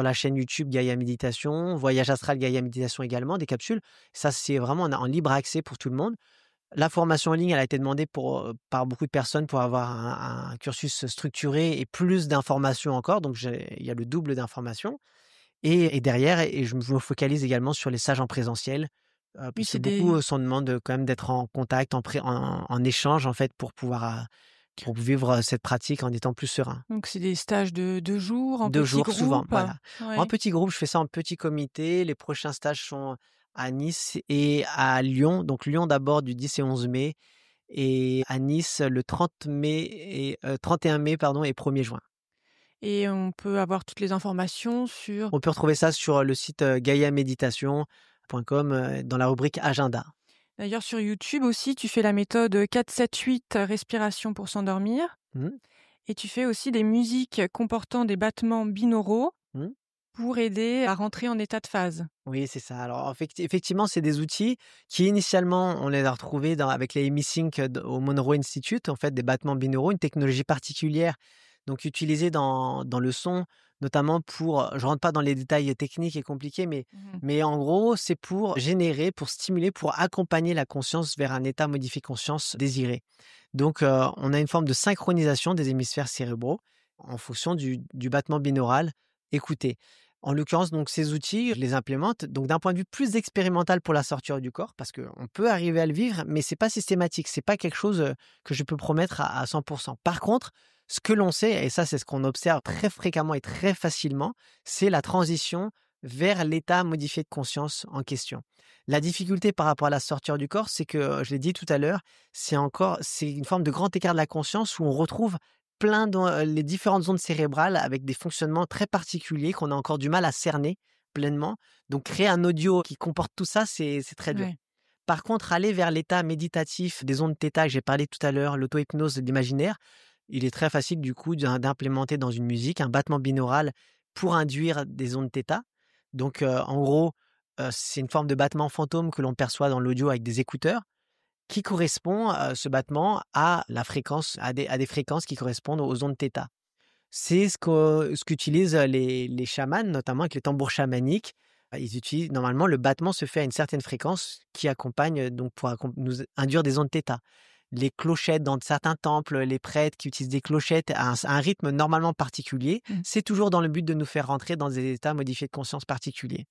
la chaîne YouTube Gaïa Méditation, Voyage Astral Gaïa Méditation également, des capsules. Ça, c'est vraiment en libre accès pour tout le monde. La formation en ligne, elle a été demandée par beaucoup de personnes pour avoir un cursus structuré et plus d'informations encore, donc il y a le double d'informations et derrière je me focalise également sur les stages en présentiel, Oui, parce que c'est beaucoup, des s'en demandent, quand même d'être en contact, en échange en fait pour pouvoir, pour vivre, cette pratique en étant plus serein. donc c'est des stages de 2 jours en 2 petits jours souvent, groupes? voilà. En Ouais. petit groupe, je fais ça en petit comité. Les prochains stages sont à Nice et à Lyon. Donc Lyon d'abord du 10 et 11 mai et à Nice le 30 mai et 31 mai pardon et 1er juin. Et on peut avoir toutes les informations sur On peut retrouver ça sur le site, gaiaméditation.com, dans la rubrique agenda. d'ailleurs sur YouTube aussi, tu fais la méthode 4-7-8 respiration pour s'endormir Mmh. et tu fais aussi des musiques comportant des battements binauraux Mmh. pour aider à rentrer en état de phase. Oui, c'est ça. Alors effectivement, c'est des outils qui initialement, on les a retrouvés avec les MiSync au Monroe Institute, en fait, des battements binauraux, une technologie particulière, donc utilisée dans le son, notamment pour, je rentre pas dans les détails techniques et compliqués, mais, Mmh. mais en gros, c'est pour générer, pour stimuler, pour accompagner la conscience vers un état modifié de conscience désiré. Donc, on a une forme de synchronisation des hémisphères cérébraux en fonction du battement binaural écouté. En l'occurrence, donc ces outils, je les implémente donc d'un point de vue plus expérimental pour la sortie hors du corps, parce qu'on peut arriver à le vivre, mais c'est pas systématique, c'est pas quelque chose que je peux promettre à 100%. Par contre, ce que l'on sait, et ça c'est ce qu'on observe très fréquemment et très facilement, c'est la transition vers l'état modifié de conscience en question. La difficulté par rapport à la sortie hors du corps, c'est que, je l'ai dit tout à l'heure, c'est une forme de grand écart de la conscience où on retrouve plein dans les différentes zones cérébrales avec des fonctionnements très particuliers qu'on a encore du mal à cerner pleinement. Donc créer un audio qui comporte tout ça, c'est très dur. Ouais. Par contre, aller vers l'état méditatif des ondes θ que j'ai parlé tout à l'heure, l'auto-hypnose de l'imaginaire, il est très facile du coup d'implémenter dans une musique un battement binaural pour induire des ondes θ. Donc en gros, c'est une forme de battement fantôme que l'on perçoit dans l'audio avec des écouteurs qui correspond, ce battement à la fréquence, à des fréquences qui correspondent aux ondes θ. C'est ce qu'utilisent les chamans, notamment avec les tambours chamaniques. Ils utilisent normalement, le battement se fait à une certaine fréquence qui accompagne, donc pour nous induire des ondes θ. Les clochettes dans certains temples, les prêtres qui utilisent des clochettes à un rythme normalement particulier, Mmh. c'est toujours dans le but de nous faire rentrer dans des états modifiés de conscience particuliers.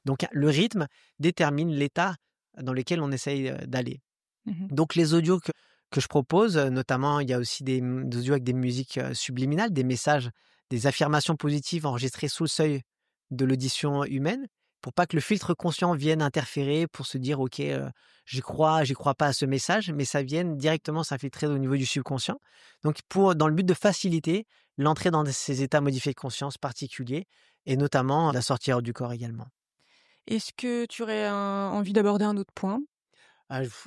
Donc le rythme détermine l'état dans lequel on essaye, d'aller. Mmh. Donc les audios que je propose, notamment, il y a aussi des audios avec des musiques, subliminales, des messages, des affirmations positives enregistrées sous le seuil de l'audition humaine, pour pas que le filtre conscient vienne interférer, pour se dire: «OK, j'y crois pas à ce message», mais ça vienne directement s'infiltrer au niveau du subconscient. Donc dans le but de faciliter l'entrée dans ces états modifiés de conscience particuliers et notamment la sortie hors du corps également. Est-ce que tu aurais envie d'aborder un autre point?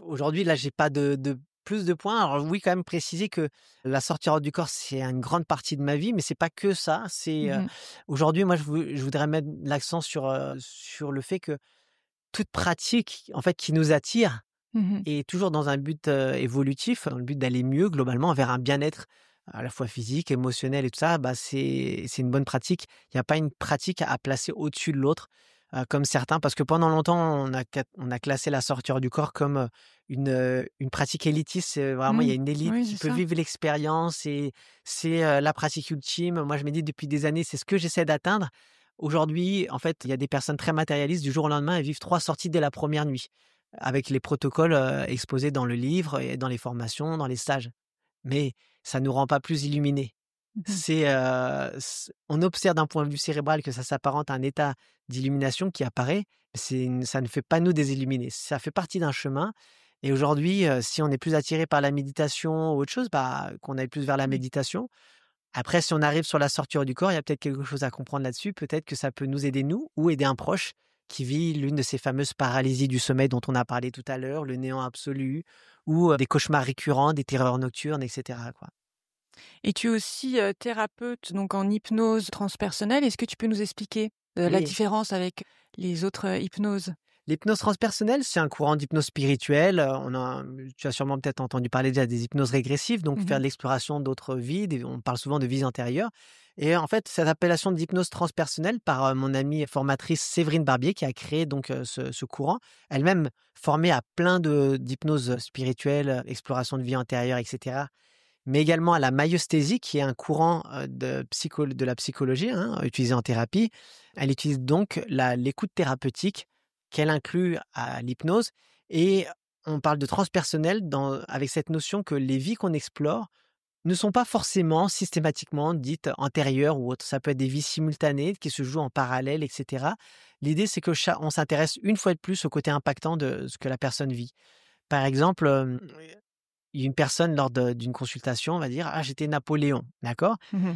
Aujourd'hui, là, j'ai pas de plus de points. Alors oui, quand même préciser que la sortie hors du corps, c'est une grande partie de ma vie, mais c'est pas que ça. Mmh. Aujourd'hui, moi, je voudrais mettre l'accent sur le fait que toute pratique, en fait, qui nous attire Mmh. est toujours dans un but, évolutif, dans le but d'aller mieux globalement vers un bien-être à la fois physique, émotionnel et tout ça, bah, c'est une bonne pratique. Il y a pas une pratique à placer au-dessus de l'autre, comme certains parce que pendant longtemps, on a classé la sortie hors du corps comme, une pratique élitiste. C'est vraiment, il y a Mmh. une élite Oui, qui c'est peut ça. vivre l'expérience et c'est, la pratique ultime. Moi, je me dis depuis des années, c'est ce que j'essaie d'atteindre. Aujourd'hui, en fait, il y a des personnes très matérialistes, du jour au lendemain, elles vivent 3 sorties dès la première nuit, avec les protocoles, exposés dans le livre et dans les formations, dans les stages. Mais ça nous rend pas plus illuminés. Mmh. On observe d'un point de vue cérébral que ça s'apparente à un état d'illumination qui apparaît, ça ne fait pas nous des illuminés. Ça fait partie d'un chemin et aujourd'hui, si on est plus attiré par la méditation ou autre chose, bah, qu'on aille plus vers la Oui. méditation. Après, si on arrive sur la sortie hors du corps, il y a peut-être quelque chose à comprendre là-dessus. Peut-être que ça peut nous aider nous ou aider un proche qui vit l'une de ces fameuses paralysies du sommeil dont on a parlé tout à l'heure, le néant absolu ou, des cauchemars récurrents, des terreurs nocturnes et cetera, quoi. Et tu es aussi, thérapeute donc en hypnose transpersonnelle. Est-ce que tu peux nous expliquer, la Oui. différence avec les autres, hypnoses? L'hypnose transpersonnelle, c'est un courant d'hypnose spirituelle. Tu as sûrement peut-être entendu parler déjà des hypnoses régressives, donc faire Mmh. de l'exploration d'autres vies. On parle souvent de vies antérieures. Et en fait, cette appellation d'hypnose transpersonnelle par mon amie formatrice Séverine Barbier, qui a créé donc ce courant, elle-même formée à plein d'hypnoses spirituelles, exploration de vie antérieure, etc. Mais également à la maïeusthésie, qui est un courant de la psychologie, hein, utilisé en thérapie. Elle utilise donc l'écoute thérapeutique qu'elle inclut à l'hypnose et on parle de transpersonnel avec cette notion que les vies qu'on explore ne sont pas forcément systématiquement dites antérieures ou autres. Ça peut être des vies simultanées qui se jouent en parallèle, etc. L'idée, c'est que on s'intéresse une fois de plus au côté impactant de ce que la personne vit. Par exemple, une personne lors d'une consultation va dire: «Ah, j'étais Napoléon», d'accord? Mmh.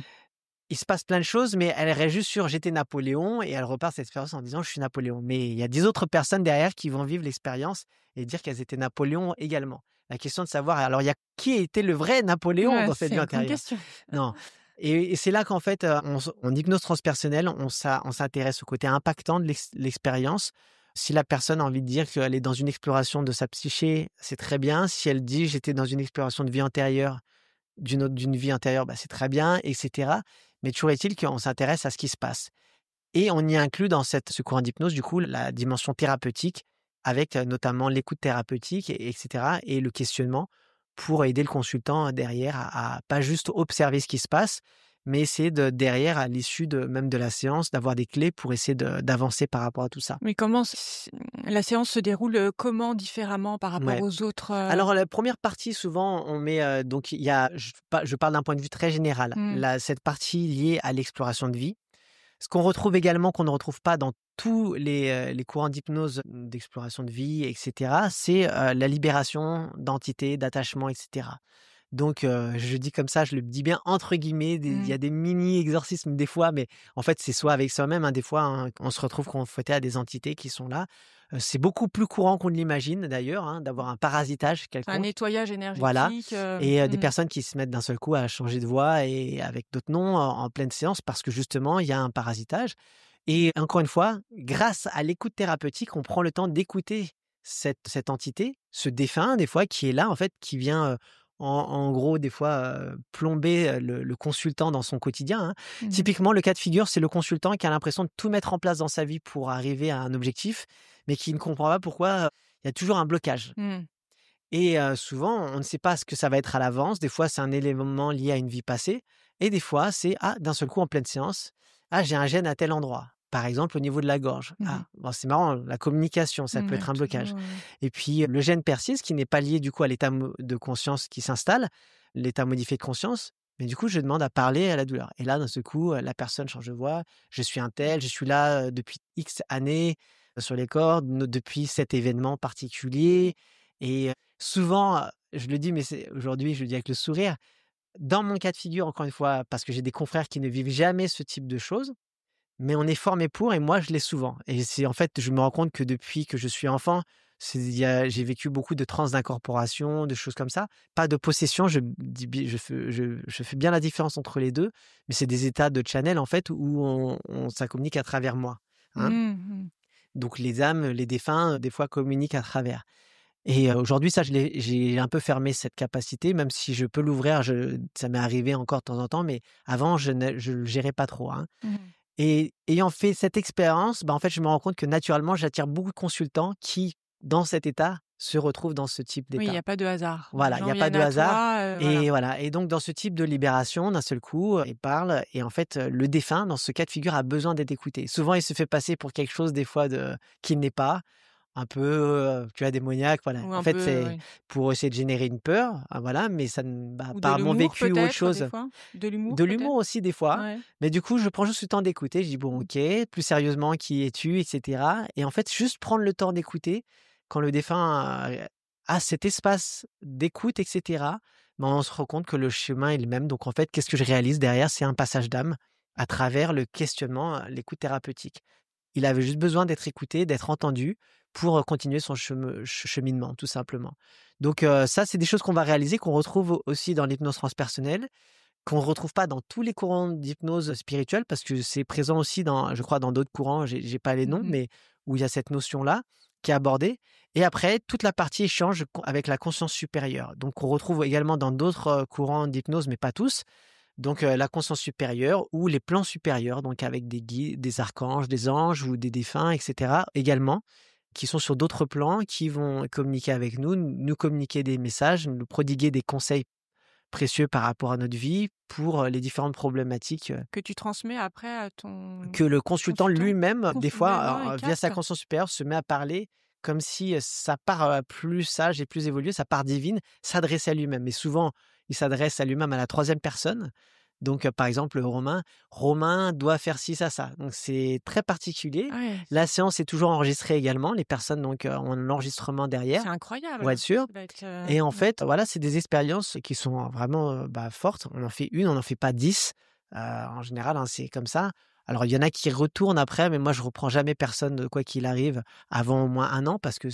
Il se passe plein de choses, mais elle reste juste sur «j'étais Napoléon» et elle repart cette expérience en disant: «Je suis Napoléon». Mais il y a 10 autres personnes derrière qui vont vivre l'expérience et dire qu'elles étaient Napoléon également. La question de savoir alors il y a qui était le vrai Napoléon Ouais, dans cette c'est vie une grande antérieure? question. Non. Et c'est là qu'en fait, en hypnose transpersonnelle, on s'intéresse au côté impactant de l'expérience. Si la personne a envie de dire qu'elle est dans une exploration de sa psyché, c'est très bien. Si elle dit: «J'étais dans une exploration de vie antérieure», d'une vie antérieure, bah, c'est très bien et cetera. Mais toujours est-il qu'on s'intéresse à ce qui se passe et on y inclut dans ce courant d'hypnose, du coup, la dimension thérapeutique avec, notamment l'écoute thérapeutique et et le questionnement pour aider le consultant derrière à pas juste observer ce qui se passe, mais essayer derrière, à l'issue même de la séance, d'avoir des clés pour essayer d'avancer par rapport à tout ça. Mais la séance se déroule, comment différemment par rapport Ouais. aux autres, Alors la première partie souvent on met, donc il y a je parle d'un point de vue très général. Mmh. Cette partie liée à l'exploration de vie. Ce qu'on retrouve également, qu'on ne retrouve pas dans tous les courants d'hypnose, d'exploration de vie et cetera, c'est, la libération d'entités, d'attachements et cetera. Donc je dis comme ça, je le dis bien entre guillemets, il y Mmh. a des mini exorcismes des fois, mais en fait, c'est soit avec soi-même, hein, des fois, hein, on se retrouve confronté à des entités qui sont là. C'est beaucoup plus courant qu'on ne l'imagine d'ailleurs, hein, d'avoir un parasitage C'est un quelconque. nettoyage Voilà énergétique, et des mmh. personnes qui se mettent d'un seul coup à changer de voix et avec d'autres noms en pleine séance parce que justement, il y a un parasitage et encore une fois, grâce à l'écoute thérapeutique, on prend le temps d'écouter cette entité, ce défunt des fois qui est là en fait, qui vient, en gros des fois, plomber, le consultant dans son quotidien, hein. Mmh. Typiquement, le cas de figure, c'est le consultant qui a l'impression de tout mettre en place dans sa vie pour arriver à un objectif, mais qui ne comprend pas pourquoi, il y a toujours un blocage. Mmh. Et souvent, on ne sait pas ce que ça va être à l'avance. Des fois, c'est un élément lié à une vie passée et des fois, c'est: «Ah, d'un seul coup, en pleine séance, ah, j'ai un gène à tel endroit». Par exemple, au niveau de la gorge. Mmh mh. Ah, bon, c'est marrant, la communication, ça peut Mmh, être un blocage toujours, ouais. et puis, le gène persiste qui n'est pas lié, du coup, à l'état de conscience qui s'installe, l'état modifié de conscience, mais du coup, je demande à parler à la douleur et là, d'un seul coup, la personne change de voix: «Je suis un tel, je suis là, depuis X années, sur les cordes, depuis cet événement particulier» et souvent, je le dis, mais c'est aujourd'hui, je le dis avec le sourire, dans mon cas de figure, encore une fois, parce que j'ai des confrères qui ne vivent jamais ce type de choses, mais on est formé pour et moi, je l'ai souvent et c'est en fait, je me rends compte que depuis que je suis enfant, j'ai vécu beaucoup de trans d'incorporation, de choses comme ça. Pas de possession, je fais bien la différence entre les 2, mais c'est des états de channel, en fait, où ça communique à travers moi, hein. Mmh mh. Donc les âmes, les défunts, des fois communiquent à travers. Et aujourd'hui, ça, j'ai un peu fermé cette capacité, même si je peux l'ouvrir, ça m'est arrivé encore de temps en temps, mais avant, je le gérais pas trop, hein. Mmh. Et ayant fait cette expérience, bah, en fait, je me rends compte que naturellement, j'attire beaucoup de consultants qui, dans cet état, se retrouvent dans ce type Oui, il y d'état. a pas de hasard. Les Voilà, il gens y a pas viennent de à hasard toi, voilà. et voilà et donc dans ce type de libération, d'un seul coup, ils parlent et en fait, le défunt, dans ce cas de figure, a besoin d'être écouté. Souvent, il se fait passer pour quelque chose, des fois, qu'il n'est pas. Un peu, tu vois, démoniaque, voilà. Ou En un fait, peu, c'est oui. pour essayer de générer une peur, voilà, mais ça ne bah, Ou de par mon l'humour vécu ou autre peut-être, des chose fois? De l'humour de peut-être? l'humour aussi des fois, Ouais. mais du coup, je prends juste le temps d'écouter. Je dis: «Bon, Mmh. OK, plus sérieusement, qui es-tu?» et cetera et en fait, juste prendre le temps d'écouter quand le défunt, a cet espace d'écoute et cetera, ben, on se rend compte que le chemin est le même. Donc en fait, qu'est-ce que je réalise derrière? C'est un passage d'âme à travers le questionnement, l'écoute thérapeutique. Il avait juste besoin d'être écouté, d'être entendu pour, continuer son cheminement, tout simplement. Donc ça, c'est des choses qu'on va réaliser, qu'on retrouve aussi dans l'hypnose transpersonnelle, qu'on ne retrouve pas dans tous les courants d'hypnose spirituelle parce que c'est présent aussi je crois dans d'autres courants, j'ai pas les noms, Mmh mh. mais où il y a cette notion-là qui est abordée et après toute la partie échange avec la conscience supérieure. Donc on retrouve également dans d'autres, courants d'hypnose, mais pas tous, donc la conscience supérieure ou les plans supérieurs, donc avec des guides, des archanges, des anges ou des défunts et cetera également, qui sont sur d'autres plans, qui vont communiquer avec nous, nous communiquer des messages, nous prodiguer des conseils précieux par rapport à notre vie pour, les différentes problématiques, Que tu transmets après à ton que le consultant consultant? lui-même, des D'accord, il fois, via sa capte? conscience supérieure, se met à parler comme si, sa part, plus sage et plus évoluée, sa part divine, s'adressait à lui-même. Mais souvent, il s'adresse à lui-même à la troisième personne. Donc, par exemple, Romain: «Romain doit faire ci, ça». Donc c'est très particulier. Ah ouais, La séance est toujours enregistrée également. Les personnes donc, ont l'enregistrement derrière c'est pour incroyable. être sûr. Ça doit être, Et en mmh. fait, voilà, c'est des expériences qui sont vraiment, bah, fortes. On en fait une, on n'en fait pas 10. En général, hein, c'est comme ça. Alors il y en a qui retournent après, mais moi je reprends jamais personne, quoi qu'il arrive, avant au moins 1 an parce que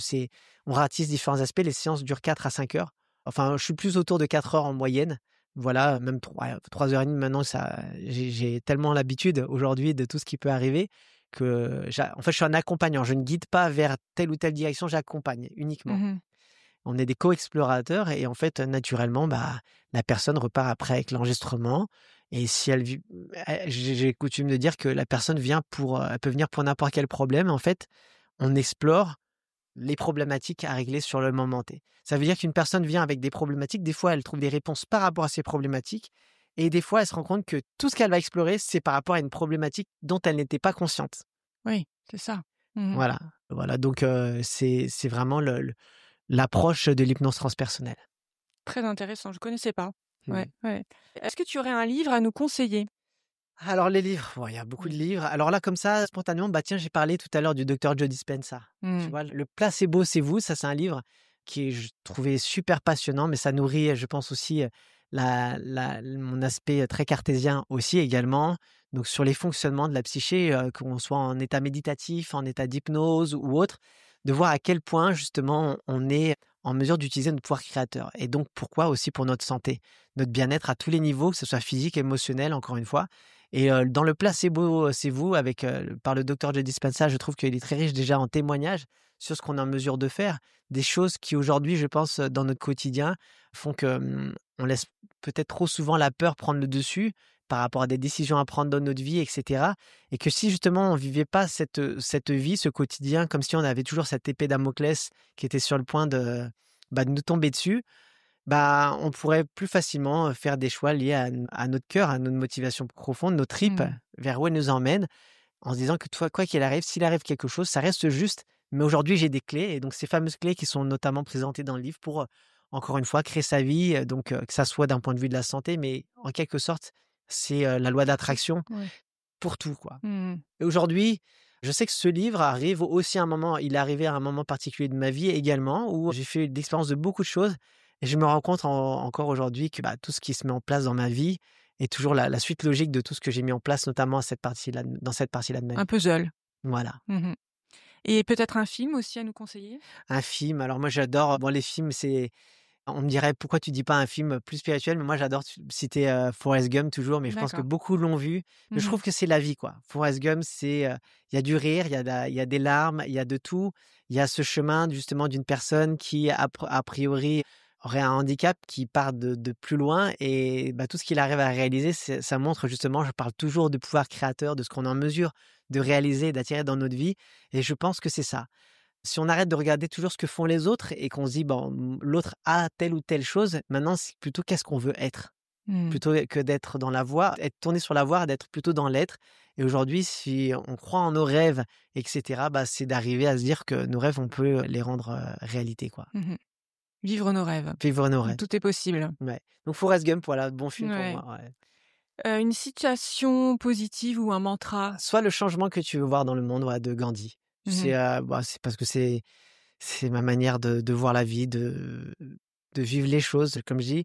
on ratisse différents aspects. Les séances durent 4 à 5 heures. Enfin, je suis plus autour de 4 heures en moyenne, voilà, même 3 heures et demie maintenant, ça j'ai tellement l'habitude aujourd'hui de tout ce qui peut arriver que en fait, je suis un accompagnant. Je ne guide pas vers telle ou telle direction, j'accompagne uniquement. Mmh. On est des co-explorateurs et en fait, naturellement, la personne repart après avec l'enregistrement et si elle vit j'ai coutume de dire que la personne vient elle peut venir pour n'importe quel problème. En fait, on explore les problématiques à régler sur le moment T. Ça veut dire qu'une personne vient avec des problématiques, des fois elle trouve des réponses par rapport à ces problématiques et des fois elle se rend compte que tout ce qu'elle va explorer, c'est par rapport à une problématique dont elle n'était pas consciente. Oui, c'est ça. Mmh. Voilà, voilà donc c'est vraiment l'approche de l'hypnose transpersonnelle. Très intéressant, je connaissais pas. Ouais, Mmh. ouais. Est-ce que tu aurais un livre à nous conseiller? Alors les livres, il y a beaucoup de Oui. livres. Alors là, comme ça, spontanément, tiens, j'ai parlé tout à l'heure du docteur Joe Dispenza. Tu Mmh. vois? Le placebo, c'est vous, ça, c'est un livre qui est, je trouvais super passionnant, mais ça nourrit, je pense aussi, mon aspect très cartésien aussi également. Donc sur les fonctionnements de la psyché, qu'on soit en état méditatif, en état d'hypnose ou autre, de voir à quel point justement on est en mesure d'utiliser notre pouvoir créateur. Et donc pourquoi aussi pour notre santé, notre bien-être à tous les niveaux, que ce soit physique, émotionnel, encore une fois. Et dans le placebo, c'est vous avec, par le docteur Joe Dispenza, je trouve qu'il est très riche déjà en témoignages sur ce qu'on est en mesure de faire. Des choses qui aujourd'hui, je pense, dans notre quotidien font que, on laisse peut-être trop souvent la peur prendre le dessus par rapport à des décisions à prendre dans notre vie et cetera. Et que si justement on vivait pas cette vie, ce quotidien, comme si on avait toujours cette épée Damoclès qui était sur le point de nous tomber dessus, on pourrait plus facilement, faire des choix liés à notre cœur, à notre motivation profonde, nos tripes, Mmh. vers où elles nous emmènent, en se disant que toi, quoi qu'il arrive, s'il arrive quelque chose, ça reste juste, mais aujourd'hui j'ai des clés et donc ces fameuses clés qui sont notamment présentées dans le livre pour, encore une fois, créer sa vie, donc que ça soit d'un point de vue de la santé, mais en quelque sorte, c'est, la loi C'est d'attraction ouais. pour tout, quoi. Mmh. Et aujourd'hui, je sais que ce livre arrive aussi à un moment il est arrivé à un moment particulier de ma vie également, où j'ai fait l'expérience de beaucoup de choses et je me rends compte encore aujourd'hui que, tout ce qui se met en place dans ma vie est toujours la suite logique de tout ce que j'ai mis en place, notamment à dans cette partie-là de ma Un vie. puzzle. Voilà. Mmh. Et peut-être un film aussi à nous conseiller? Un film, alors moi j'adore, les films, on me dirait: «Pourquoi tu dis pas un film plus spirituel?» Mais moi j'adore citer, Forrest Gump toujours, mais je pense que D'accord. beaucoup l'ont vu. Mais je Mmh. trouve que c'est la vie, quoi. Forrest Gump, il y a du rire, il y a des larmes, il y a de tout. Il y a ce chemin justement d'une personne qui a priori aurait un handicap, qui part de plus loin et tout ce qu'il arrive à réaliser, ça montre justement, je parle toujours de pouvoir créateur, de ce qu'on est en mesure de réaliser et d'attirer dans notre vie et je pense que c'est ça. Si on arrête de regarder toujours ce que font les autres et qu'on se dit: «Bon, l'autre a telle ou telle chose», maintenant c'est plutôt qu'est-ce qu'on veut être? Mmh. Plutôt que d'être dans la voie, être tourné sur la voie, d'être plutôt dans l'être et aujourd'hui, si on croit en nos rêves et cetera, c'est d'arriver à se dire que nos rêves, on peut les rendre, réalité, quoi. Mmh. Vivre nos rêves. Vivre nos rêves. Tout est possible. Ouais. Donc Forrest Gump, voilà, bon film pour Ouais. moi, ouais. Une citation positive ou un mantra? Soit le changement que tu veux voir dans le monde, ouais, de Gandhi. Mmh. C'est parce que c'est ma manière de voir la vie, de vivre les choses. Comme je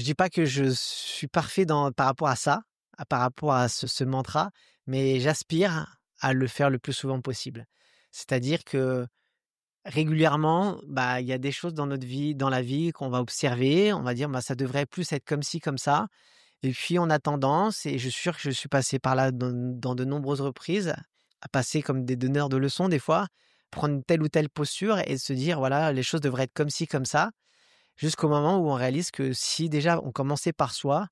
dis pas que je suis parfait par rapport à ça, par rapport à ce mantra, mais j'aspire à le faire le plus souvent possible. C'est-à-dire que régulièrement, il y a des choses dans notre vie, dans la vie qu'on va observer, on va dire: «Ça devrait plus être comme ci, comme ça». Et puis on a tendance, et je suis sûr que je suis passé par là dans de nombreuses reprises, à passer comme des donneurs de leçons des fois, prendre telle ou telle posture et se dire: «Voilà, les choses devraient être comme ci, comme ça». Jusqu'au moment où on réalise que si déjà on commençait par soi,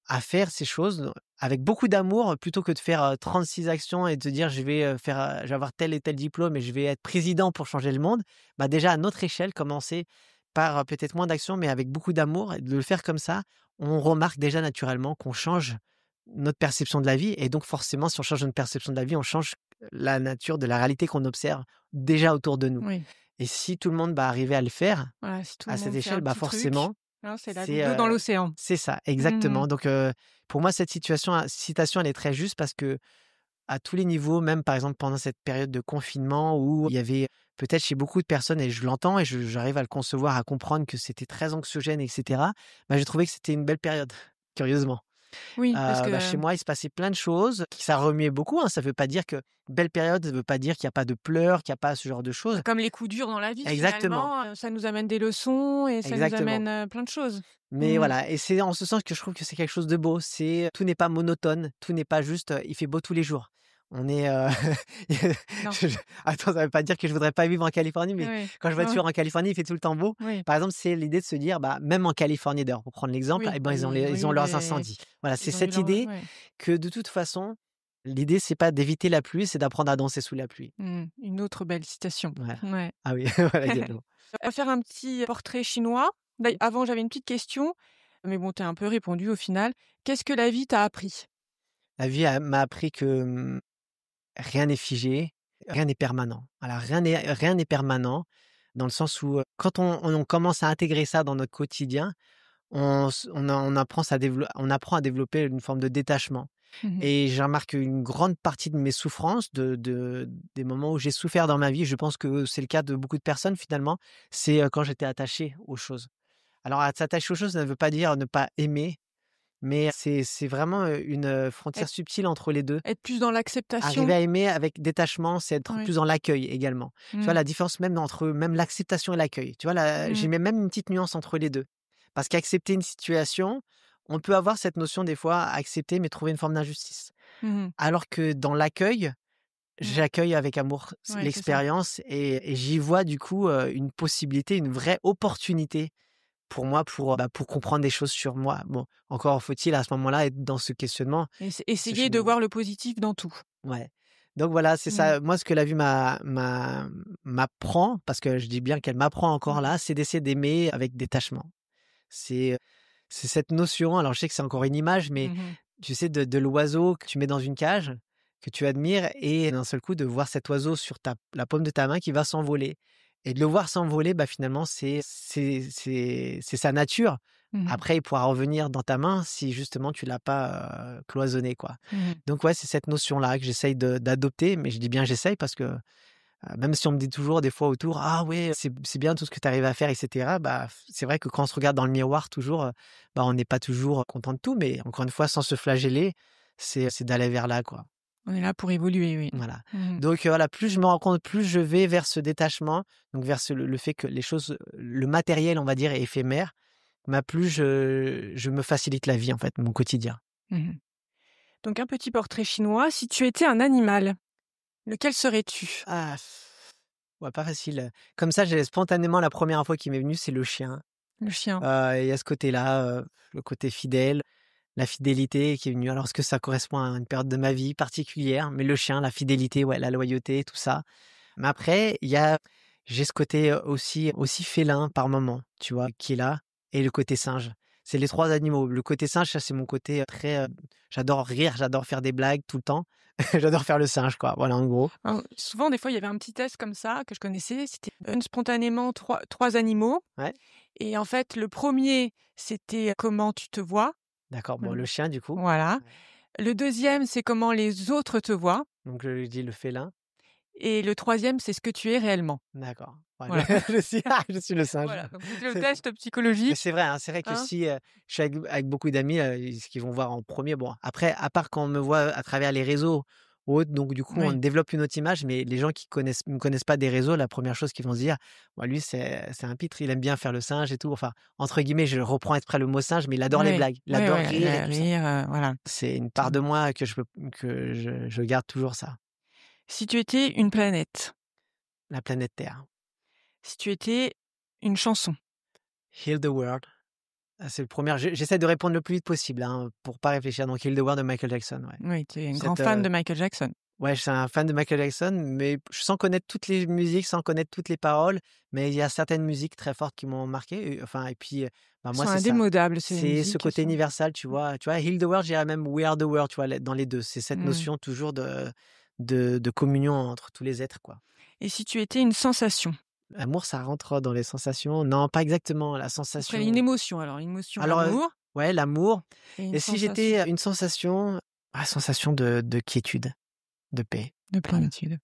à faire ces choses avec beaucoup d'amour, plutôt que de faire, 36 actions et de se dire: «Je vais avoir tel et tel diplôme et je vais être président pour changer le monde». Déjà à notre échelle, commencer par, peut-être moins d'actions, mais avec beaucoup d'amour et de le faire comme ça, on remarque déjà naturellement qu'on change notre perception de la vie et donc forcément si on change notre perception de la vie, on change la nature de la réalité qu'on observe déjà autour de nous. Oui. Et si tout le monde, arrivait à le faire Voilà, si tout à le cette monde fait un échelle, petit truc, forcément, hein, c'est la goutte c'est, d'eau dans l'océan. c'est ça, Mmh. exactement. Donc, pour moi, cette citation, elle est très juste parce que à tous les niveaux, même par exemple pendant cette période de confinement où il y avait peut-être chez beaucoup de personnes, et je l'entends et j'arrive à le concevoir, à comprendre que c'était très anxiogène, et cetera. J'ai trouvé que c'était une belle période, curieusement. Oui, parce Chez que moi, il se passait plein de choses, ça remuait beaucoup, hein. Ça veut pas dire que belle période, ça veut pas dire qu'il y a pas de pleurs, qu'il y a pas ce genre de choses. comme les coups durs dans la vie Exactement, finalement, ça nous amène des leçons et ça nous exactement. amène, plein de choses. Mais Mmh. voilà et c'est en ce sens que je trouve que c'est quelque chose de beau. C'est tout n'est pas monotone, tout n'est pas juste, il fait beau tous les jours. On est, Non. attends, ça veut pas dire que je voudrais pas vivre en Californie, mais Oui. quand je Ouais, ouais. voiture en Californie, il fait tout le temps beau. Oui. Par exemple, c'est l'idée de se dire, bah, même en Californie d'ailleurs, pour prendre l'exemple, Oui, eh ben, bah, ils ont oui, leurs incendies. Voilà, c'est ils ont eu cette leur idée ouais. que de toute façon, l'idée c'est pas d'éviter la pluie, c'est d'apprendre à danser sous la pluie. Une autre belle citation. Voilà. Ouais. Ah oui, voilà exactement. On va faire un petit portrait chinois. Avant, j'avais une petite question, mais bon, tu as un peu répondu au final. Qu'est-ce que la vie t'a appris? La vie m'a appris que, rien n'est figé, rien n'est permanent. Voilà, rien n'est permanent dans le sens où, quand on commence à intégrer ça dans notre quotidien, on apprend à développer une forme de détachement Mmh. et j'ai remarqué une grande partie de mes souffrances, des moments où j'ai souffert dans ma vie, je pense que c'est le cas de beaucoup de personnes finalement, c'est, quand j'étais attaché aux choses. Alors à s'attacher aux choses, ça ne veut pas dire ne pas aimer, mais c'est vraiment, une, frontière Être subtile entre les 2. être plus dans Arriver l'acceptation? à aimer avec détachement, c'est être Oui. plus dans l'accueil également. Tu vois Mmh. la différence même entre même l'acceptation et l'accueil. Tu vois la Mmh. j'y mets même une petite nuance entre les 2. Parce qu'accepter une situation, on peut avoir cette notion des fois, accepter mais trouver une forme d'injustice. Mmh. Alors que dans l'accueil, Mmh. j'accueille avec amour Ouais, c'est ça. l'expérience et j'y vois du coup, une possibilité, une vraie opportunité pour moi pour comprendre des choses sur moi. Bon, encore faut-il à ce moment-là être dans ce questionnement, ce Essayer de cheminement. voir le positif dans tout. Ouais. Donc voilà, c'est Mmh. ça. Moi, ce que la vie m'apprend, parce que je dis bien qu'elle m'apprend encore Mmh. là, c'est d'essayer d'aimer avec détachement. C'est, c'est cette notion, alors je sais que c'est encore une image, mais Mmh. tu sais, de l'oiseau que tu mets dans une cage, que tu admires, et d'un seul coup, de voir cet oiseau sur la paume de ta main qui va s'envoler. Et de le voir s'envoler, bah, finalement, c'est sa nature. Mmh. Après, il pourra revenir dans ta main si justement tu l'as pas cloisonné, quoi. Mmh. Donc ouais, c'est cette notion-là que j'essaye d'adopter, mais je dis bien j'essaye parce que même si on me dit toujours des fois autour: «Ah ouais, c'est bien tout ce que tu arrives à faire et cetera», bah, c'est vrai que quand on se regarde dans le miroir toujours, bah, on n'est pas toujours content de tout, mais encore une fois, sans se flageller, c'est d'aller vers là, quoi. On est là pour évoluer, oui. Voilà. Mmh. Donc voilà, plus je me rends compte, plus je vais vers ce détachement, donc vers le fait que les choses, le matériel, on va dire, est éphémère, bah, plus je me facilite la vie, en fait, mon quotidien. Mmh. Donc un petit portrait chinois. Si tu étais un animal, lequel serais-tu? Ah, ouais, pas facile. Comme ça, j'ai spontanément la première fois qui m'est venue, c'est le chien. Le chien. Il y a ce côté-là, le côté fidèle, la fidélité qui est venue. Alors, est-ce que ça correspond à une période de ma vie particulière? Mais le chien, la fidélité, ouais, la loyauté, tout ça. Mais après, j'ai ce côté aussi félin par moment, tu vois, qui est là, et le côté singe. C'est les 3 animaux. Le côté singe, ça, c'est mon côté, très, j'adore rire, j'adore faire des blagues tout le temps. J'adore faire le singe, quoi. Voilà, en gros. Souvent, des fois, il y avait un petit test comme ça que je connaissais. C'était spontanément trois animaux. Ouais, Et en fait, le premier, c'était comment tu te vois. d'accord. Bon, Mmh. le chien, du coup. Voilà. Ouais. Le deuxième, c'est comment les autres te voient. Donc je lui dis le félin. Et le troisième, c'est ce que tu es réellement. D'accord. Ouais, Voilà. je suis le singe. Voilà. Donc, c'était le C'est test mais psychologique. c'est vrai, hein, c'est vrai que Hein. si, je suis avec beaucoup d'amis, ce qu'ils vont voir en premier. Bon, après, à part quand on me voit à travers les réseaux ou autres, donc du coup, on Oui. développe une autre image, mais les gens qui me connaissent pas des réseaux, la première chose qu'ils vont se dire: «Bah, lui, c'est un pitre, il aime bien faire le singe et tout». Enfin, entre guillemets, je reprends exprès le mot singe, mais il adore les Oui. blagues, il Oui, adore oui. rire et tout ça. Rire, voilà. C'est une part de moi que je garde toujours ça. Si tu étais une planète, La planète Terre. si tu étais une chanson, Heal the World. Ah, c'est le premier. J'essaie de répondre le plus vite possible, hein, pour pas réfléchir. Donc Heal the World de Michael Jackson, ouais. oui, tu es un grand Cette, fan de Michael Jackson. ouais, je suis un fan de Michael Jackson, mais sans connaître toutes les musiques, sans connaître toutes les paroles, mais il y a certaines musiques très fortes qui m'ont marqué, enfin et puis, bah, Elles moi, sont c'est ça. indémodables, ces C'est ce musiques, elles côté sont universel, tu vois? Heal the World, je dirais même We are the world, tu vois? Dans les 2. C'est cette mmh. notion toujours de communion entre tous les êtres, quoi. Et si tu étais une sensation? L'amour, ça rentre dans les sensations? Non, pas exactement, la Ce serait une sensation. émotion alors, une émotion, Alors, l'amour ouais, l'amour. et une Et si sensation j'étais une sensation, sensation de quiétude, de paix. de Voilà. plénitude.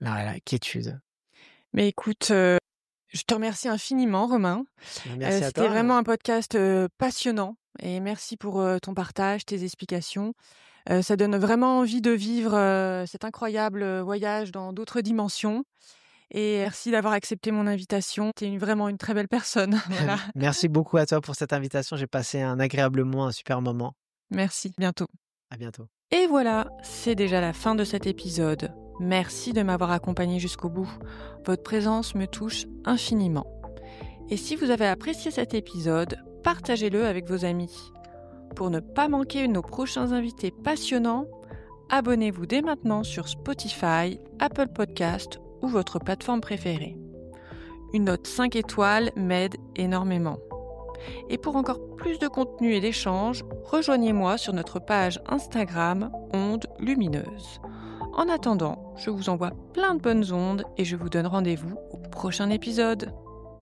La quiétude. Mais écoute, je te remercie infiniment Romain. Bah, merci à C'était toi, vraiment un podcast, passionnant. et merci pour, ton partage, tes explications. Ça donne vraiment envie de vivre, cet incroyable, voyage dans d'autres dimensions et merci d'avoir accepté mon invitation. Tu es vraiment une très belle personne, voilà. Merci beaucoup à toi pour cette invitation. J'ai passé un agréable moment, un super moment. Merci, bientôt. À bientôt. Et voilà, c'est déjà la fin de cet épisode. Merci de m'avoir accompagné jusqu'au bout. Votre présence me touche infiniment. Et si vous avez apprécié cet épisode, partagez-le avec vos amis. Pour ne pas manquer nos prochains invités passionnants, abonnez-vous dès maintenant sur Spotify, Apple Podcast ou votre plateforme préférée. Une note 5 étoiles m'aide énormément. Et pour encore plus de contenu et d'échanges, rejoignez-moi sur notre page Instagram Ondes Lumineuses. En attendant, je vous envoie plein de bonnes ondes et je vous donne rendez-vous au prochain épisode.